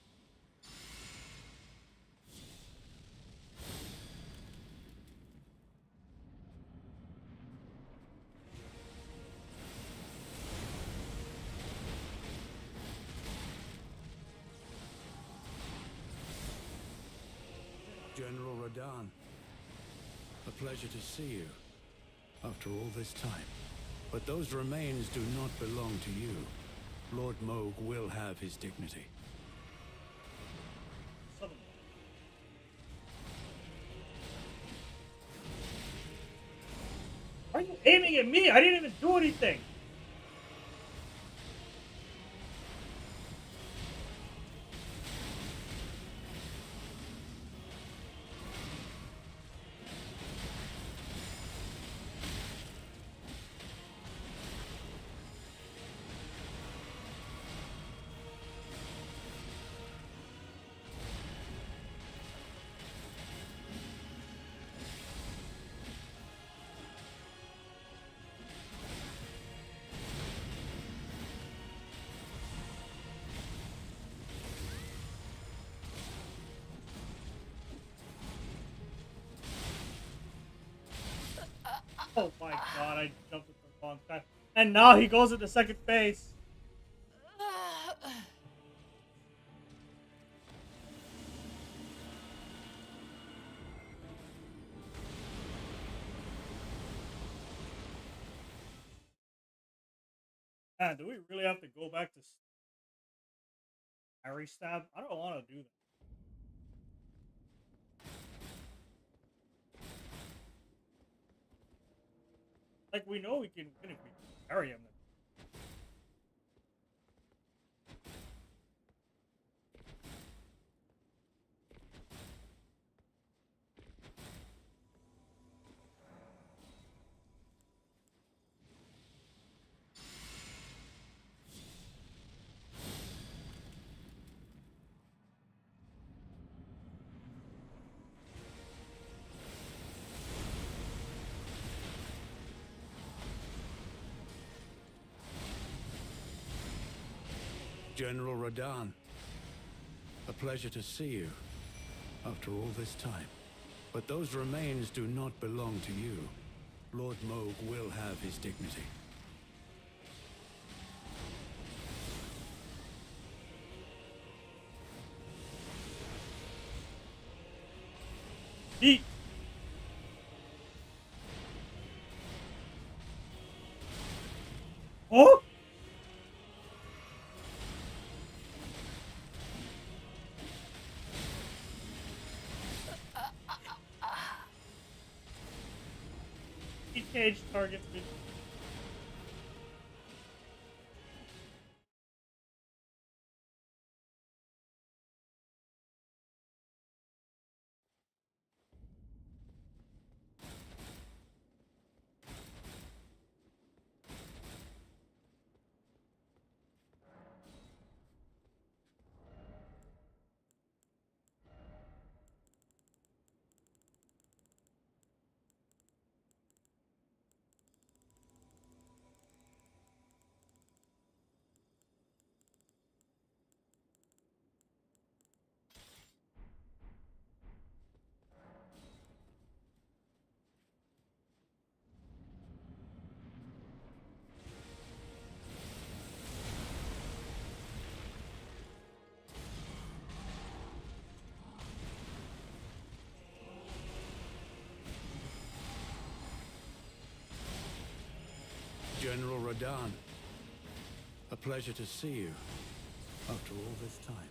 General Radahn, a pleasure to see you after all this time. But those remains do not belong to you. Lord Moog will have his dignity.
Why are you aiming at me? I didn't even do anything. Oh my god, I jumped at the wrong time. And now he goes into second base. Man, do we really have to go back to Harry stab? I don't want to do that. Like, we know we can win if we carry him.
General Radan, a pleasure to see you after all this time. But those remains do not belong to you. Lord Moog will have his dignity.
Eat. Oh! He cage targets me.
General Radan, a pleasure to see you after all this time.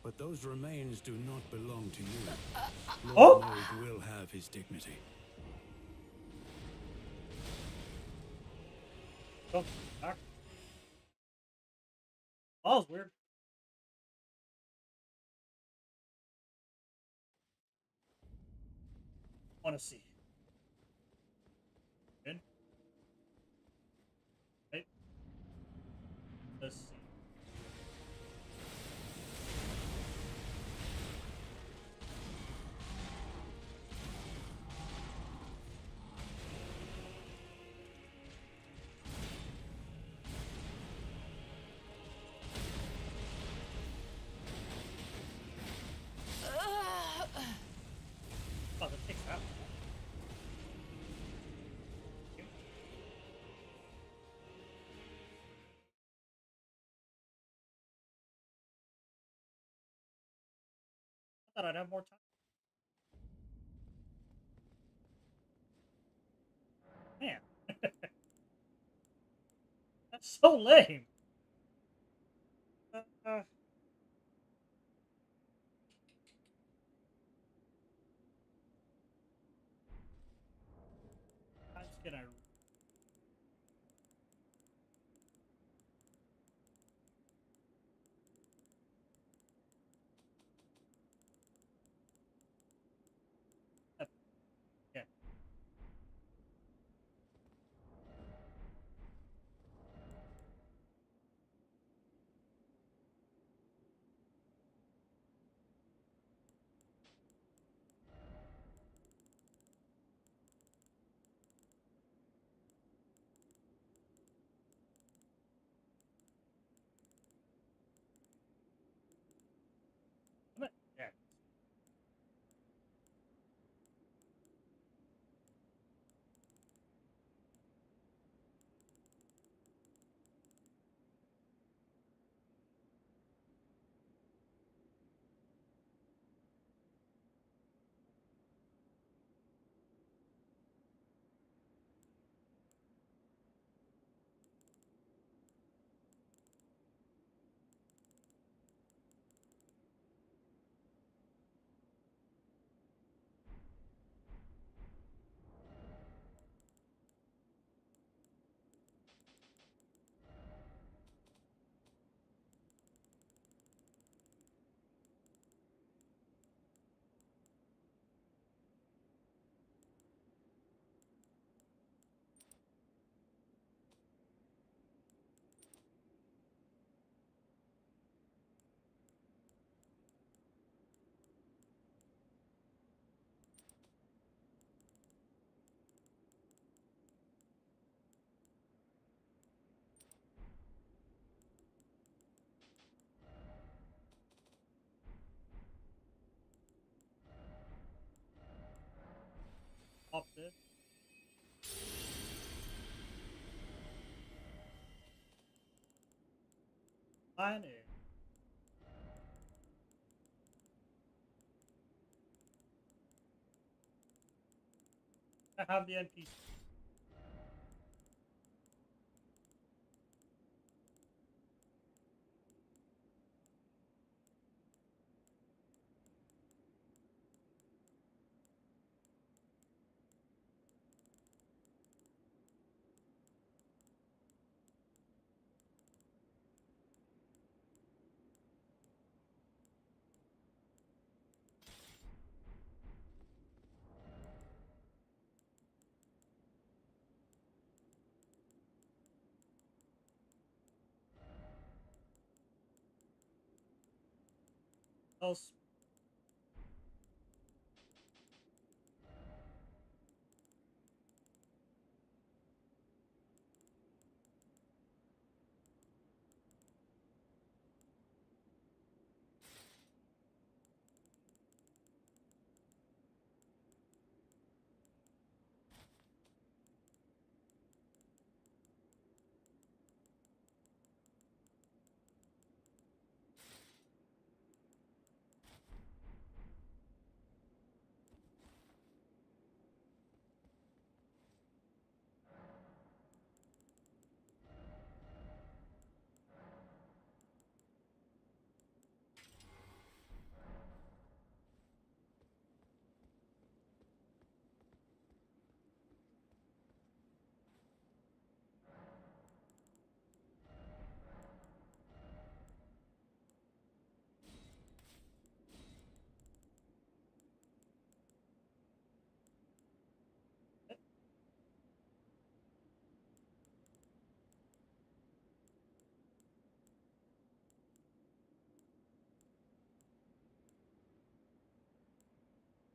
But those remains do not belong to you. Lord Moog will have his dignity.
Oh, back. Oh, it's weird. Want to see. Good. Right. Let's see. Oh, that takes that. I thought I'd have more time. Man. That's so lame. I'm just gonna. Yeah. did. Mine is. I have the NPC. Else.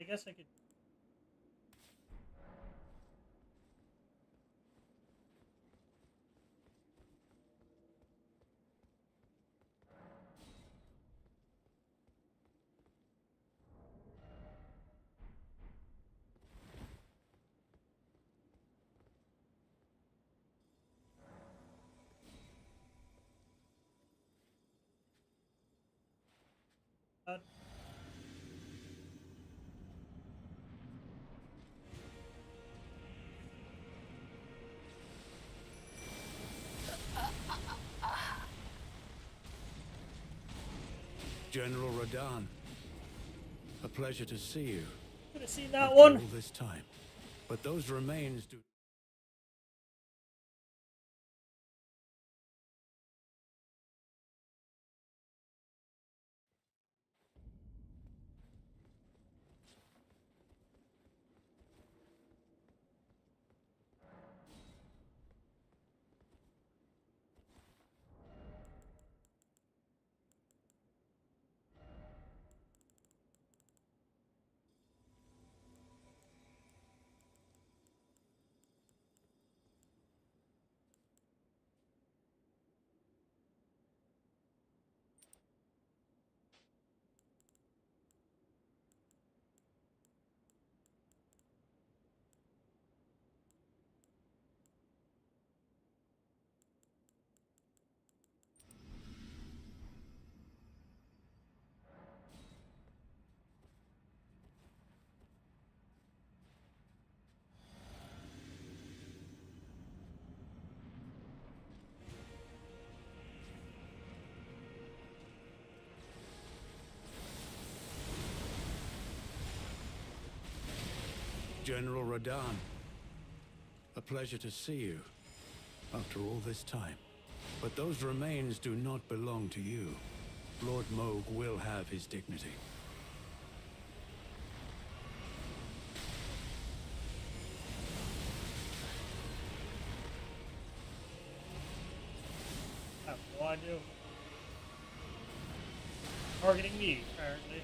I guess I could.
General Radahn, a pleasure to see you.
Could have seen that
After
one.
all this time, but those remains do. General Radahn, a pleasure to see you after all this time. But those remains do not belong to you. Lord Moog will have his dignity.
I have no idea. Targeting me, apparently.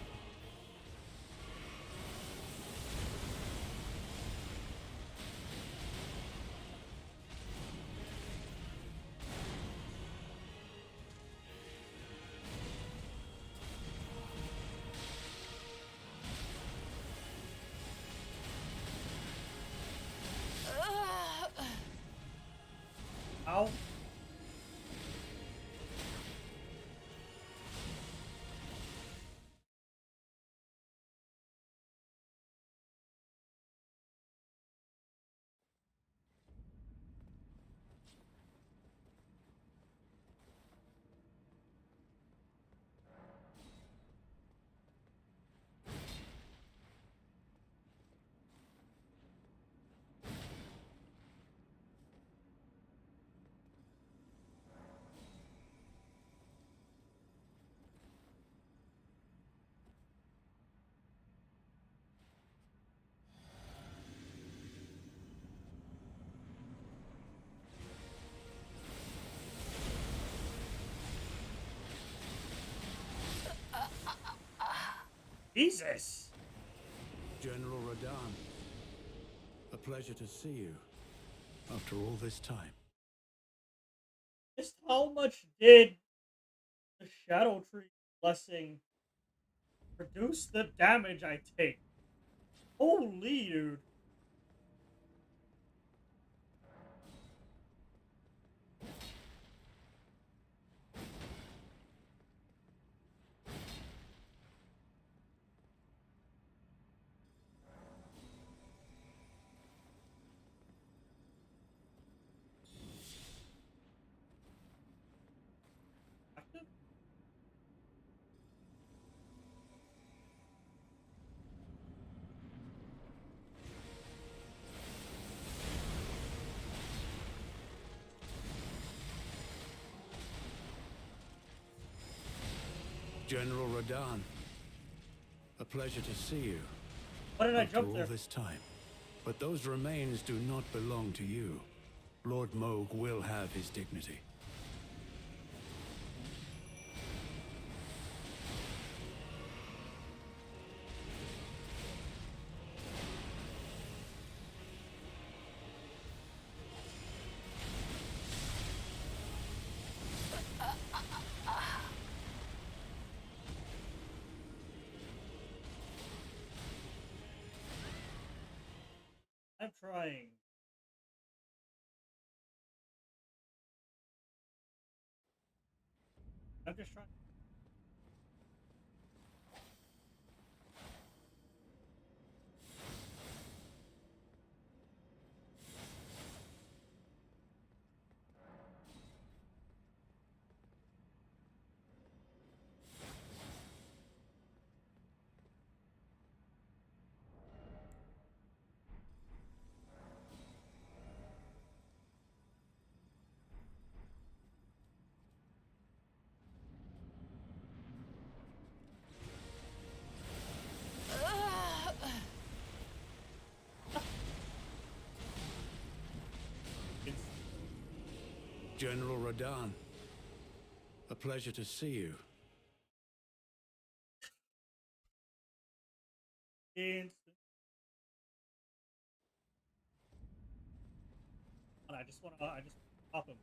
Jesus.
General Radahn, a pleasure to see you after all this time.
Just how much did the Shadow Tree blessing reduce the damage I take? Holy dude.
General Radahn, a pleasure to see you.
Why did I
after
jump
all
there?
this time. But those remains do not belong to you. Lord Moog will have his dignity.
I'm trying. I'm just trying.
General Radahn, a pleasure to see you.
Instant. I just want to pop him.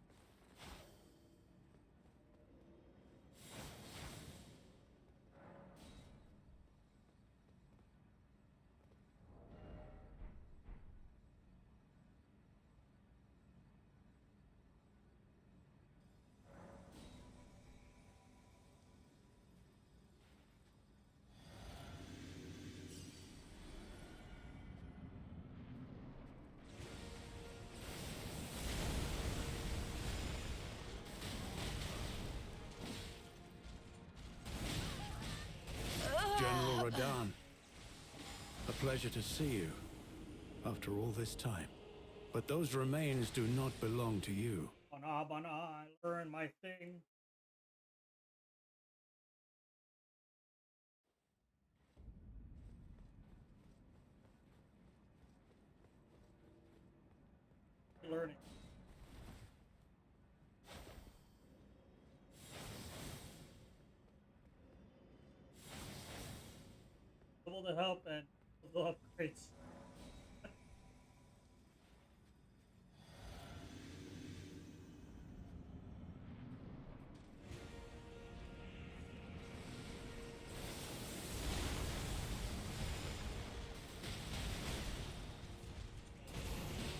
General Radahn, a pleasure to see you after all this time. But those remains do not belong to you.
Bana, I learned my thing. Learning. Level to help and level upgrades.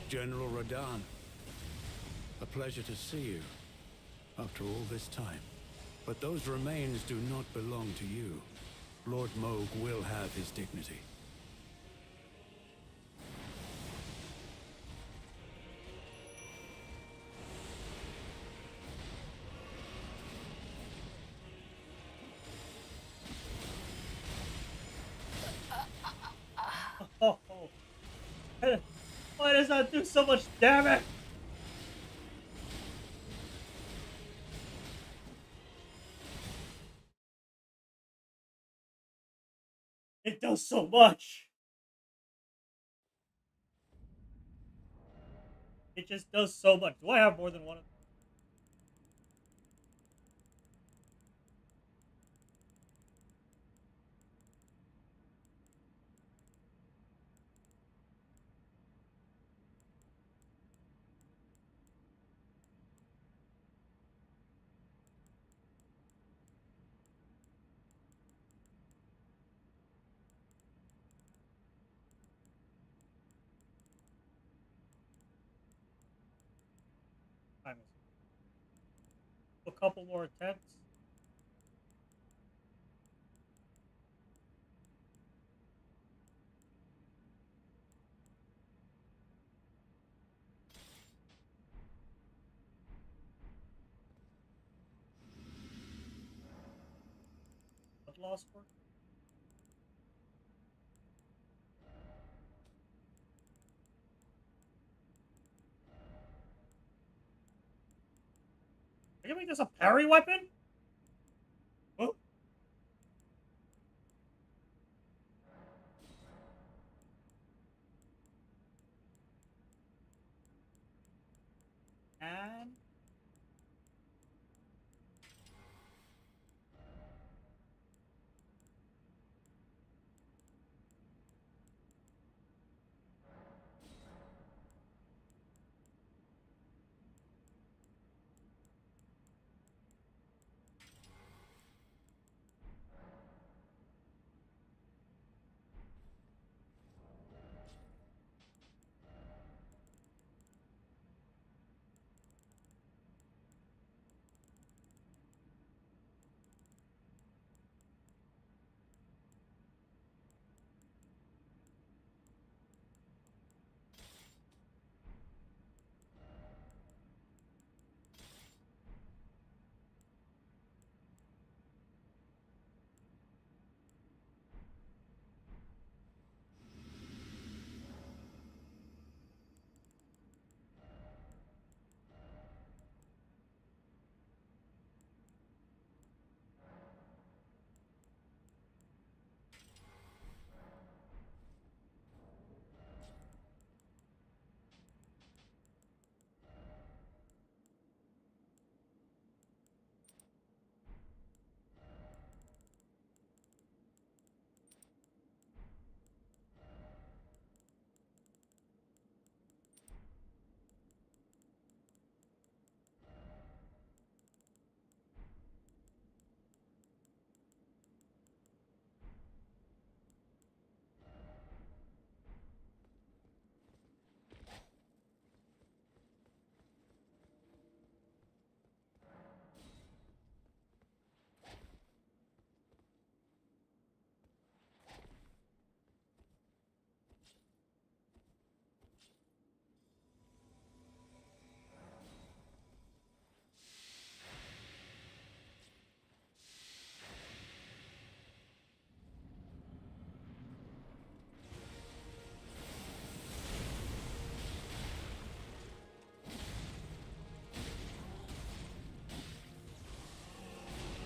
General Radahn, a pleasure to see you after all this time. But those remains do not belong to you. Lord Moog will have his dignity.
Oh, why does that do so much damage? It does so much. It just does so much. Do I have more than one of them? time is it? A couple more attempts. What lost for? I can make this a parry weapon? Oh. And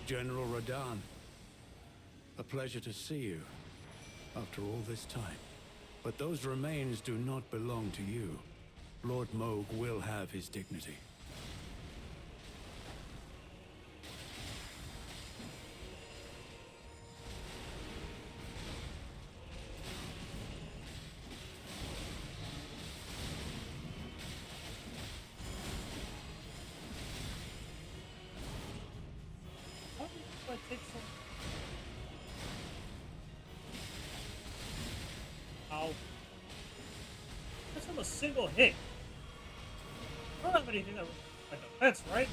General Radahn, a pleasure to see you after all this time. But those remains do not belong to you. Lord Moog will have his dignity.
Ow. That's from a single hit. I don't have anything that like offense, right?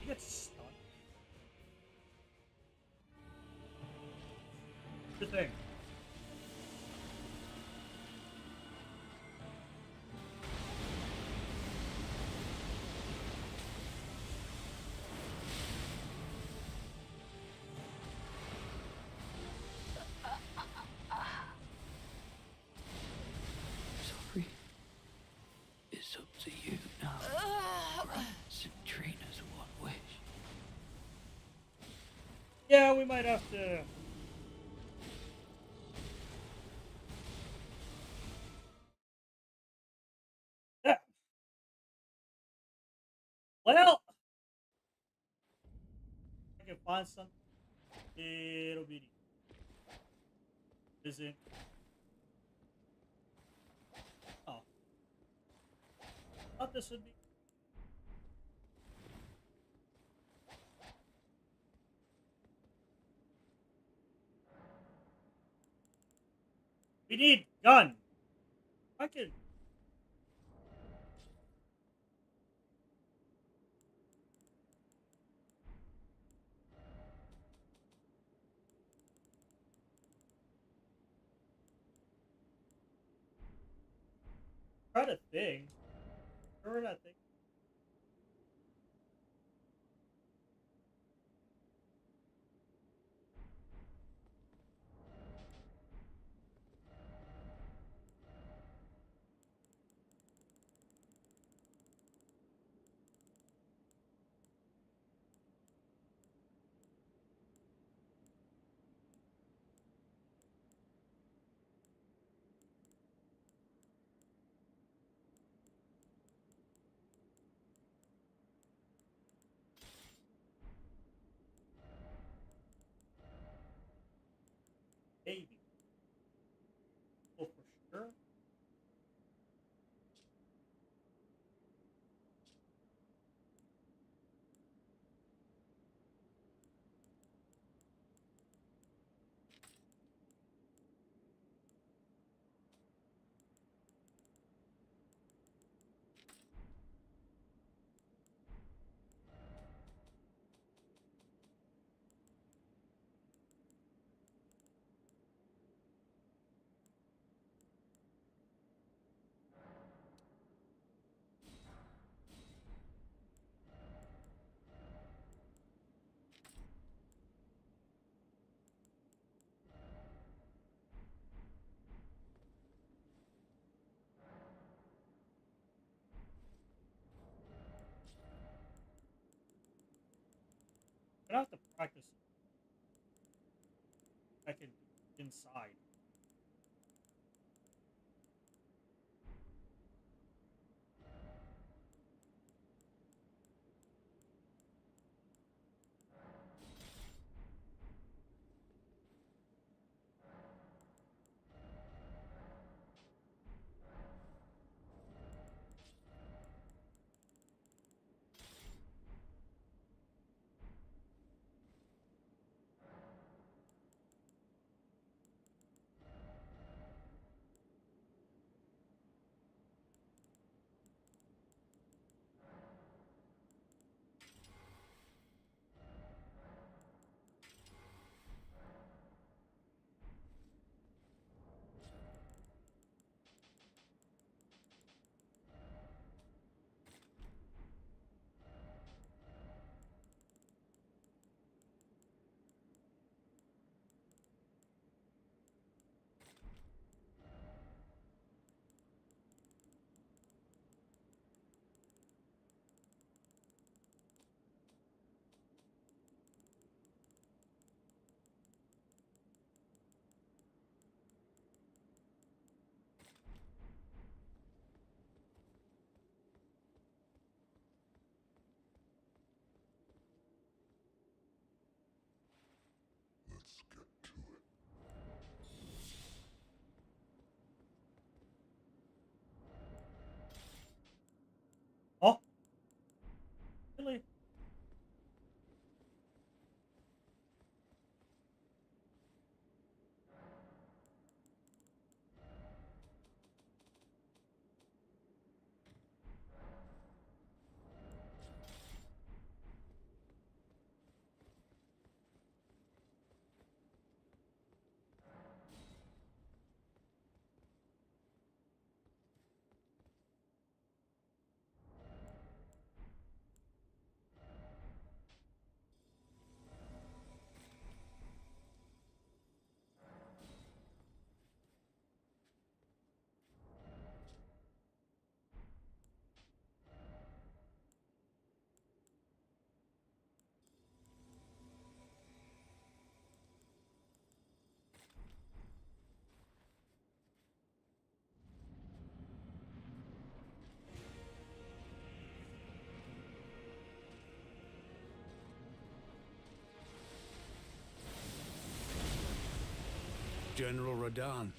He gets stunned. Good thing.
Sorry. It's up to you now. Grant Citrina's one wish.
Yeah, we might have to Well, I can find something. It'll be busy. Oh, thought this would be. We need gun. I can. Try to think. Remember that thing? Maybe. Oh, for sure. I have to practice. I can do inside.
General Radan.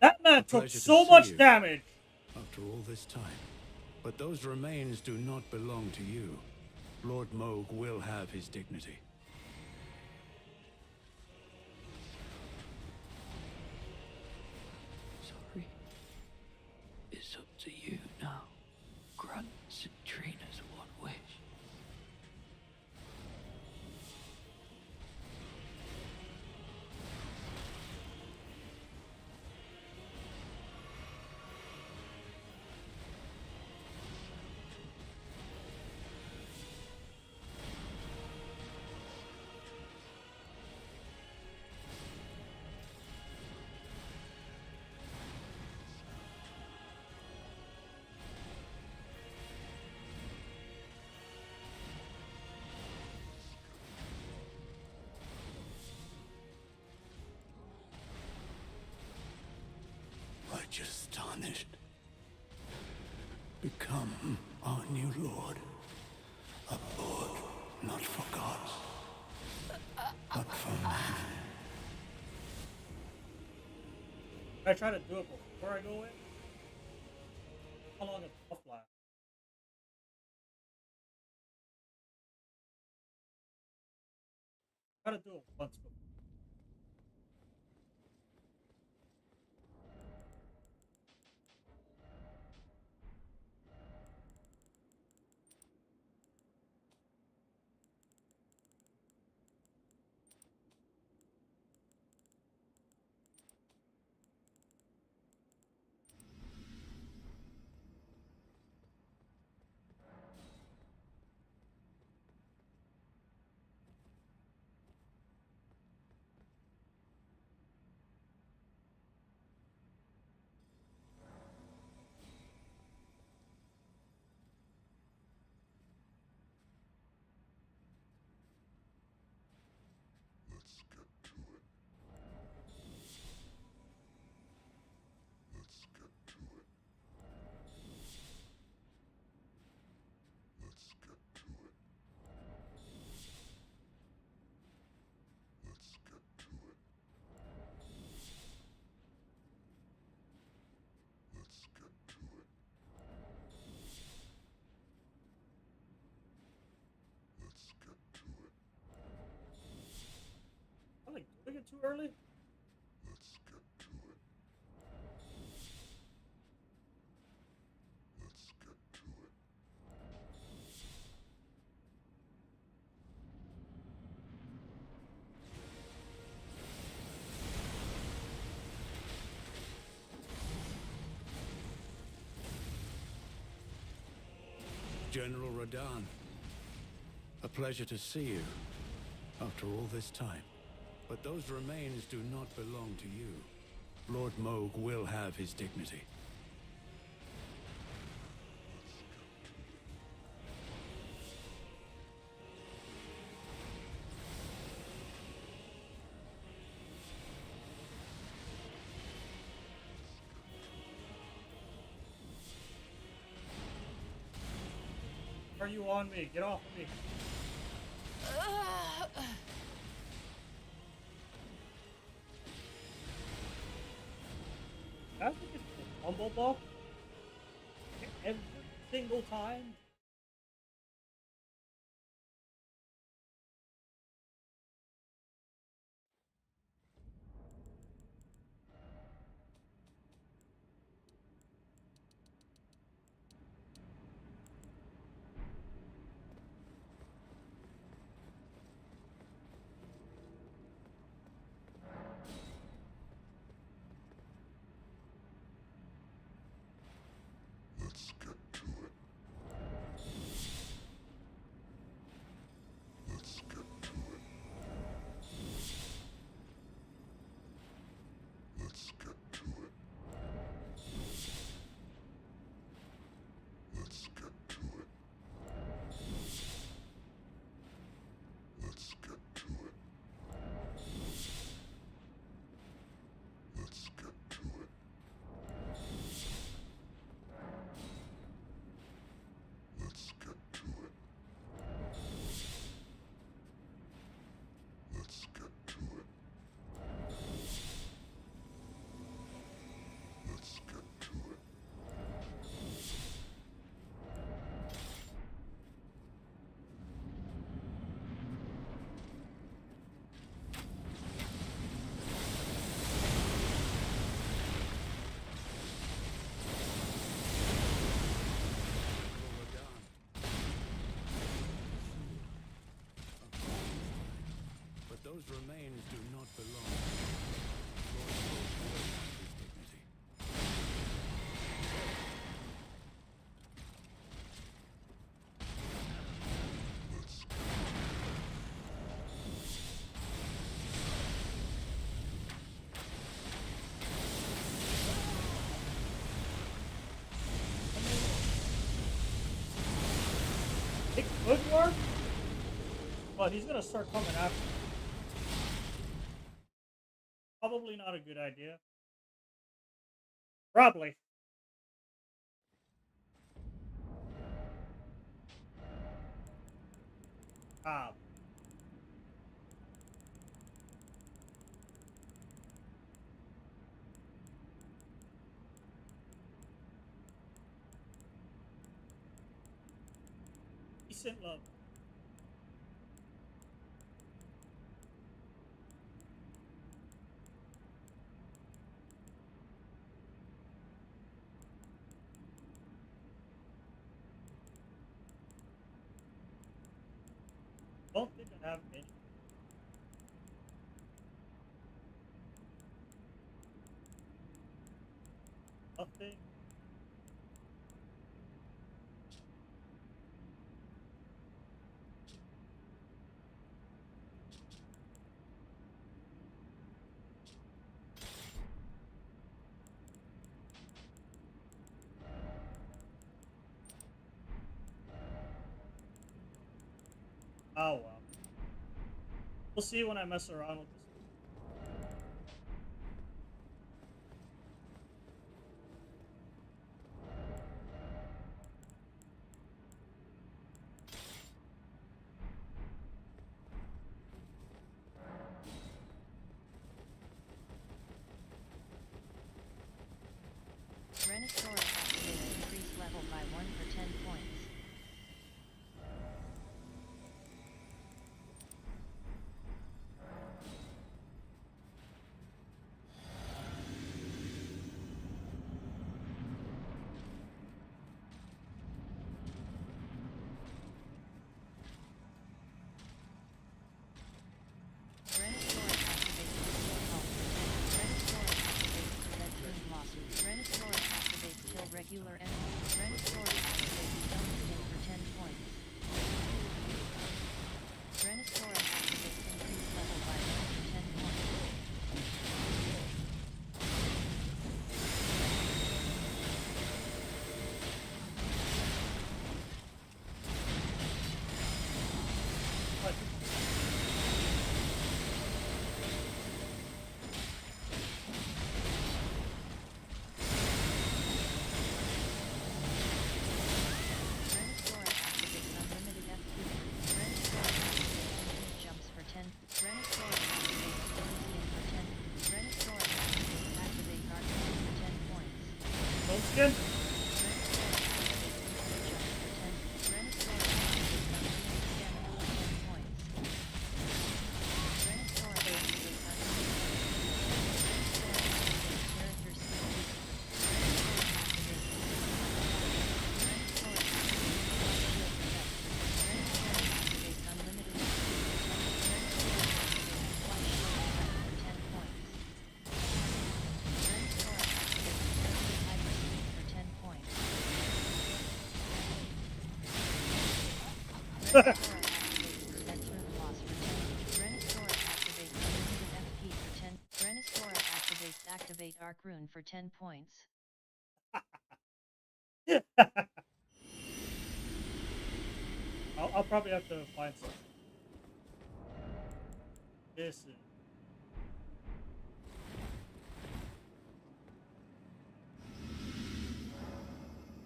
That man took so much damage.
After all this time. But those remains do not belong to you. Lord Moog will have his dignity.
Sorry. It's up to you now. Grant Citrina's one wish.
Righteous tarnished. Become our new lord. A lord not for gods, but for man.
I try to do it before I go in. How long does buff last? Try to do it once before. I'm like doing it too early.
General Radan. A pleasure to see you after all this time. But those remains do not belong to you. Lord Moog will have his dignity.
Are you on me? Get off of me. I think it's a humble buff every single time.
Those remains do not belong. Lord Hope will find his dignity.
It could work, but he's gonna start coming after me. Probably not a good idea. Probably. Ah. Decent love. Don't think I have any. Nothing. Oh well. We'll see when I mess around with this.
Renosaurus activated increased level by 1 for 10 points. Renosaurus activates restore health for 10. Renosaurus activates prevent wound loss. Renosaurus activates kill regular enemies. Renosaurus activates stone skin for 10 points. Renosaurus activates increased level by 1 for 10 points. Renosaurus activates unlimited FP. Renosaurus activates increased jumps for 10. Renosaurus activates stone skin for 10. Renosaurus activates activate guard for 10 points.
Stone skin?
Renosaurus activates increased jumps for 10. Renosaurus activates unlimited stamina for 10 points. Renosaurus activates unlimited FP. Renosaurus activates character skill. Renosaurus activates Renosaurus activates shield protect. Renosaurus activates unlimited FP for 10. Renosaurus activates flash shield protect for 10 points. Renosaurus activates character hyper speed for 10 points. Renosaurus activates prevent wound loss for 10. Renosaurus activates unlimited FP for 10. Renosaurus activates activate arc rune for 10 points.
I'll probably have to find some. This is.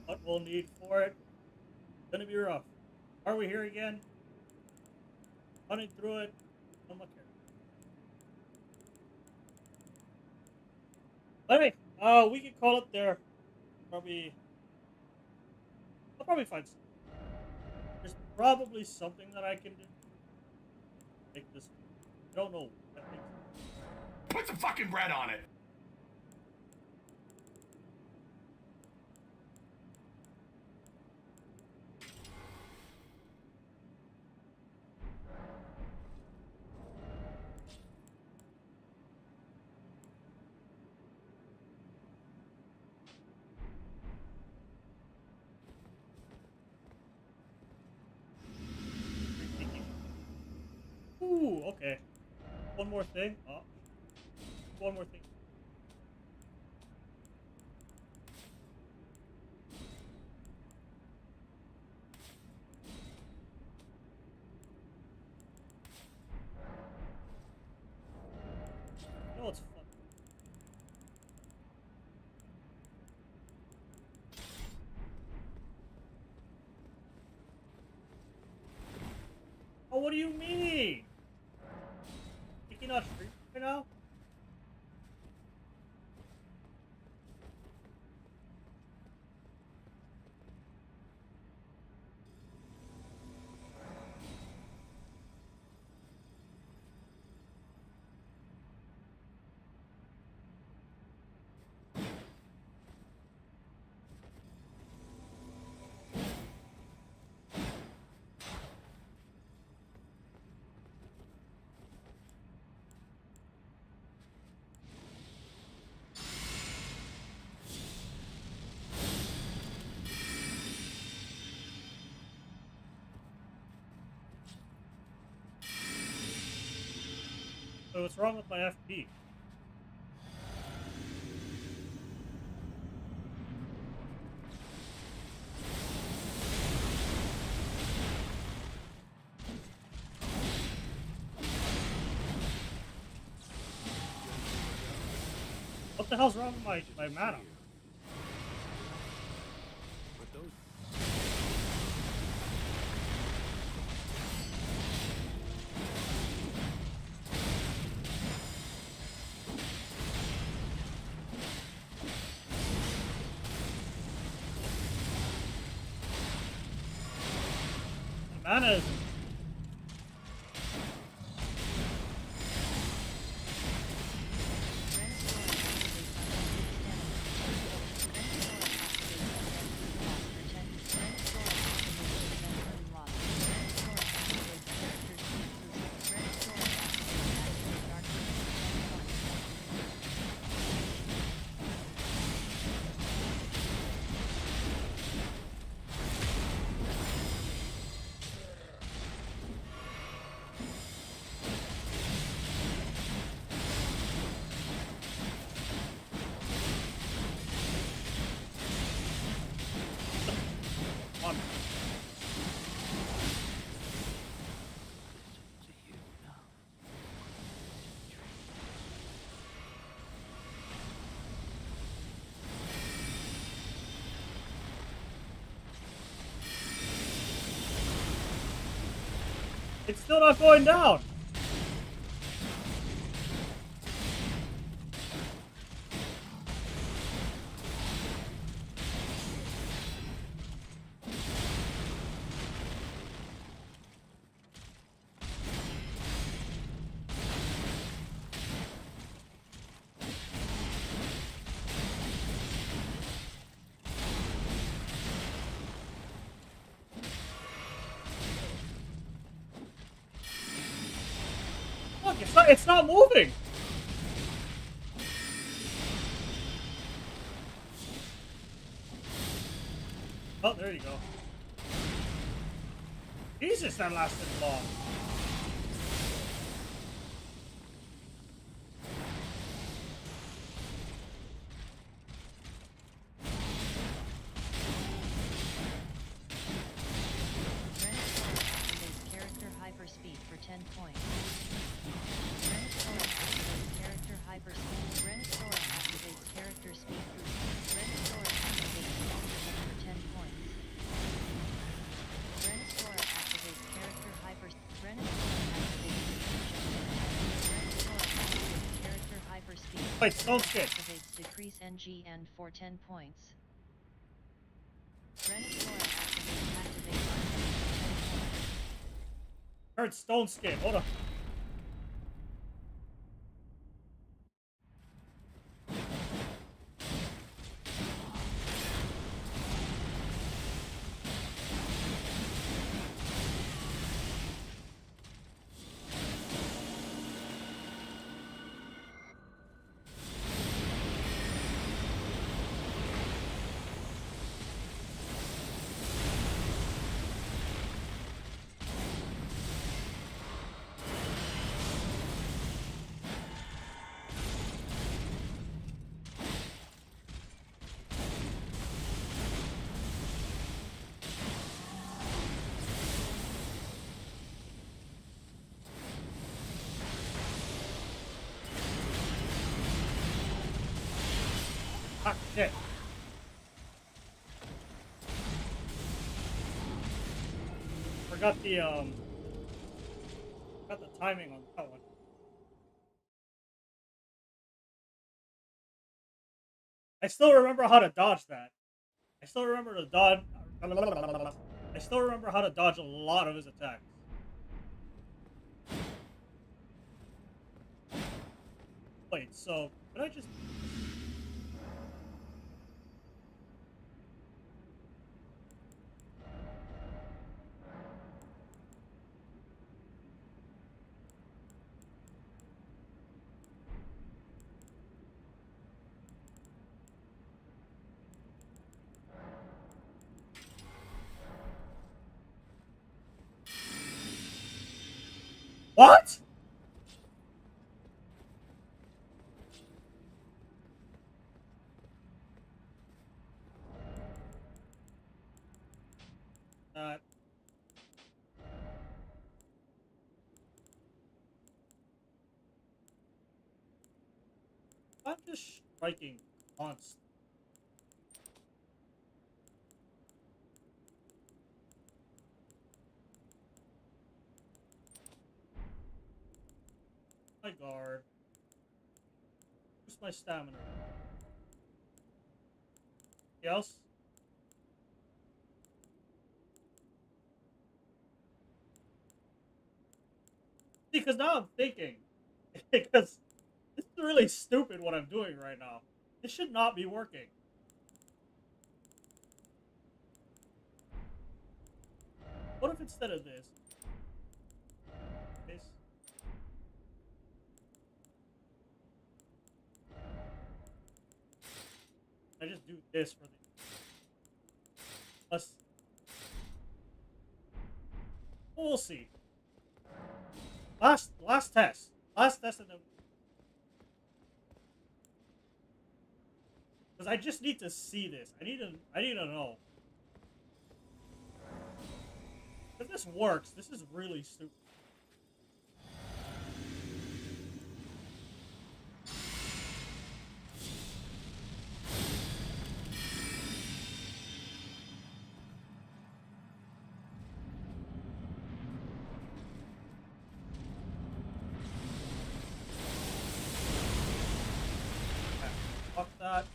What we'll need for it. Gonna be rough. Are we here again? Running through it. I'm not care. Anyway, we can call it there. Probably. I'll probably find something. There's probably something that I can do. Make this. I don't know. I think.
Put some fucking bread on it!
One more thing. Oh. One more thing. You know what's fun? Oh, what do you mean? You cannot stream right now? So what's wrong with my FP? What the hell's wrong with my mana? My mana is... It's still not going down. Look, it's not moving. Oh, there you go. Jesus, that lasted long.
Character hyperspeed for 10 points. Character hyperspeed. Renaissance activates character speed boost. Renaissance activates for 10 points. Renaissance activates character character hyperspeed.
Wait, don't skip.
Activates decrease NGN for 10 points. Renaissance activates for 10 points.
Heard stone skin. Hold on. Ah, shit. Forgot the timing on that one. I still remember how to dodge that. I still remember to dodge. I still remember how to dodge a lot of his attacks. Wait, so did I just? What? I'm just striking constant. My guard. Where's my stamina? Anything else? See, because now I'm thinking. Because this is really stupid what I'm doing right now. This should not be working. What if instead of this? I just do this for the plus. We'll see. Last test. Last test and then because I just need to see this. I need to know. If this works, this is really stupid. Fuck that.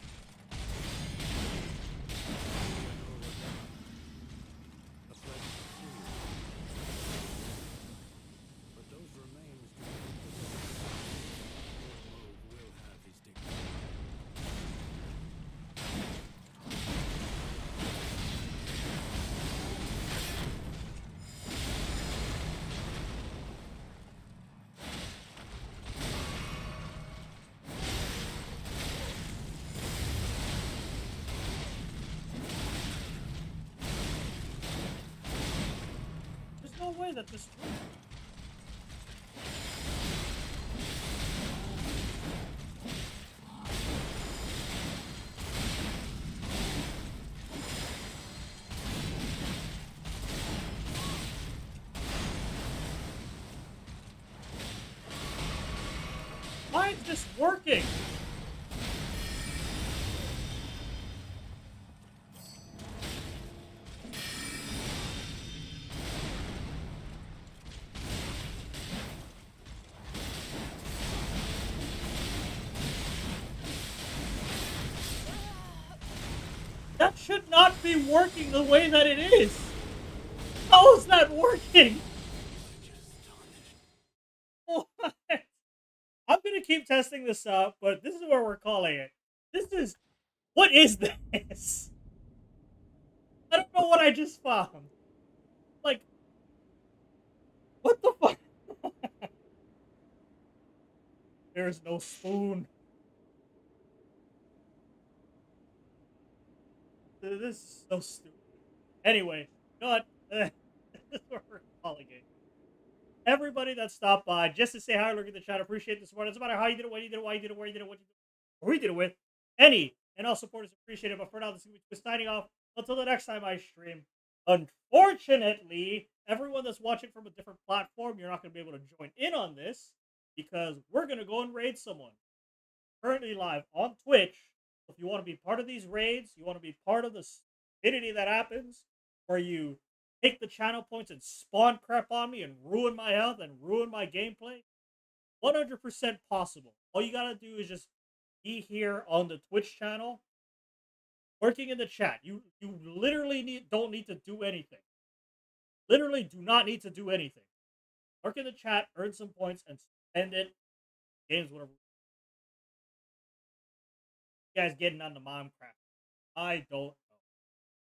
There's no way that this works. Why is this working? That should not be working the way that it is. How is that working? What? I'm gonna keep testing this out, but this is where we're calling it. What is this? I don't know what I just found. Like, what the fuck? There's no spoon. This is so stupid. Anyway, you know what? This is what we're calling it. Everybody that stopped by just to say hi, look at the chat, appreciate the support. It doesn't matter how you did it, when you did it, why you did it, where you did it, what you did it, or who you did it with. Any and all support is appreciated. But for now, this is going to be signing off. Until the next time I stream. Unfortunately, everyone that's watching from a different platform, you're not going to be able to join in on this because we're going to go and raid someone. Currently live on Twitch. If you want to be part of these raids, you want to be part of the stupidity that happens, where you take the channel points and spawn crap on me and ruin my health and ruin my gameplay, 100% possible. All you gotta do is just be here on the Twitch channel, working in the chat. You literally don't need to do anything. Literally do not need to do anything. Work in the chat, earn some points, and spend it. Games, whatever. You guys getting on the mom crap. I don't know.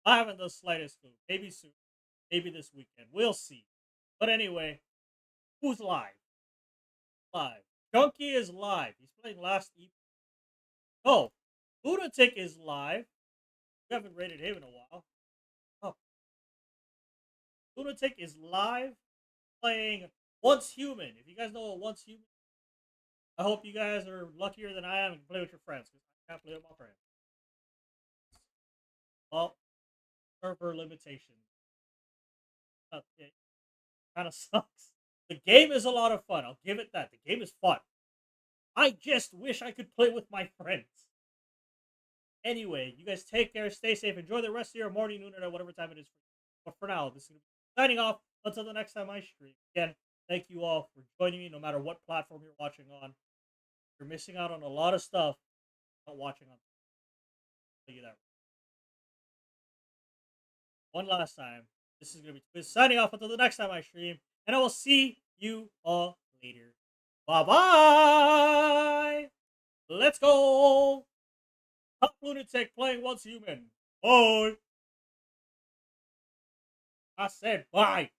I haven't the slightest clue. Maybe soon. Maybe this weekend. We'll see. But anyway, who's live? Live. Junkie is live. He's playing last evening. Oh, Lunatic is live. We haven't rated him in a while. Oh. Lunatic is live playing Once Human. If you guys know what Once Human, I hope you guys are luckier than I am and can play with your friends, because I can't play with my friends. Well, server limitations. It kind of sucks. The game is a lot of fun. I'll give it that. The game is fun. I just wish I could play with my friends. Anyway, you guys take care, stay safe, enjoy the rest of your morning, noon, or whatever time it is. But for now, this is going to be signing off until the next time I stream. Again, thank you all for joining me, no matter what platform you're watching on. You're missing out on a lot of stuff not watching on. I'll tell you that. One last time, this is going to be Twiz signing off until the next time I stream, and I will see you all later. Bye-bye! Let's go! Top Lunatic playing Once Human. Bye! I said bye!